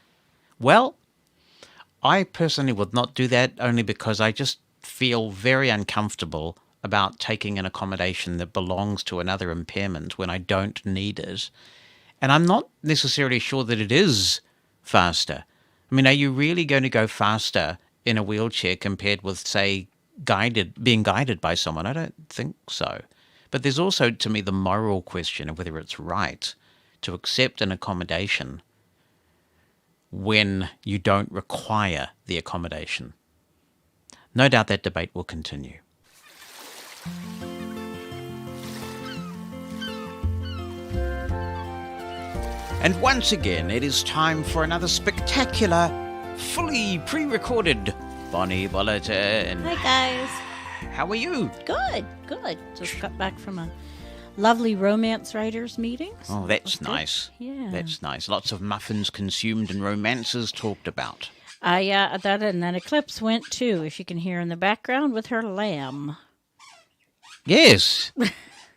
Well, I personally would not do that, only because I just feel very uncomfortable about taking an accommodation that belongs to another impairment when I don't need it. And I'm not necessarily sure that it is faster. I mean, are you really going to go faster in a wheelchair compared with, say, being guided by someone? I don't think so. But there's also, to me, the moral question of whether it's right to accept an accommodation when you don't require the accommodation. No doubt that debate will continue. And once again, it is time for another spectacular, fully pre-recorded Bonnie Bulletin. Hi, guys. How are you? Good. Just got back from a lovely romance writers meeting. Oh, that's nice. Yeah. That's nice. Lots of muffins consumed and romances talked about. That Eclipse went too, if you can hear in the background, with her lamb. Yes.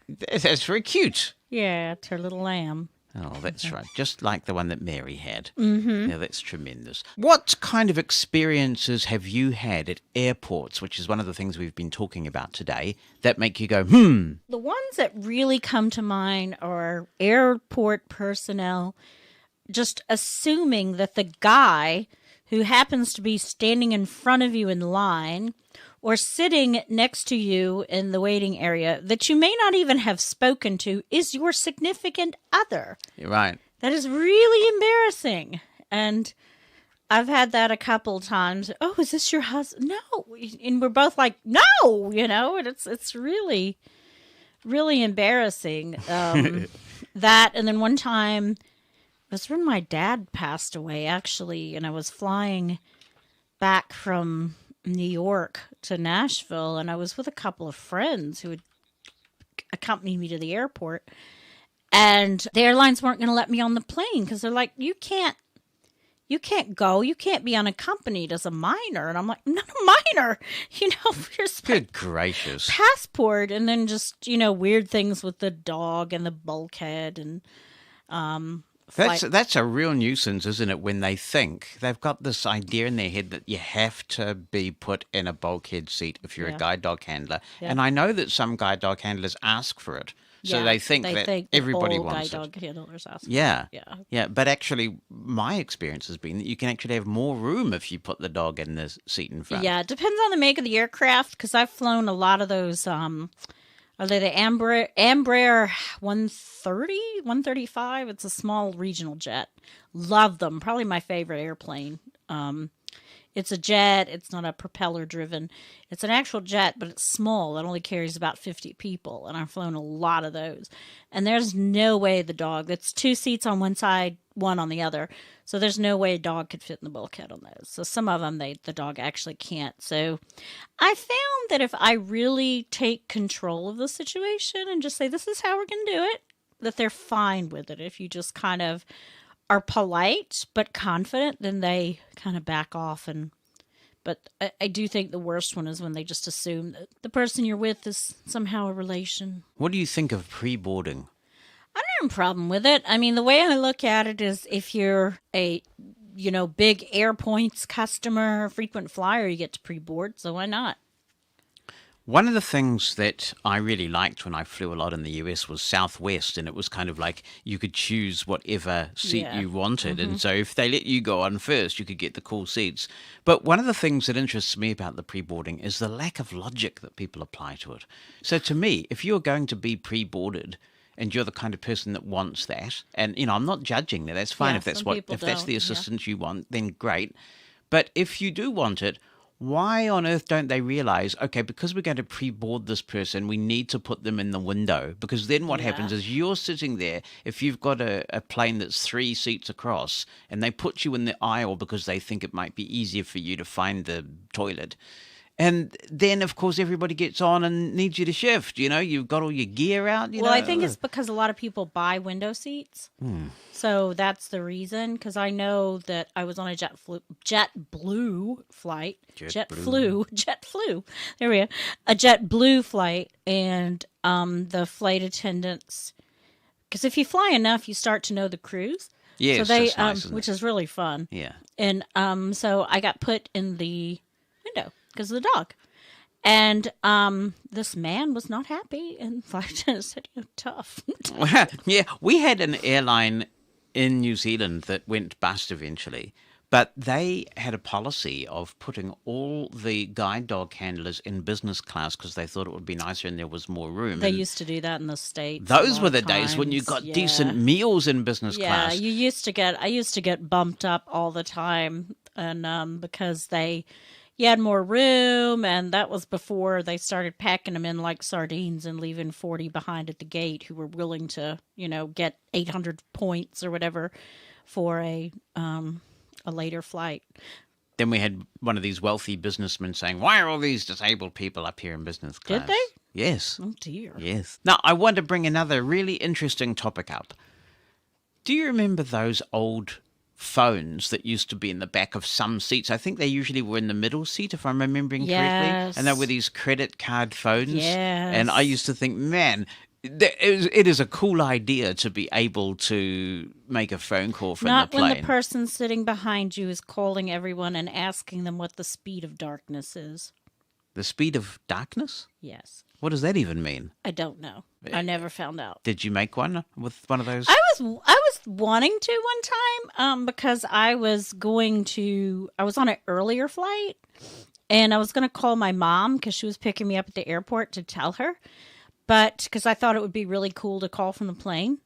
That's very cute. Yeah, it's her little lamb. Oh, that's right. Just like the one that Mary had. Mm-hmm. Yeah, that's tremendous. What kind of experiences have you had at airports, which is one of the things we've been talking about today, that make you go, The ones that really come to mind are airport personnel just assuming that the guy who happens to be standing in front of you in line or sitting next to you in the waiting area that you may not even have spoken to is your significant other. You're right. That is really embarrassing. And I've had that a couple times. Oh, is this your husband? No. And we're both like, no, and it's really, really embarrassing. That, and then one time, it was when my dad passed away, actually, and I was flying back from New York to Nashville, and I was with a couple of friends who had accompanied me to the airport, and the airlines weren't going to let me on the plane because they're like, you can't go, you can't be unaccompanied as a minor. And I'm like, I'm not a minor, here's my Good gracious. passport. And then just weird things with the dog and the bulkhead and That's a real nuisance, isn't it, when they think they've got this idea in their head that you have to be put in a bulkhead seat if you're a guide dog handler. Yeah. And I know that some guide dog handlers ask for it. So they think that everybody wants guide it. dog handlers ask Yeah. Yeah. Yeah. But actually, my experience has been that you can actually have more room if you put the dog in the seat in front. Yeah, it depends on the make of the aircraft, because I've flown a lot of those, are they the Embraer 130, 135? It's a small regional jet. Love them. Probably my favorite airplane. It's a jet. It's not a propeller-driven. It's an actual jet, but it's small. It only carries about 50 people, and I've flown a lot of those. And there's no way the dog, that's 2 seats on one side, 1 on the other, so there's no way a dog could fit in the bulkhead on those. So some of them, the dog actually can't. So I found that if I really take control of the situation and just say, this is how we're going to do it, that they're fine with it. If you just kind of are polite but confident, then they kind of back off. But I do think the worst one is when they just assume that the person you're with is somehow a relation. What do you think of pre-boarding? I don't have a problem with it. I mean, the way I look at it is if you're a, big AirPoints customer, frequent flyer, you get to pre-board, so why not? One of the things that I really liked when I flew a lot in the US was Southwest, and it was kind of like you could choose whatever seat you wanted. And so if they let you go on first, you could get the cool seats. But one of the things that interests me about the pre-boarding is the lack of logic that people apply to it. So to me, if you're going to be pre-boarded and you're the kind of person that wants that, and, I'm not judging that. That's fine. Yeah, if that's some that's the don't, assistance you want, then great. But if you do want it, why on earth don't they realize, okay, because we're going to pre-board this person, we need to put them in the window? Because then what happens is you're sitting there, if you've got a plane that's 3 seats across, and they put you in the aisle because they think it might be easier for you to find the toilet. And then, of course, everybody gets on and needs you to shift. You've got all your gear out. I think it's because a lot of people buy window seats. So that's the reason. Because I know that I was on a JetBlue flight. JetFlew. There we go. A JetBlue flight. And the flight attendants, because if you fly enough, you start to know the crews. Yes, so they, that's nice, which is really fun. Yeah. And so I got put in the window because of the dog. And this man was not happy, and flight attendant said, "You're tough." Yeah, we had an airline in New Zealand that went bust eventually, but they had a policy of putting all the guide dog handlers in business class because they thought it would be nicer and there was more room. They And used to do that in the States. those were the days when you got decent meals in business class. Yeah, I used to get bumped up all the time, and because you had more room, and that was before they started packing them in like sardines and leaving 40 behind at the gate who were willing to, get 800 points or whatever for a later flight. Then we had one of these wealthy businessmen saying, "Why are all these disabled people up here in business class?" Did they? Yes. Oh, dear. Yes. Now, I want to bring another really interesting topic up. Do you remember those old phones that used to be in the back of some seats? I think they usually were in the middle seat, if I'm remembering correctly. And they were these credit card phones. Yes. And I used to think, man, it is a cool idea to be able to make a phone call from Not the plane. when the person sitting behind you is calling everyone and asking them what the speed of darkness is. The speed of darkness? Yes. What does that even mean? I don't know. I never found out. Did you make one with one of those? I was wanting to one time because I was on an earlier flight, and I was going to call my mom because she was picking me up at the airport to tell her, but because I thought it would be really cool to call from the plane.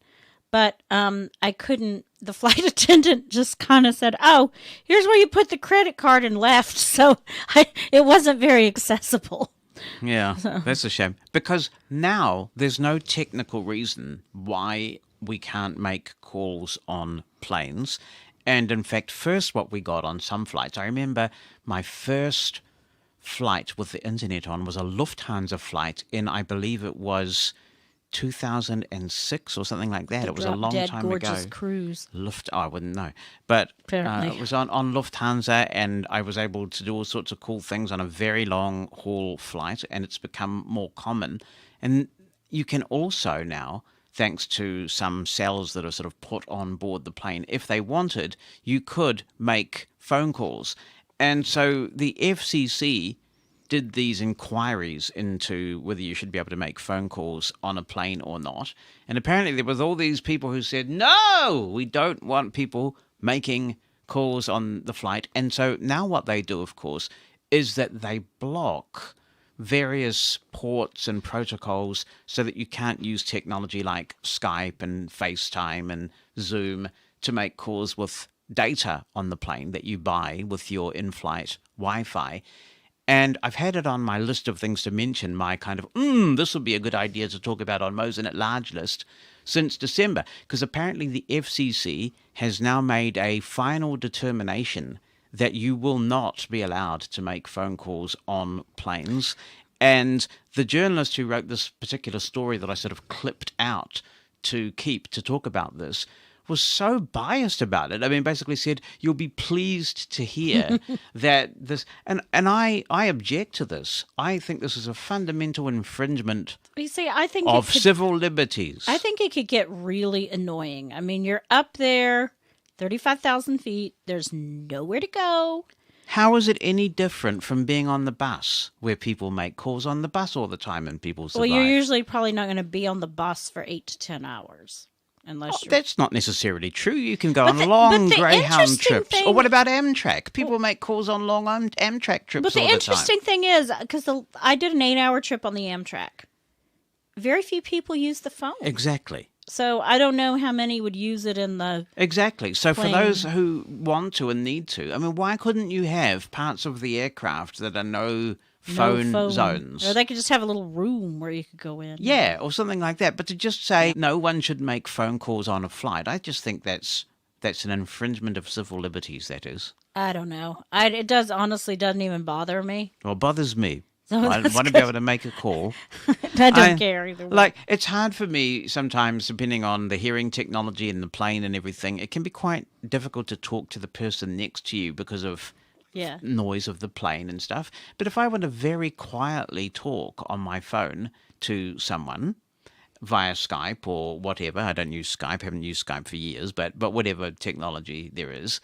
But I couldn't. The flight attendant just kind of said, "Oh, here's where you put the credit card," and left. So it wasn't very accessible. Yeah, that's a shame. Because now there's no technical reason why we can't make calls on planes. And in fact, first what we got on some flights, I remember my first flight with the internet on was a Lufthansa flight in, I believe it was 2006 or something like that. It was a long time gorgeous ago. Cruise. I wouldn't know. But Apparently. it was on Lufthansa, and I was able to do all sorts of cool things on a very long haul flight, and it's become more common. And you can also now, thanks to some cells that are sort of put on board the plane, if they wanted, you could make phone calls. And so the FCC did these inquiries into whether you should be able to make phone calls on a plane or not. And apparently there was all these people who said, no, we don't want people making calls on the flight. And so now what they do, of course, is that they block various ports and protocols so that you can't use technology like Skype and FaceTime and Zoom to make calls with data on the plane that you buy with your in-flight Wi-Fi. And I've had it on my list of things to mention, my kind of, this would be a good idea to talk about on Mosen at Large list since December, because apparently the FCC has now made a final determination that you will not be allowed to make phone calls on planes. And the journalist who wrote this particular story that I sort of clipped out to keep to talk about this was so biased about it. I mean, basically said, you'll be pleased to hear that this... And I object to this. I think this is a fundamental infringement You see, I think of civil liberties. I think it could get really annoying. I mean, you're up there, 35,000 feet. There's nowhere to go. How is it any different from being on the bus, where people make calls on the bus all the time and people survive? Well, you're usually probably not going to be on the bus for 8 to 10 hours. Unless that's not necessarily true. You can go on long Greyhound trips. Or what about Amtrak? People make calls on long Amtrak trips all the time. But the interesting thing is, because I did an 8-hour trip on the Amtrak, very few people use the phone. Exactly. So I don't know how many would use it in the Exactly. So plane. for those who want to and need to, I mean, why couldn't you have parts of the aircraft that are no phone zones? Or they could just have a little room where you could go in. Yeah, or something like that. But to just say no one should make phone calls on a flight, I just think that's an infringement of civil liberties, that is. I don't know. It honestly doesn't even bother me. Well, it bothers me. So I want to be able to make a call. I don't care either way. Like, it's hard for me sometimes, depending on the hearing technology in the plane and everything, it can be quite difficult to talk to the person next to you because of noise of the plane and stuff. But if I want to very quietly talk on my phone to someone via Skype or whatever, I don't use Skype, haven't used Skype for years, but whatever technology there is,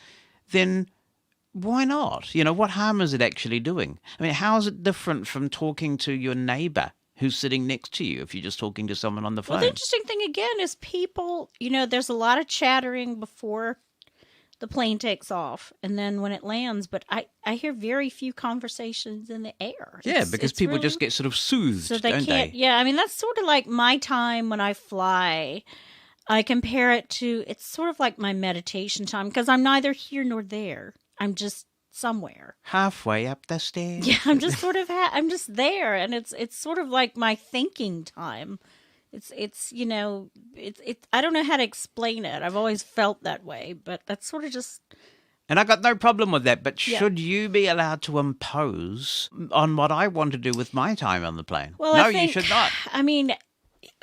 then why not? You know, what harm is it actually doing? I mean, how is it different from talking to your neighbor who's sitting next to you if you're just talking to someone on the phone? Well, the interesting thing again is people, there's a lot of chattering before the plane takes off and then when it lands, but I hear very few conversations in the air. Yeah, because people really, just get sort of soothed, so they don't can't, they? Yeah, I mean, that's sort of like my time when I fly. I compare it to, it's sort of like my meditation time because I'm neither here nor there. I'm just somewhere. Halfway up the stairs. Yeah, I'm just sort of, I'm just there. And it's sort of like my thinking time. It's I don't know how to explain it. I've always felt that way, but that's sort of just. And I got no problem with that, but Yeah. should you be allowed to impose on what I want to do with my time on the plane? Well, no, I think, you should not. I mean,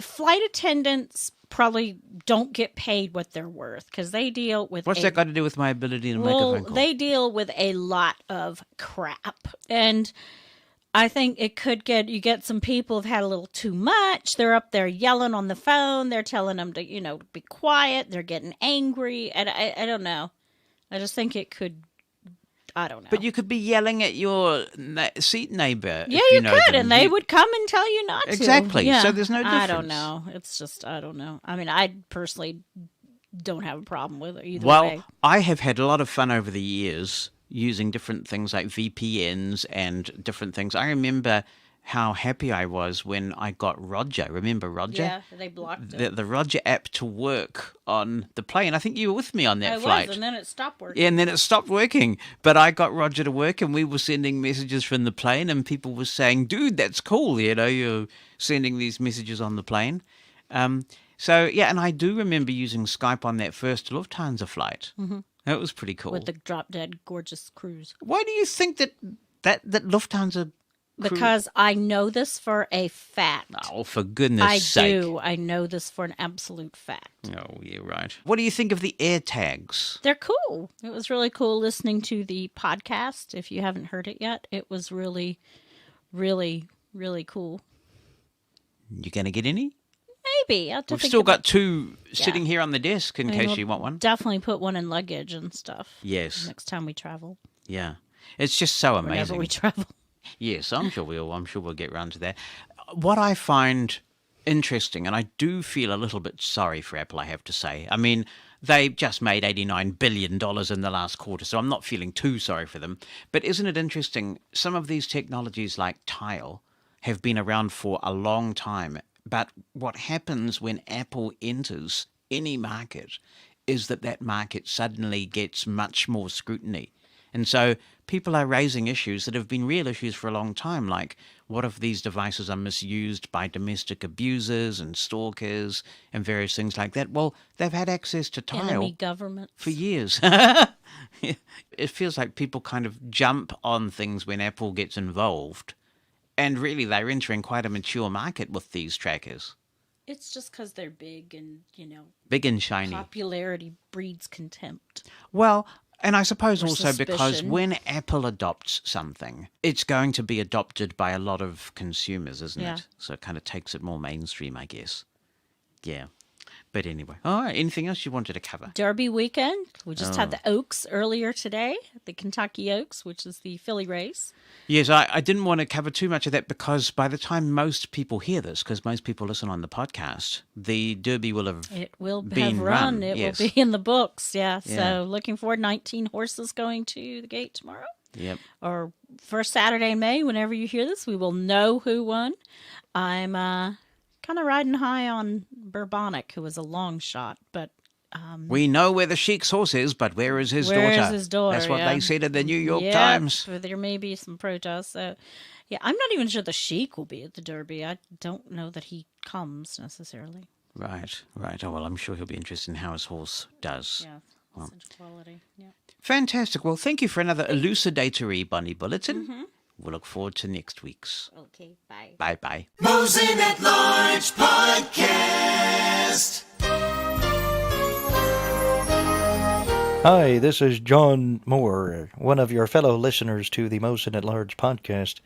flight attendants probably don't get paid what they're worth because they deal with. What's that got to do with my ability to make a phone call? They deal with a lot of crap, and I think it could you get some people who've had a little too much. They're up there yelling on the phone. They're telling them to, be quiet. They're getting angry. And I don't know. I just think it could, I don't know. But you could be yelling at your seat neighbor. Yeah, if you know could. them. And they would come and tell you not to. Exactly. Yeah. So there's no difference. I don't know. It's just, I don't know. I mean, I personally don't have a problem with it either Well, way. I have had a lot of fun over the years using different things like VPNs and different things. I remember how happy I was when I got Roger. Remember Roger? Yeah, they blocked it. The Roger app to work on the plane. I think you were with me on that flight. I was, and then it stopped working. Yeah, and then it stopped working. But I got Roger to work, and we were sending messages from the plane, and people were saying, dude, that's cool, you're sending these messages on the plane. So, yeah, and I do remember using Skype on that first Lufthansa flight. Mm-hmm. That was pretty cool. With the drop-dead gorgeous cruise. Why do you think that Lufthansa... Because I know this for a fact. Oh, for goodness sake. I do. I know this for an absolute fact. Oh, yeah, right. What do you think of the AirTags? They're cool. It was really cool listening to the podcast. If you haven't heard it yet, it was really, really, really cool. You going to get any? Maybe. I'll have to We've think still about- got two Yeah. sitting here on the desk in I mean, case we'll you want one. Definitely put one in luggage and stuff. Yes. Next time we travel. Yeah. It's just so amazing. Whenever we travel. Yes, I'm sure we'll get round to that. What I find interesting, and I do feel a little bit sorry for Apple, I have to say. I mean, they just made $89 billion in the last quarter, so I'm not feeling too sorry for them. But isn't it interesting? Some of these technologies like Tile have been around for a long time. But what happens when Apple enters any market is that market suddenly gets much more scrutiny. And so people are raising issues that have been real issues for a long time, like what if these devices are misused by domestic abusers and stalkers and various things like that? Well, they've had access to Tile Enemy governments. for years. It feels like people kind of jump on things when Apple gets involved, and really they're entering quite a mature market with these trackers. It's just because they're big and, Big and shiny. popularity breeds contempt. Well, and I suppose Or also because suspicion. when Apple adopts something, it's going to be adopted by a lot of consumers, isn't Yeah. it? So it kind of takes it more mainstream, I guess. Yeah. But anyway. All right. Anything else you wanted to cover? Derby weekend. We just had Oh. the Oaks earlier today, the Kentucky Oaks, which is the filly race. Yes, I didn't want to cover too much of that because by the time most people hear this, because most people listen on the podcast, the Derby will have It will been have run. It yes. will be in the books. Yeah. Yeah. So looking forward. 19 horses going to the gate tomorrow. Yep. Or first Saturday in May. Whenever you hear this, we will know who won. I'm kind of riding high on Bourbonic, who was a long shot, but. We know where the Sheik's horse is, but where is his daughter? Where is his daughter? That's what yeah. they said in the New York Yep, Times. but there may be some protests. So, yeah, I'm not even sure the Sheik will be at the Derby. I don't know that he comes necessarily. Right. Oh, well, I'm sure he'll be interested in how his horse does. Yeah, Well, such quality. Yeah. fantastic. Well, thank you for another elucidatory Bunny Bulletin. Mm-hmm. We'll look forward to next week's. Okay, bye. Bye-bye. Mosen at Large Podcast. Hi, this is John Moore, one of your fellow listeners to the Mosen at Large podcast.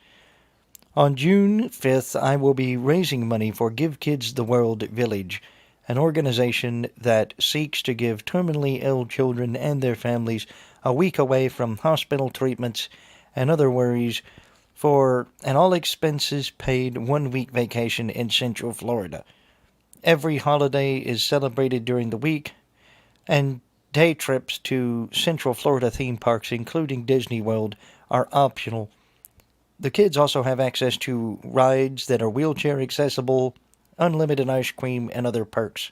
On June 5th, I will be raising money for Give Kids the World Village, an organization that seeks to give terminally ill children and their families a week away from hospital treatments and other worries for an all-expenses-paid 1-week vacation in Central Florida. Every holiday is celebrated during the week, and day trips to Central Florida theme parks, including Disney World, are optional. The kids also have access to rides that are wheelchair accessible, unlimited ice cream, and other perks.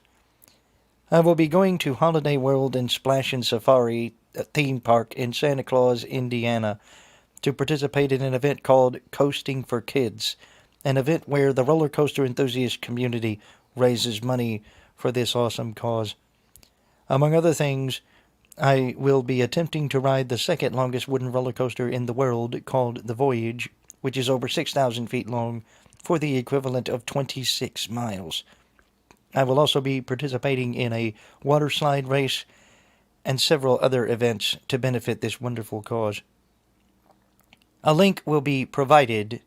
I will be going to Holiday World and Splash and Safari theme park in Santa Claus, Indiana, to participate in an event called Coasting for Kids, an event where the roller coaster enthusiast community raises money for this awesome cause. Among other things, I will be attempting to ride the second longest wooden roller coaster in the world, called The Voyage, which is over 6,000 feet long, for the equivalent of 26 miles. I will also be participating in a water slide race and several other events to benefit this wonderful cause. A link will be provided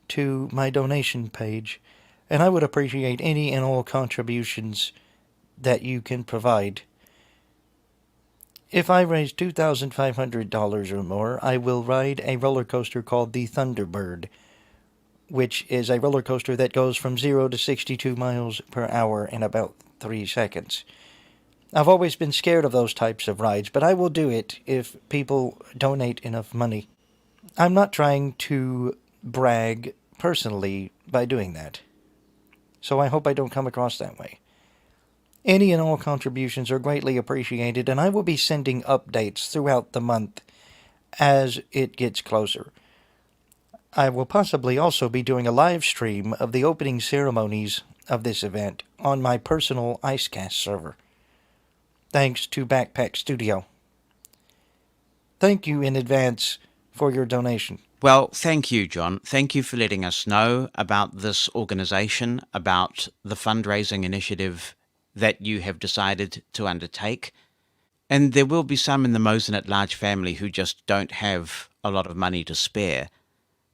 to my donation page, and I would appreciate any and all contributions that you can provide. If I raise $2,500 or more, I will ride a roller coaster called the Thunderbird, which is a roller coaster that goes from 0 to 62 miles per hour in about 3 seconds. I've always been scared of those types of rides, but I will do it if people donate enough money. I'm not trying to brag personally by doing that, so I hope I don't come across that way. Any and all contributions are greatly appreciated, and I will be sending updates throughout the month as it gets closer. I will possibly also be doing a live stream of the opening ceremonies of this event on my personal Icecast server. Thanks to Backpack Studio. Thank you in advance for your donation. Well, thank you, John. Thank you for letting us know about this organization, about the fundraising initiative that you have decided to undertake. And there will be some in the Mosen at Large family who just don't have a lot of money to spare.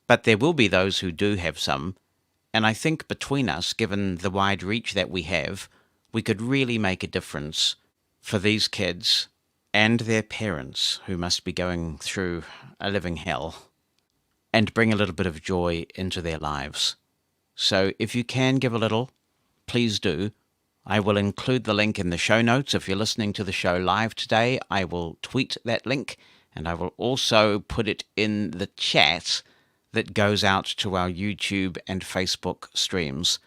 But there will be those who do have some. And I think between us, given the wide reach that we have, we could really make a difference for these kids and their parents who must be going through a living hell, and bring a little bit of joy into their lives. So if you can give a little, please do. I will include the link in the show notes. If you're listening to the show live today, I will tweet that link, and I will also put it in the chat that goes out to our YouTube and Facebook streams.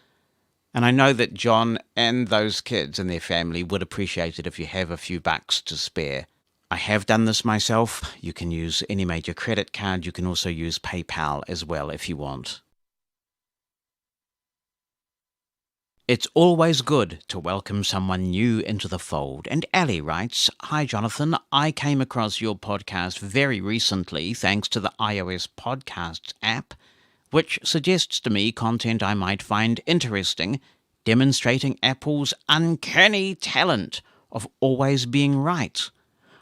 And I know that John and those kids and their family would appreciate it if you have a few bucks to spare. I have done this myself. You can use any major credit card. You can also use PayPal as well if you want. It's always good to welcome someone new into the fold. And Ali writes, "Hi Jonathan, I came across your podcast very recently thanks to the iOS Podcasts app, which suggests to me content I might find interesting, demonstrating Apple's uncanny talent of always being right.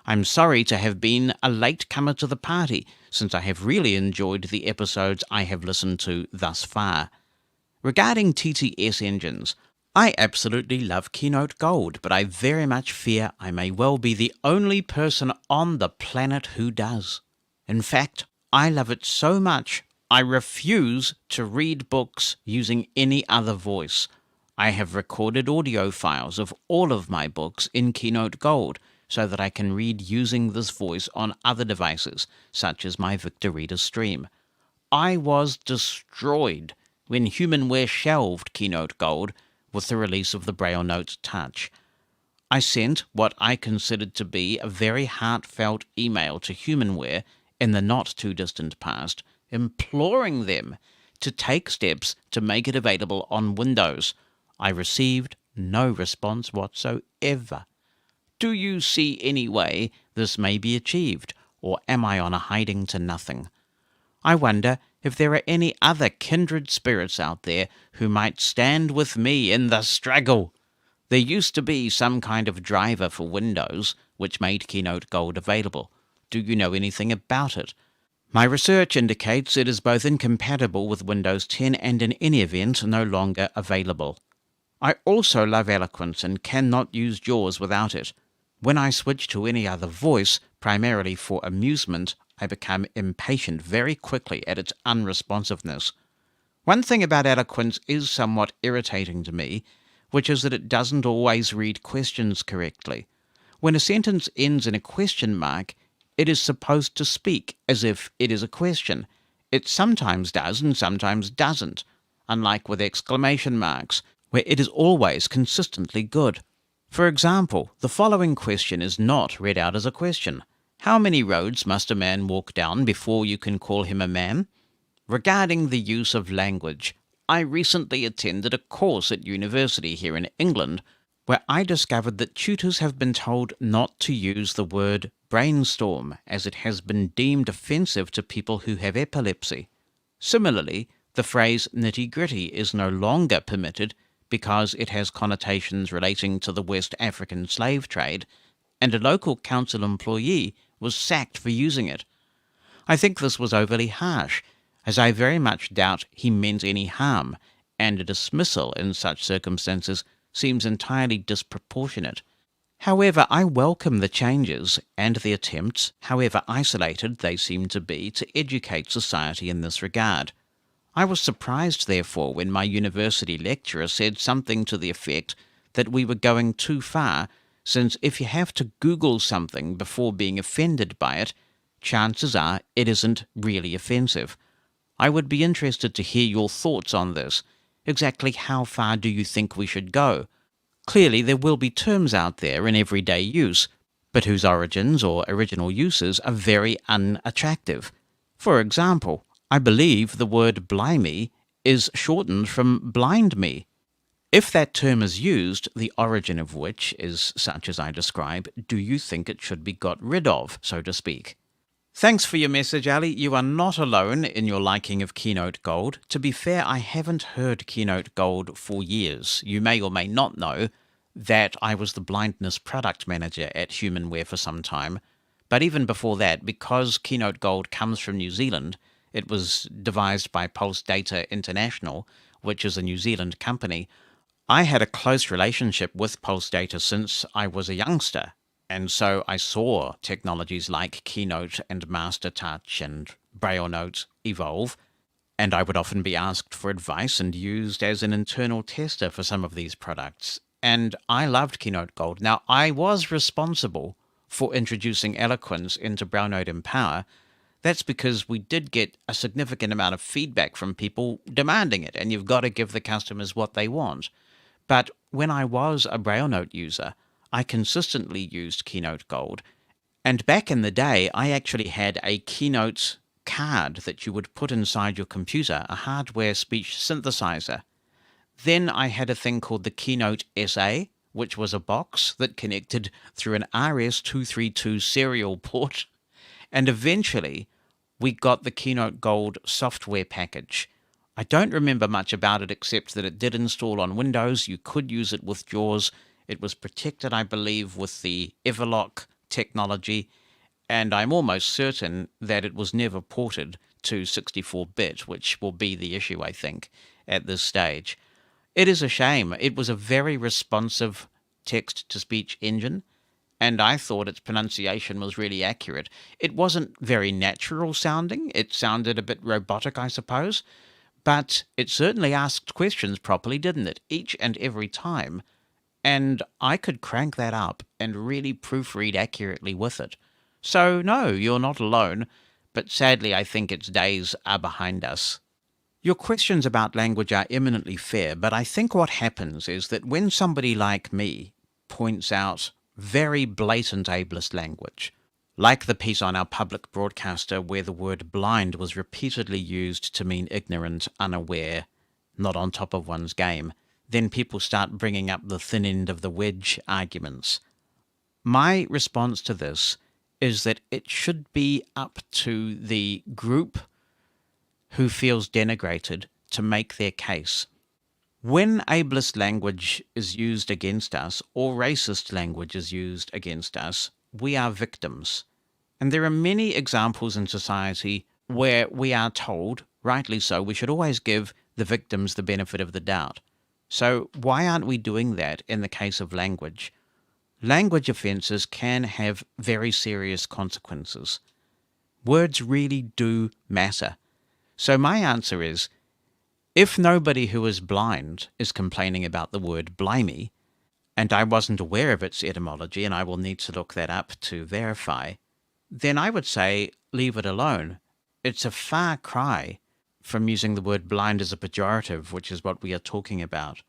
I'm sorry to have been a latecomer to the party, since I have really enjoyed the episodes I have listened to thus far. Regarding TTS engines, I absolutely love Keynote Gold, but I very much fear I may well be the only person on the planet who does. In fact, I love it so much, I refuse to read books using any other voice. I have recorded audio files of all of my books in Keynote Gold, so that I can read using this voice on other devices, such as my Victor Reader Stream. I was destroyed when Humanware shelved Keynote Gold with the release of the Braille Note Touch. I sent what I considered to be a very heartfelt email to Humanware in the not-too-distant past, imploring them to take steps to make it available on Windows. I received no response whatsoever. Do you see any way this may be achieved, or am I on a hiding to nothing? I wonder if there are any other kindred spirits out there who might stand with me in the struggle. There used to be some kind of driver for Windows which made Keynote Gold available. Do you know anything about it? My research indicates it is both incompatible with Windows 10 and in any event no longer available. I also love eloquence and cannot use Jaws without it. When I switch to any other voice, primarily for amusement, I become impatient very quickly at its unresponsiveness. One thing about eloquence is somewhat irritating to me, which is that it doesn't always read questions correctly. When a sentence ends in a question mark, it is supposed to speak as if it is a question. It sometimes does and sometimes doesn't, unlike with exclamation marks, where it is always consistently good. For example, the following question is not read out as a question. How many roads must a man walk down before you can call him a man? Regarding the use of language, I recently attended a course at university here in England where I discovered that tutors have been told not to use the word brainstorm as it has been deemed offensive to people who have epilepsy. Similarly, the phrase nitty-gritty is no longer permitted because it has connotations relating to the West African slave trade, and a local council employee was sacked for using it. I think this was overly harsh, as I very much doubt he meant any harm, and a dismissal in such circumstances seems entirely disproportionate. However, I welcome the changes and the attempts, however isolated they seem to be, to educate society in this regard. I was surprised, therefore, when my university lecturer said something to the effect that we were going too far, since if you have to Google something before being offended by it, chances are it isn't really offensive. I would be interested to hear your thoughts on this. Exactly how far do you think we should go? Clearly there will be terms out there in everyday use, but whose origins or original uses are very unattractive. For example, I believe the word blimey is shortened from blind me. If that term is used, the origin of which is such as I describe, do you think it should be got rid of, so to speak? Thanks for your message, Ali. You are not alone in your liking of Keynote Gold. To be fair, I haven't heard Keynote Gold for years. You may or may not know that I was the blindness product manager at Humanware for some time. But even before that, because Keynote Gold comes from New Zealand, it was devised by Pulse Data International, which is a New Zealand company. I had a close relationship with Pulse Data since I was a youngster. And so I saw technologies like Keynote and MasterTouch and Braille Note evolve, and I would often be asked for advice and used as an internal tester for some of these products. And I loved Keynote Gold. Now, I was responsible for introducing eloquence into Braille Note Empower. That's because we did get a significant amount of feedback from people demanding it, and you've got to give the customers what they want. But when I was a Braille Note user, I consistently used Keynote Gold, and back in the day I actually had a Keynote card that you would put inside your computer, a hardware speech synthesizer. Then I had a thing called the Keynote SA, which was a box that connected through an RS-232 serial port, and eventually we got the Keynote Gold software package. I don't remember much about it except that it did install on Windows. You could use it with JAWS. It was protected, I believe, with the Everlock technology, and I'm almost certain that it was never ported to 64-bit, which will be the issue, I think, at this stage. It is a shame. It was a very responsive text-to-speech engine, and I thought its pronunciation was really accurate. It wasn't very natural sounding. It sounded a bit robotic, I suppose, but it certainly asked questions properly, didn't it, each and every time? And I could crank that up and really proofread accurately with it. So no, you're not alone, but sadly I think its days are behind us. Your questions about language are eminently fair, but I think what happens is that when somebody like me points out very blatant ableist language, like the piece on our public broadcaster where the word blind was repeatedly used to mean ignorant, unaware, not on top of one's game, then people start bringing up the thin end of the wedge arguments. My response to this is that it should be up to the group who feels denigrated to make their case. When ableist language is used against us, or racist language is used against us, we are victims. And there are many examples in society where we are told, rightly so, we should always give the victims the benefit of the doubt. So why aren't we doing that in the case of language? Language offences can have very serious consequences. Words really do matter. So my answer is, if nobody who is blind is complaining about the word blimey, and I wasn't aware of its etymology and I will need to look that up to verify, then I would say leave it alone. It's a far cry from using the word blind as a pejorative, which is what we are talking about.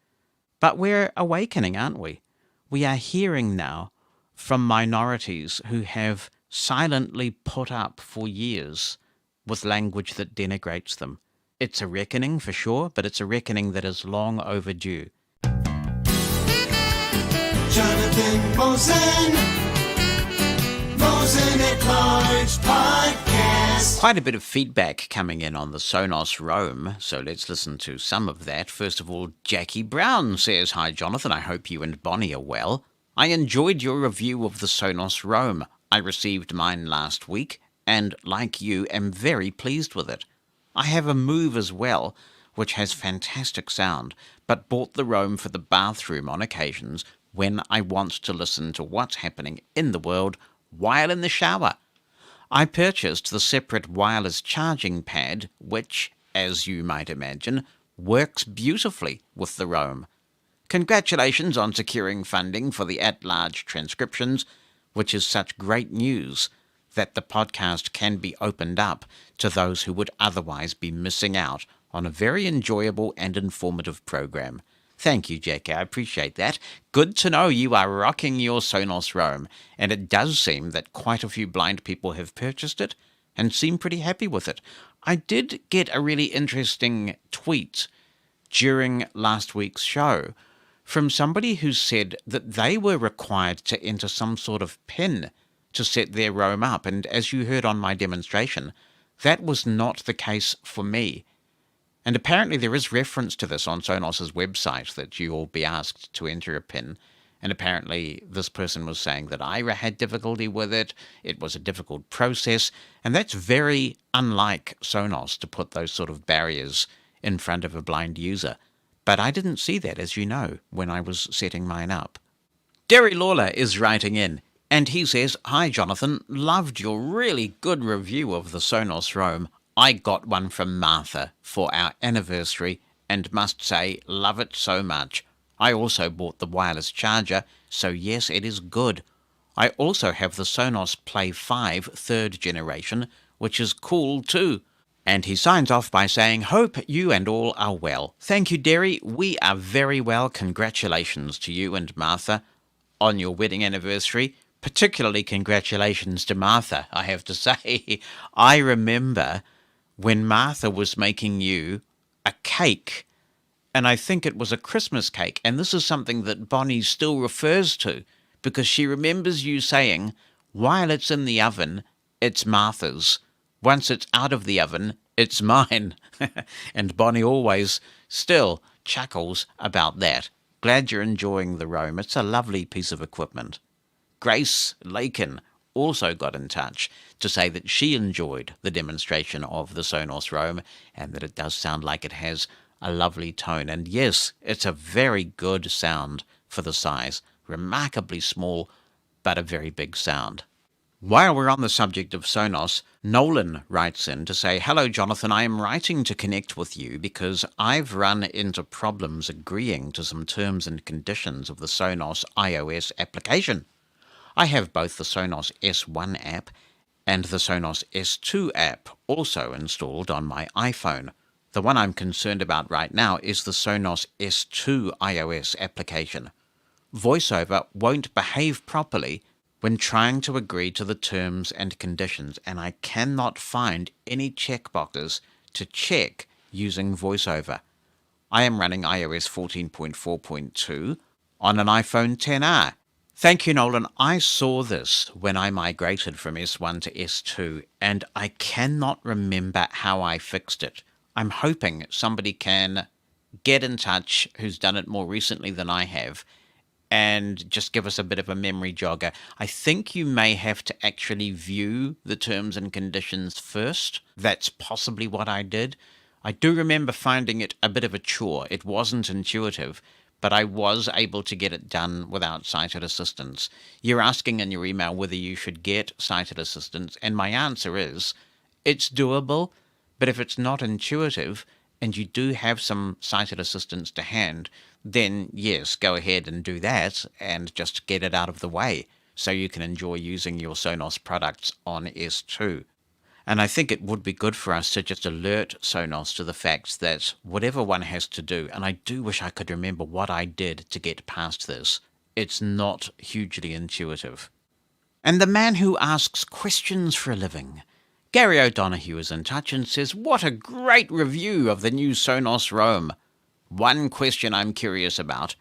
But we're awakening, aren't we? We are hearing now from minorities who have silently put up for years with language that denigrates them. It's a reckoning for sure, but it's a reckoning that is long overdue. Jonathan Mosen, Mosen at Large Podcast. Quite a bit of feedback coming in on the Sonos Roam, so let's listen to some of that. First of all, Jackie Brown says, "Hi Jonathan, I hope you and Bonnie are well. I enjoyed your review of the Sonos Roam. I received mine last week, and like you, am very pleased with it. I have a Move as well, which has fantastic sound, but bought the Roam for the bathroom on occasions when I want to listen to what's happening in the world while in the shower. I purchased the separate wireless charging pad, which, as you might imagine, works beautifully with the Roam. Congratulations on securing funding for the at-large transcriptions, which is such great news that the podcast can be opened up to those who would otherwise be missing out on a very enjoyable and informative program. Thank you, Jackie. I appreciate that. Good to know you are rocking your Sonos Roam, and it does seem that quite a few blind people have purchased it and seem pretty happy with it. I did get a really interesting tweet during last week's show from somebody who said that they were required to enter some sort of PIN to set their Roam up, and as you heard on my demonstration, that was not the case for me. And apparently there is reference to this on Sonos's website, that you will be asked to enter a PIN. And apparently this person was saying that Ira had difficulty with it, it was a difficult process, and that's very unlike Sonos to put those sort of barriers in front of a blind user. But I didn't see that, as you know, when I was setting mine up. Derry Lawler is writing in, and he says, "Hi Jonathan, loved your really good review of the Sonos Roam. I got one from Martha for our anniversary and must say, love it so much. I also bought the wireless charger, so yes, it is good. I also have the Sonos Play 5 third generation, which is cool too." And he signs off by saying, "Hope you and all are well." Thank you, Derry. We are very well. Congratulations to you and Martha on your wedding anniversary. Particularly congratulations to Martha, I have to say. I remember when Martha was making you a cake, and I think it was a Christmas cake, and this is something that Bonnie still refers to, because she remembers you saying, while it's in the oven, it's Martha's. Once it's out of the oven, it's mine. And Bonnie always still chuckles about that. Glad you're enjoying the Roam. It's a lovely piece of equipment. Grace Lakin also got in touch to say that she enjoyed the demonstration of the Sonos Roam and that it does sound like it has a lovely tone. And yes, it's a very good sound for the size. Remarkably small, but a very big sound. While we're on the subject of Sonos, Nolan writes in to say, "Hello Jonathan, I am writing to connect with you because I've run into problems agreeing to some terms and conditions of the Sonos iOS application. I have both the Sonos S1 app and the Sonos S2 app also installed on my iPhone. The one I'm concerned about right now is the Sonos S2 iOS application. VoiceOver won't behave properly when trying to agree to the terms and conditions, and I cannot find any checkboxes to check using VoiceOver. I am running iOS 14.4.2 on an iPhone XR. Thank you, Nolan. I saw this when I migrated from S1 to S2, and I cannot remember how I fixed it. I'm hoping somebody can get in touch who's done it more recently than I have and just give us a bit of a memory jogger. I think you may have to actually view the terms and conditions first. That's possibly what I did. I do remember finding it a bit of a chore. It wasn't intuitive, but I was able to get it done without sighted assistance. You're asking in your email whether you should get sighted assistance, and my answer is, it's doable, but if it's not intuitive, and you do have some sighted assistance to hand, then yes, go ahead and do that, and just get it out of the way, so you can enjoy using your Sonos products on S2. And I think it would be good for us to just alert Sonos to the fact that whatever one has to do, and I do wish I could remember what I did to get past this, it's not hugely intuitive. And the man who asks questions for a living, Gary O'Donoghue, is in touch and says, what a great review of the new Sonos Roam. One question I'm curious about.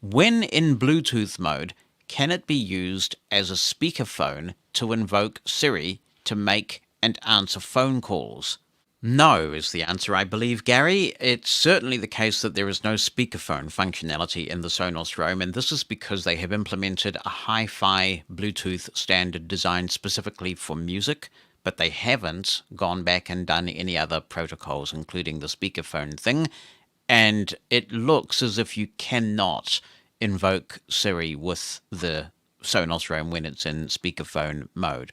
When in Bluetooth mode, can it be used as a speakerphone to invoke Siri to make and answer phone calls? No is the answer, I believe, Gary. It's certainly the case that there is no speakerphone functionality in the Sonos Roam, and this is because they have implemented a hi-fi Bluetooth standard designed specifically for music, but they haven't gone back and done any other protocols, including the speakerphone thing, and it looks as if you cannot invoke Siri with the Sonos Roam when it's in speakerphone mode.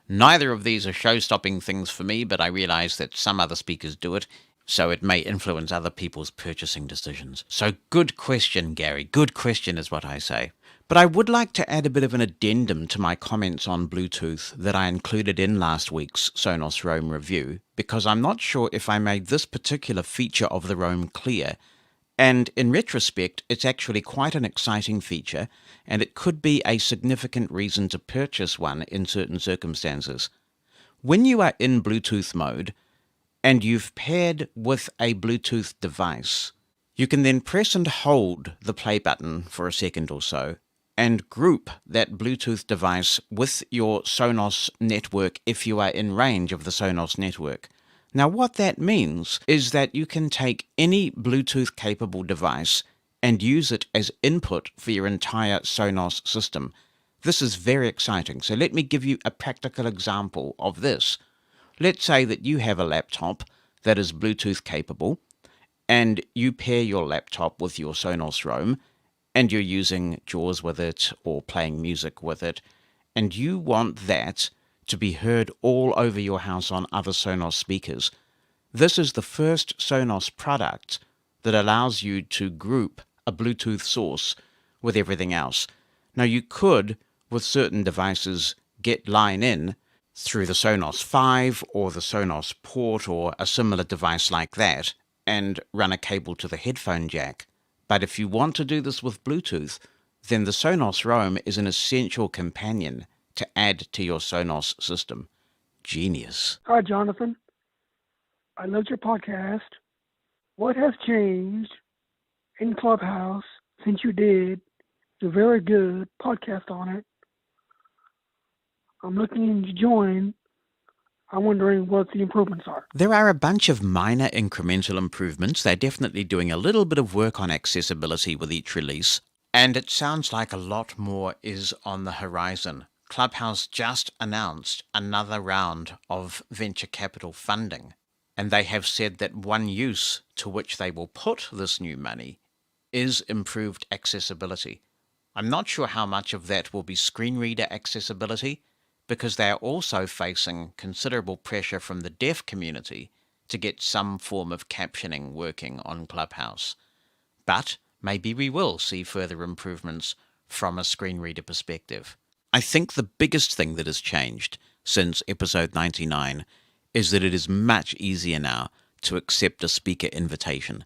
Neither of these are show-stopping things for me, but I realize that some other speakers do it, so it may influence other people's purchasing decisions. So good question, Gary. Good question is what I say. But I would like to add a bit of an addendum to my comments on Bluetooth that I included in last week's Sonos Roam review, because I'm not sure if I made this particular feature of the Roam clear. And in retrospect, it's actually quite an exciting feature, and it could be a significant reason to purchase one in certain circumstances. When you are in Bluetooth mode, and you've paired with a Bluetooth device, you can then press and hold the play button for a second or so, and group that Bluetooth device with your Sonos network if you are in range of the Sonos network. Now what that means is that you can take any Bluetooth-capable device and use it as input for your entire Sonos system. This is very exciting, so let me give you a practical example of this. Let's say that you have a laptop that is Bluetooth-capable, and you pair your laptop with your Sonos Roam, and you're using JAWS with it or playing music with it, and you want that to be heard all over your house on other Sonos speakers. This is the first Sonos product that allows you to group a Bluetooth source with everything else. Now you could, with certain devices, get line in through the Sonos 5 or the Sonos port or a similar device like that and run a cable to the headphone jack. But if you want to do this with Bluetooth, then the Sonos Roam is an essential companion to add to your Sonos system. Genius. Hi, Jonathan. I loved your podcast. What has changed in Clubhouse since you did a very good podcast on it? I'm looking to join. I'm wondering what the improvements are. There are a bunch of minor incremental improvements. They're definitely doing a little bit of work on accessibility with each release, and it sounds like a lot more is on the horizon. Clubhouse just announced another round of venture capital funding, and they have said that one use to which they will put this new money is improved accessibility. I'm not sure how much of that will be screen reader accessibility, because they are also facing considerable pressure from the deaf community to get some form of captioning working on Clubhouse. But maybe we will see further improvements from a screen reader perspective. I think the biggest thing that has changed since episode 99 is that it is much easier now to accept a speaker invitation.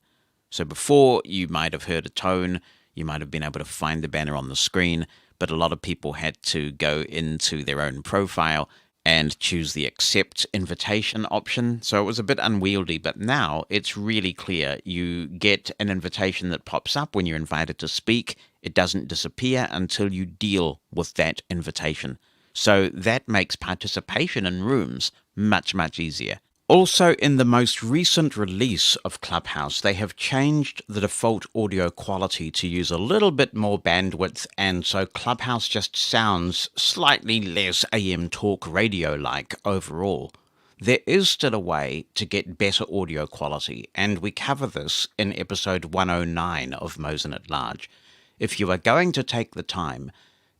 So before, you might have heard a tone, you might have been able to find the banner on the screen, but a lot of people had to go into their own profile and choose the accept invitation option. So it was a bit unwieldy, but now it's really clear. You get an invitation that pops up when you're invited to speak. It doesn't disappear until you deal with that invitation. So that makes participation in rooms much, much easier. Also, in the most recent release of Clubhouse, they have changed the default audio quality to use a little bit more bandwidth, and so Clubhouse just sounds slightly less AM talk radio-like overall. there is still a way to get better audio quality, and we cover this in episode 109 of Mosen at Large. If you are going to take the time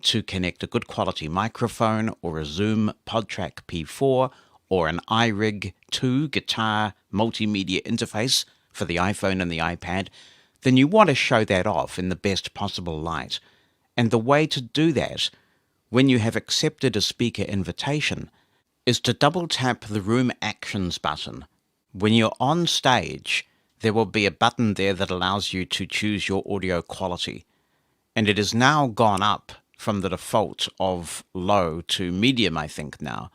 to connect a good quality microphone or a Zoom PodTrack P4 or an iRig 2 guitar multimedia interface for the iPhone and the iPad, then you want to show that off in the best possible light. And the way to do that, when you have accepted a speaker invitation, is to double tap the Room Actions button. When you're on stage, there will be a button there that allows you to choose your audio quality. And it has now gone up from the default of low to medium, I think now.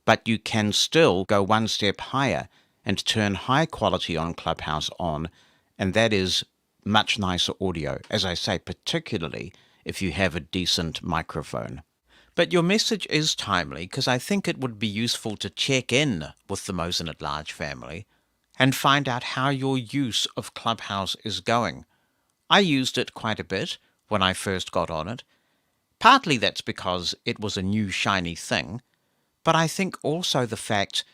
But you can still go one step higher and turn high quality on Clubhouse on, and that is much nicer audio, as I say, particularly if you have a decent microphone. But your message is timely, because I think it would be useful to check in with the Mosen at Large family and find out how your use of Clubhouse is going. I used it quite a bit when I first got on it. Partly that's because it was a new shiny thing, but I think also the fact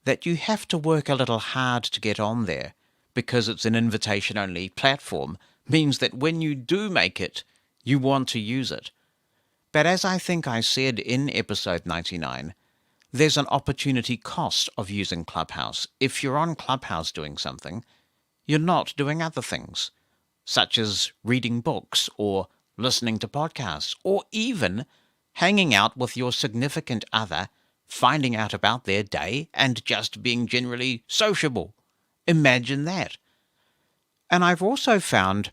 that you have to work a little hard to get on there, because it's an invitation-only platform, means that when you do make it, you want to use it. But as I think I said in episode 99, there's an opportunity cost of using Clubhouse. If you're on Clubhouse doing something, you're not doing other things, such as reading books or listening to podcasts, or even hanging out with your significant other, finding out about their day, and just being generally sociable. Imagine that. And I've also found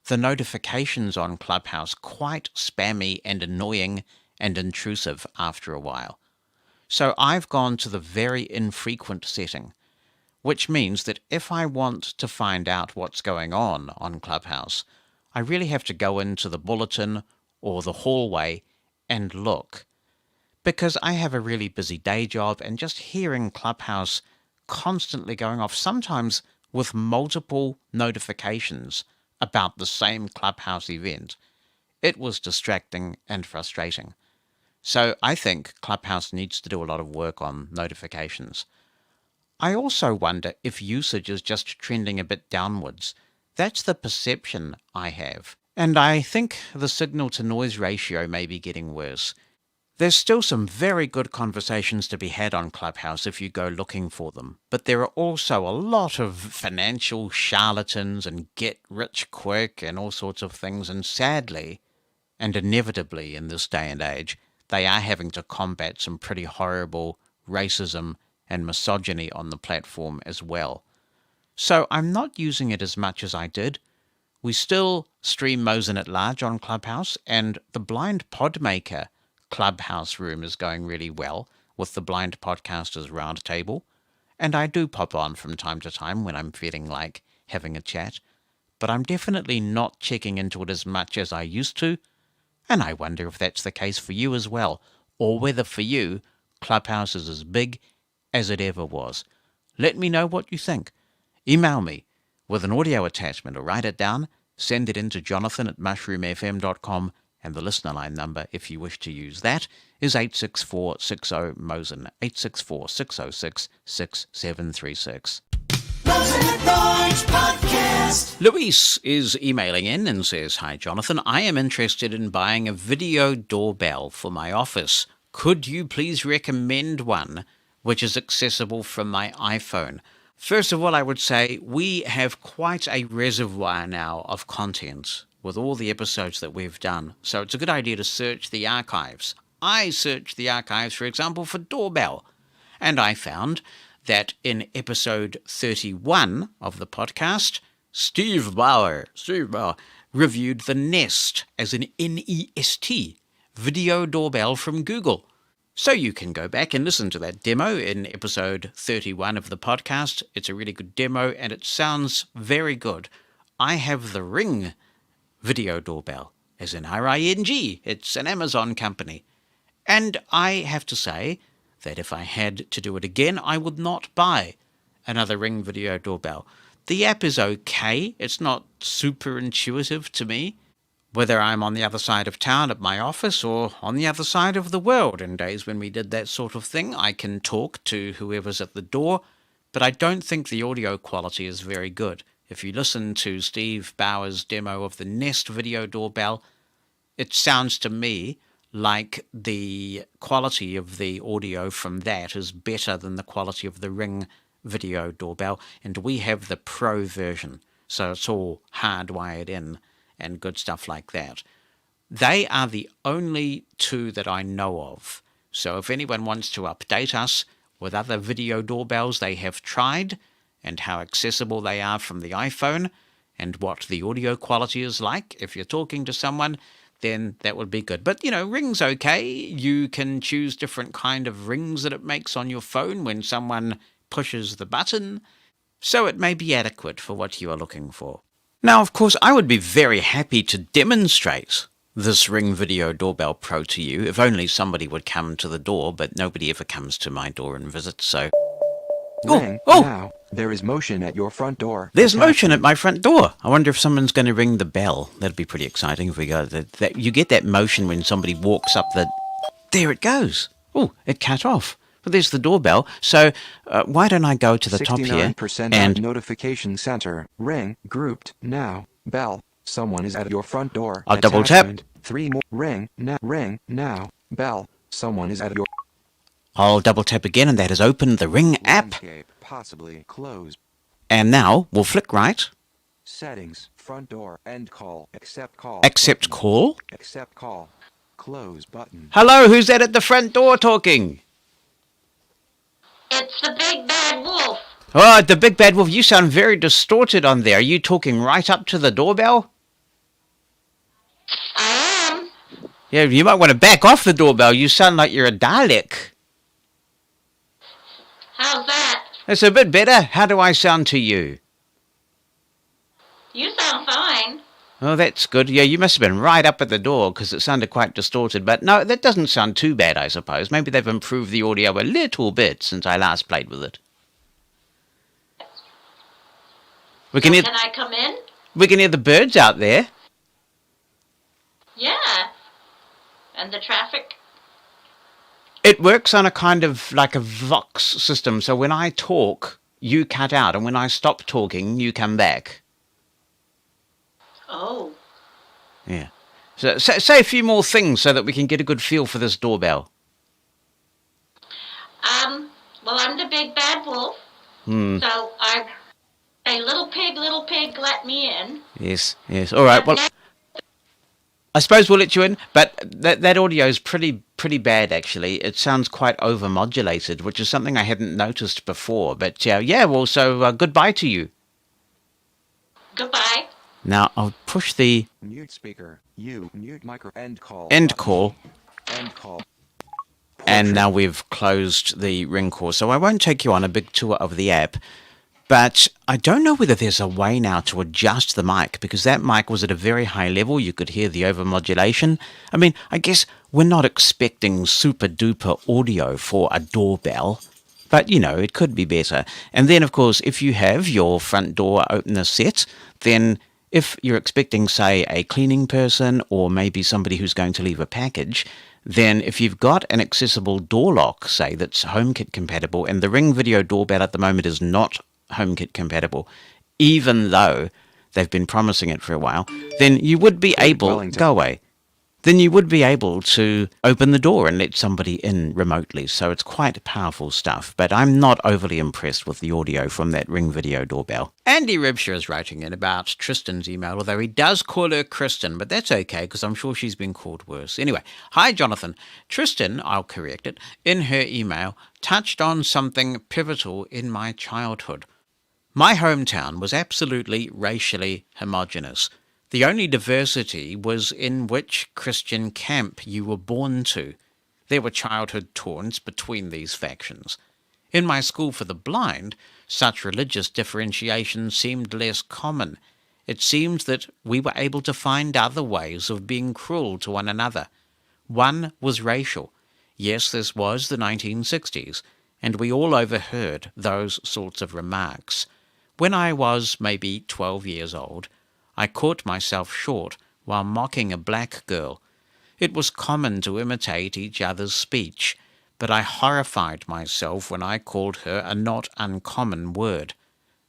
the notifications on Clubhouse quite spammy and annoying and intrusive after a while. So I've gone to the very infrequent setting, which means that if I want to find out what's going on Clubhouse, I really have to go into the bulletin or the hallway and look. Because I have a really busy day job, and just hearing Clubhouse constantly going off, sometimes with multiple notifications about the same Clubhouse event, it was distracting and frustrating. So I think Clubhouse needs to do a lot of work on notifications. I also wonder if usage is just trending a bit downwards. That's the perception I have. And I think the signal-to-noise ratio may be getting worse. There's still some very good conversations to be had on Clubhouse if you go looking for them, but there are also a lot of financial charlatans and get-rich-quick and all sorts of things, and sadly, and inevitably in this day and age, they are having to combat some pretty horrible racism and misogyny on the platform as well. So I'm not using it as much as I did. We still stream Mosen at Large on Clubhouse, and the Blind Podmaker Clubhouse room is going really well with the Blind Podcasters Roundtable, and I do pop on from time to time when I'm feeling like having a chat, but I'm definitely not checking into it as much as I used to, and I wonder if that's the case for you as well, or whether for you Clubhouse is as big as it ever was. Let me know what you think. Email me with an audio attachment, or write it down, send it in to jonathan@mushroomfm.com, and the listener line number, if you wish to use that, is 86460-MOSEN, 864-606-6736. Mosen at Large Podcast. Luis is emailing in and says, "Hi Jonathan, I am interested in buying a video doorbell for my office. Could you please recommend one which is accessible from my iPhone?" First of all, I would say we have quite a reservoir now of content with all the episodes that we've done, so it's a good idea to search the archives. I searched the archives, for example, for doorbell, and I found that in episode 31 of the podcast, Steve Bauer reviewed the Nest, as in N-E-S-T, video doorbell from Google. So you can go back and listen to that demo in episode 31 of the podcast. It's a really good demo, and it sounds very good. I have the Ring video doorbell, as in R-I-N-G. It's an Amazon company. And I have to say that if I had to do it again, I would not buy another Ring video doorbell. The app is okay. It's not super intuitive to me. whether I'm on the other side of town at my office or on the other side of the world. In days when we did that sort of thing, I can talk to whoever's at the door, but I don't think the audio quality is very good. If you listen to Steve Bauer's demo of the Nest video doorbell, it sounds to me like the quality of the audio from that is better than the quality of the Ring video doorbell, and we have the Pro version, so it's all hardwired in and good stuff like that. They are the only two that I know of. So if anyone wants to update us with other video doorbells they have tried and how accessible they are from the iPhone and what the audio quality is like, if you're talking to someone, then that would be good. But, Ring's okay. You can choose different kind of rings that it makes on your phone when someone pushes the button, so it may be adequate for what you are looking for. Now, of course, I would be very happy to demonstrate this Ring Video Doorbell Pro to you, if only somebody would come to the door, but nobody ever comes to my door and visits, so... Ring now. There is motion at your front door. There's motion at my front door. I wonder if someone's going to ring the bell. That'd be pretty exciting if we got that. You get that motion when somebody walks up the... There it goes. Oh, it cut off. But there's the doorbell. So why don't I go to the top here 69% and... notification center. Ring grouped now. Bell. Someone is at your front door. I'll double tap. 3 more. Ring now. Bell. Someone is at your... I'll double tap again, and that has opened the Ring app. Possibly close. And now we'll flick right. Settings. Front door. End call. Accept call. Accept call. Accept call. Close button. Hello, who's that at the front door talking? It's the big bad wolf. Oh, the big bad wolf. You sound very distorted on there. Are you talking right up to the doorbell? I am. Yeah, you might want to back off the doorbell. You sound like you're a Dalek. How's that? That's a bit better. How do I sound to you? You sound fine. Oh, that's good. Yeah, you must have been right up at the door because it sounded quite distorted. But no, that doesn't sound too bad, I suppose. Maybe they've improved the audio a little bit since I last played with it. Can I come in? We can hear the birds out there. Yeah. And the traffic? It works on a kind of like a Vox system. So when I talk, you cut out. And when I stop talking, you come back. Oh. Yeah. So say a few more things so that we can get a good feel for this doorbell. Well, I'm the big bad wolf. So I say, little pig, let me in. Yes. All right. Well, I suppose we'll let you in, but that audio is pretty bad, actually. It sounds quite overmodulated, which is something I hadn't noticed before. But yeah, well, so goodbye to you. Goodbye. Now, I'll push the... Mute speaker. Mute micro. End call. End call. End call. And now we've closed the Ring call. So I won't take you on a big tour of the app. But I don't know whether there's a way now to adjust the mic, because that mic was at a very high level. You could hear the overmodulation. I mean, I guess we're not expecting super duper audio for a doorbell, but it could be better. And then, of course, if you have your front door opener set, then if you're expecting, say, a cleaning person or maybe somebody who's going to leave a package, then if you've got an accessible door lock, say, that's HomeKit compatible, and the Ring Video Doorbell at the moment is not HomeKit compatible, even though they've been promising it for a while, then you would be able... Go away. Then you would be able to open the door and let somebody in remotely. So it's quite powerful stuff. But I'm not overly impressed with the audio from that Ring Video Doorbell. Andy Ribshire is writing in about Tristan's email, although he does call her Kristen, but that's okay because I'm sure she's been called worse. Anyway, hi Jonathan. Tristan, I'll correct it, in her email touched on something pivotal in my childhood. My hometown was absolutely racially homogenous. The only diversity was in which Christian camp you were born to. There were childhood taunts between these factions. In my school for the blind, such religious differentiation seemed less common. It seemed that we were able to find other ways of being cruel to one another. One was racial. Yes, this was the 1960s, and we all overheard those sorts of remarks. When I was maybe 12 years old, I caught myself short while mocking a black girl. It was common to imitate each other's speech, but I horrified myself when I called her a not uncommon word.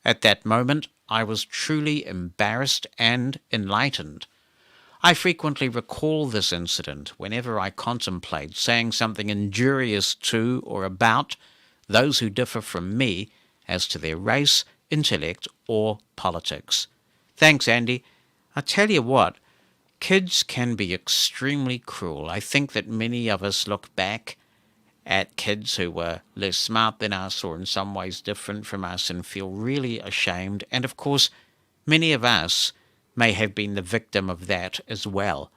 At that moment, I was truly embarrassed and enlightened. I frequently recall this incident whenever I contemplate saying something injurious to or about those who differ from me as to their race, intellect, or politics. Thanks, Andy. I tell you what, kids can be extremely cruel. I think that many of us look back at kids who were less smart than us or in some ways different from us and feel really ashamed. And of course, many of us may have been the victim of that as well.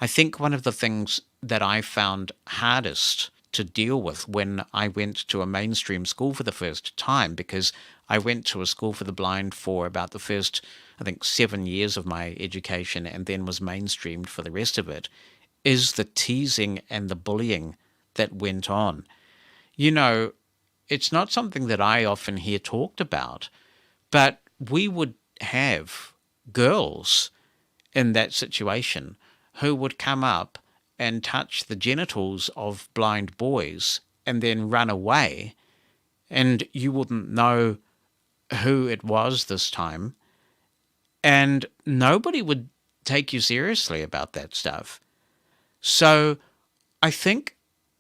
I think one of the things that I found hardest to deal with when I went to a mainstream school for the first time, because I went to a school for the blind for about the first, 7 years of my education and then was mainstreamed for the rest of it, is the teasing and the bullying that went on. It's not something that I often hear talked about, but we would have girls in that situation who would come up and touch the genitals of blind boys and then run away, and you wouldn't know who it was this time, and nobody would take you seriously about that stuff. So I think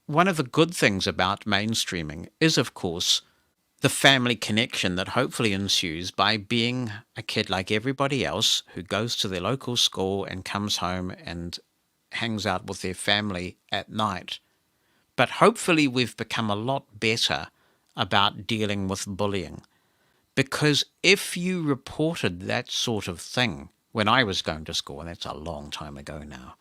one of the good things about mainstreaming is, of course, the family connection that hopefully ensues by being a kid like everybody else who goes to their local school and comes home and hangs out with their family at night. But hopefully we've become a lot better about dealing with bullying. Because if you reported that sort of thing when I was going to school, and that's a long time ago now,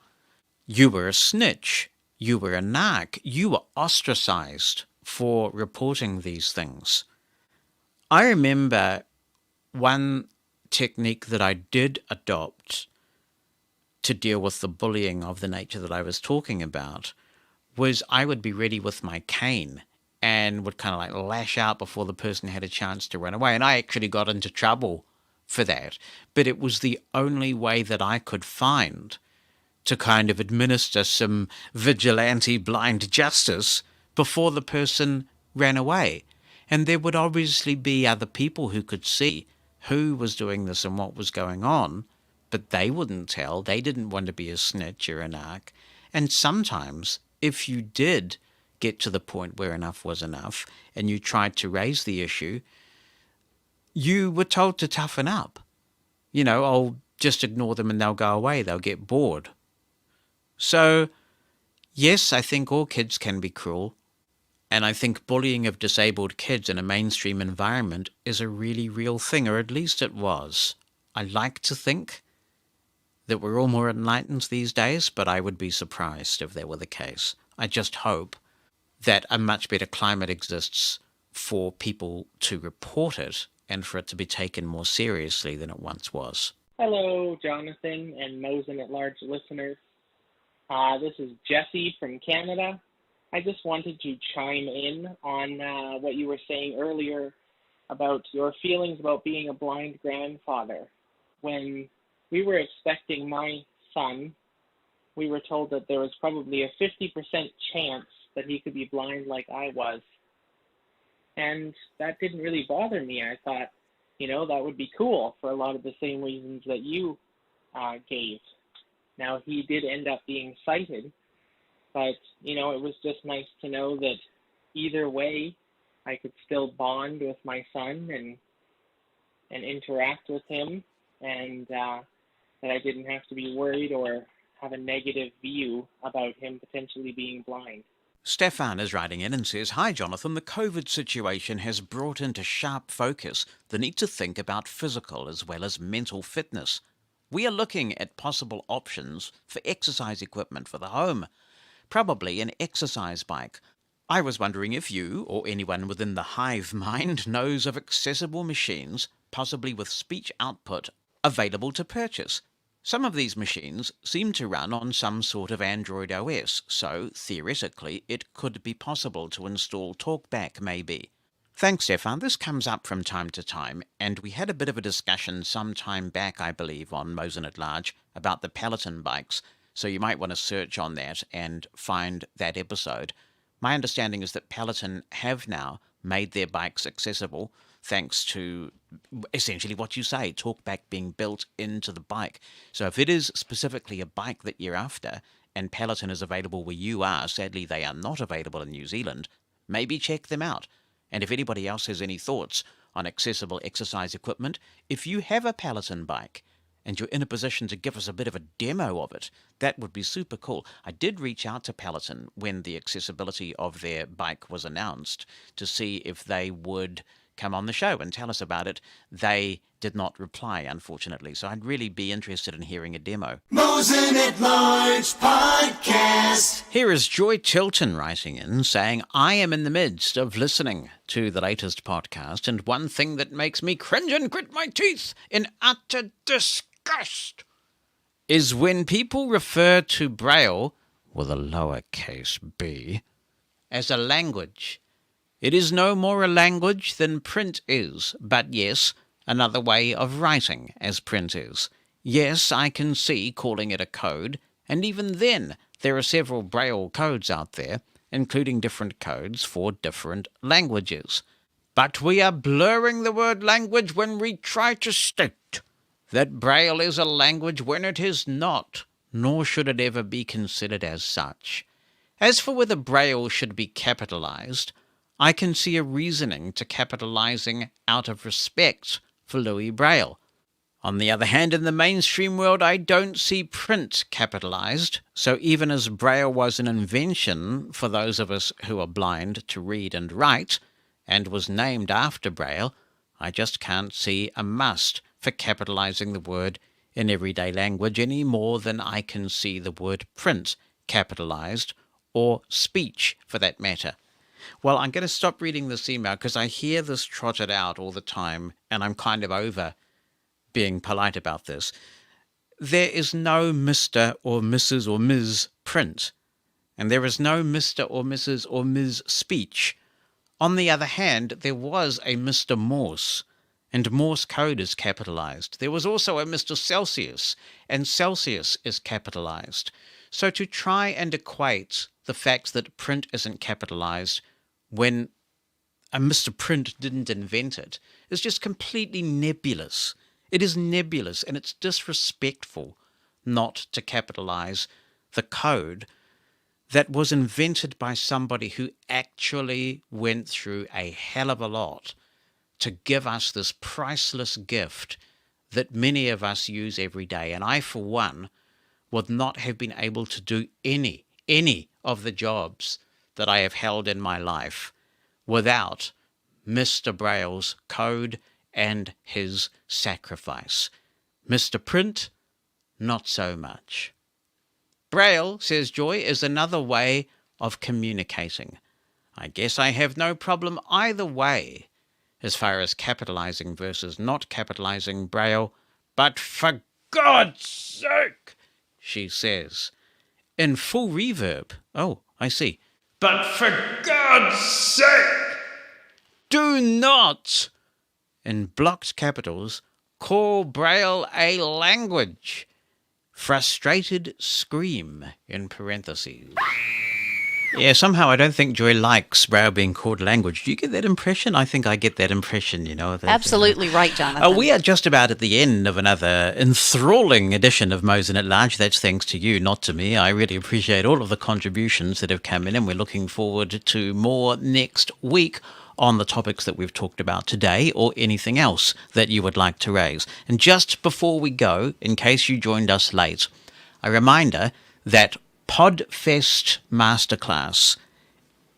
you were a snitch, you were a narc, you were ostracized for reporting these things. I remember one technique that I did adopt to deal with the bullying of the nature that I was talking about was I would be ready with my cane and would kind of like lash out before the person had a chance to run away. And I actually got into trouble for that. But it was the only way that I could find to kind of administer some vigilante blind justice before the person ran away. And there would obviously be other people who could see who was doing this and what was going on, but they wouldn't tell. They didn't want to be a snitch or a narc. And sometimes, if you did get to the point where enough was enough and you tried to raise the issue, you were told to toughen up. Just ignore them and they'll go away. They'll get bored. So, yes, I think all kids can be cruel. And I think bullying of disabled kids in a mainstream environment is a really real thing, or at least it was. I like to think that we're all more enlightened these days, but I would be surprised if that were the case. I just hope that a much better climate exists for people to report it and for it to be taken more seriously than it once was. Hello, Jonathan and Mosen at Large listeners. This is Jesse from Canada. I just wanted to chime in on what you were saying earlier about your feelings about being a blind grandfather. When we were expecting my son, we were told that there was probably a 50% chance that he could be blind like I was. And that didn't really bother me. I thought, that would be cool for a lot of the same reasons that you gave. Now, he did end up being sighted, but, it was just nice to know that either way, I could still bond with my son and interact with him, and that I didn't have to be worried or have a negative view about him potentially being blind. Stefan is writing in and says, "Hi Jonathan, the COVID situation has brought into sharp focus the need to think about physical as well as mental fitness. We are looking at possible options for exercise equipment for the home, probably an exercise bike. I was wondering if you or anyone within the hive mind knows of accessible machines, possibly with speech output, available to purchase. Some of these machines seem to run on some sort of Android OS, so theoretically it could be possible to install TalkBack maybe." Thanks, Stefan. This comes up from time to time, and we had a bit of a discussion some time back, I believe, on Mosen at Large about the Peloton bikes, so you might want to search on that and find that episode. My understanding is that Peloton have now made their bikes accessible thanks to essentially what you say, talkback being built into the bike. So if it is specifically a bike that you're after and Peloton is available where you are, sadly they are not available in New Zealand, maybe check them out. And if anybody else has any thoughts on accessible exercise equipment, if you have a Peloton bike and you're in a position to give us a bit of a demo of it, that would be super cool. I did reach out to Peloton when the accessibility of their bike was announced to see if they would come on the show and tell us about it. They did not reply, unfortunately, so I'd really be interested in hearing a demo. Mosen at Large Podcast. Here is Joy Tilton writing in saying, I am in the midst of listening to the latest podcast, and one thing that makes me cringe and grit my teeth in utter disgust is when people refer to Braille, with a lowercase b, as a language. It is no more a language than print is, but yes, another way of writing as print is. Yes, I can see calling it a code, and even then there are several Braille codes out there, including different codes for different languages. But we are blurring the word language when we try to state that Braille is a language when it is not, nor should it ever be considered as such. As for whether Braille should be capitalized, I can see a reasoning to capitalizing out of respect for Louis Braille. On the other hand, in the mainstream world, I don't see print capitalized, so even as Braille was an invention for those of us who are blind to read and write, and was named after Braille, I just can't see a must for capitalizing the word in everyday language any more than I can see the word print capitalized, or speech for that matter. Well, I'm going to stop reading this email because I hear this trotted out all the time, and I'm kind of over being polite about this. There is no Mr. or Mrs. or Ms. print, and there is no Mr. or Mrs. or Ms. speech. On the other hand, there was a Mr. Morse, and Morse code is capitalized. There was also a Mr. Celsius, and Celsius is capitalized. So to try and equate the fact that print isn't capitalized when a Mr. Print didn't invent it is just completely nebulous. It is nebulous, and it's disrespectful not to capitalize the code that was invented by somebody who actually went through a hell of a lot to give us this priceless gift that many of us use every day. And I, for one, would not have been able to do any of the jobs that I have held in my life without Mr. Braille's code and his sacrifice. Mr. Print, not so much. Braille, says Joy, is another way of communicating. I guess I have no problem either way as far as capitalizing versus not capitalizing Braille, but for God's sake, she says, in full reverb. Oh, I see. But for God's sake, do not, in blocked capitals, call Braille a language. Frustrated scream in parentheses. Yeah, somehow I don't think Joy likes Braille being called language. Do you get that impression? I think I get that impression, you know. That, Absolutely right, Jonathan. We are just about at the end of another enthralling edition of Mosen at Large. That's thanks to you, not to me. I really appreciate all of the contributions that have come in, and we're looking forward to more next week on the topics that we've talked about today, or anything else that you would like to raise. And just before we go, in case you joined us late, a reminder that Podfest Masterclass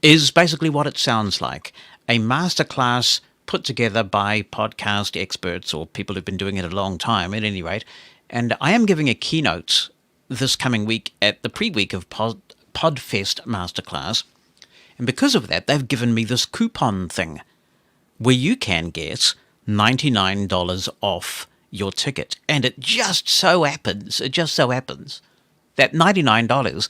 is basically what it sounds like. A masterclass put together by podcast experts or people who've been doing it a long time, at any rate. And I am giving a keynote this coming week at the pre-week of Podfest Masterclass. And because of that, they've given me this coupon thing where you can get $99 off your ticket. And it just so happens that $99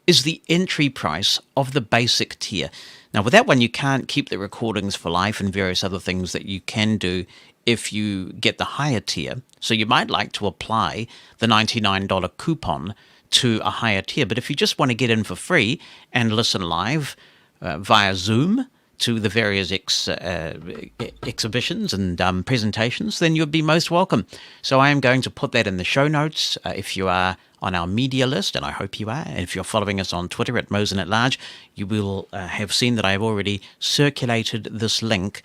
is the entry price of the basic tier. Now, with that one, you can't keep the recordings for life and various other things that you can do if you get the higher tier. So you might like to apply the $99 coupon to a higher tier. But if you just want to get in for free and listen live via Zoom to the various exhibitions and presentations, then you'd be most welcome. So I am going to put that in the show notes. If you are on our media list, and I hope you are, and if you're following us on Twitter at Mosen at Large, you will have seen that I have already circulated this link.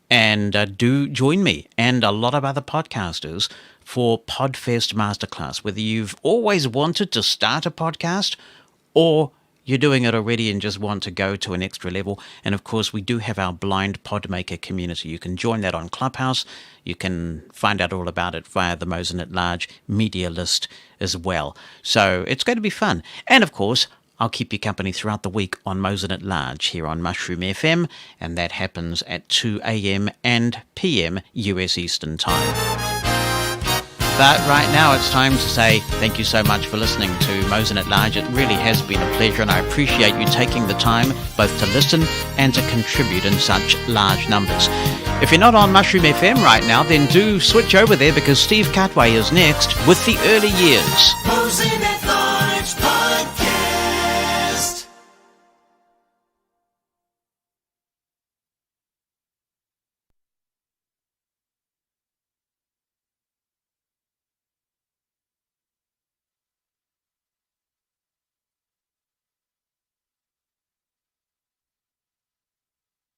And do join me and a lot of other podcasters for Podfest Masterclass. Whether you've always wanted to start a podcast or you're doing it already and just want to go to an extra level. And of course, we do have our blind podmaker community. You can join that on Clubhouse. You can find out all about it via the Mosen at Large media list as well. So it's going to be fun. And of course, I'll keep you company throughout the week on Mosen at Large here on Mushroom FM, and that happens at 2 a.m. and p.m. US Eastern Time. But right now it's time to say thank you so much for listening to Mosen at Large. It really has been a pleasure, and I appreciate you taking the time both to listen and to contribute in such large numbers. If you're not on Mushroom FM right now, then do switch over there, because Steve Cartway is next with the early years. Mosen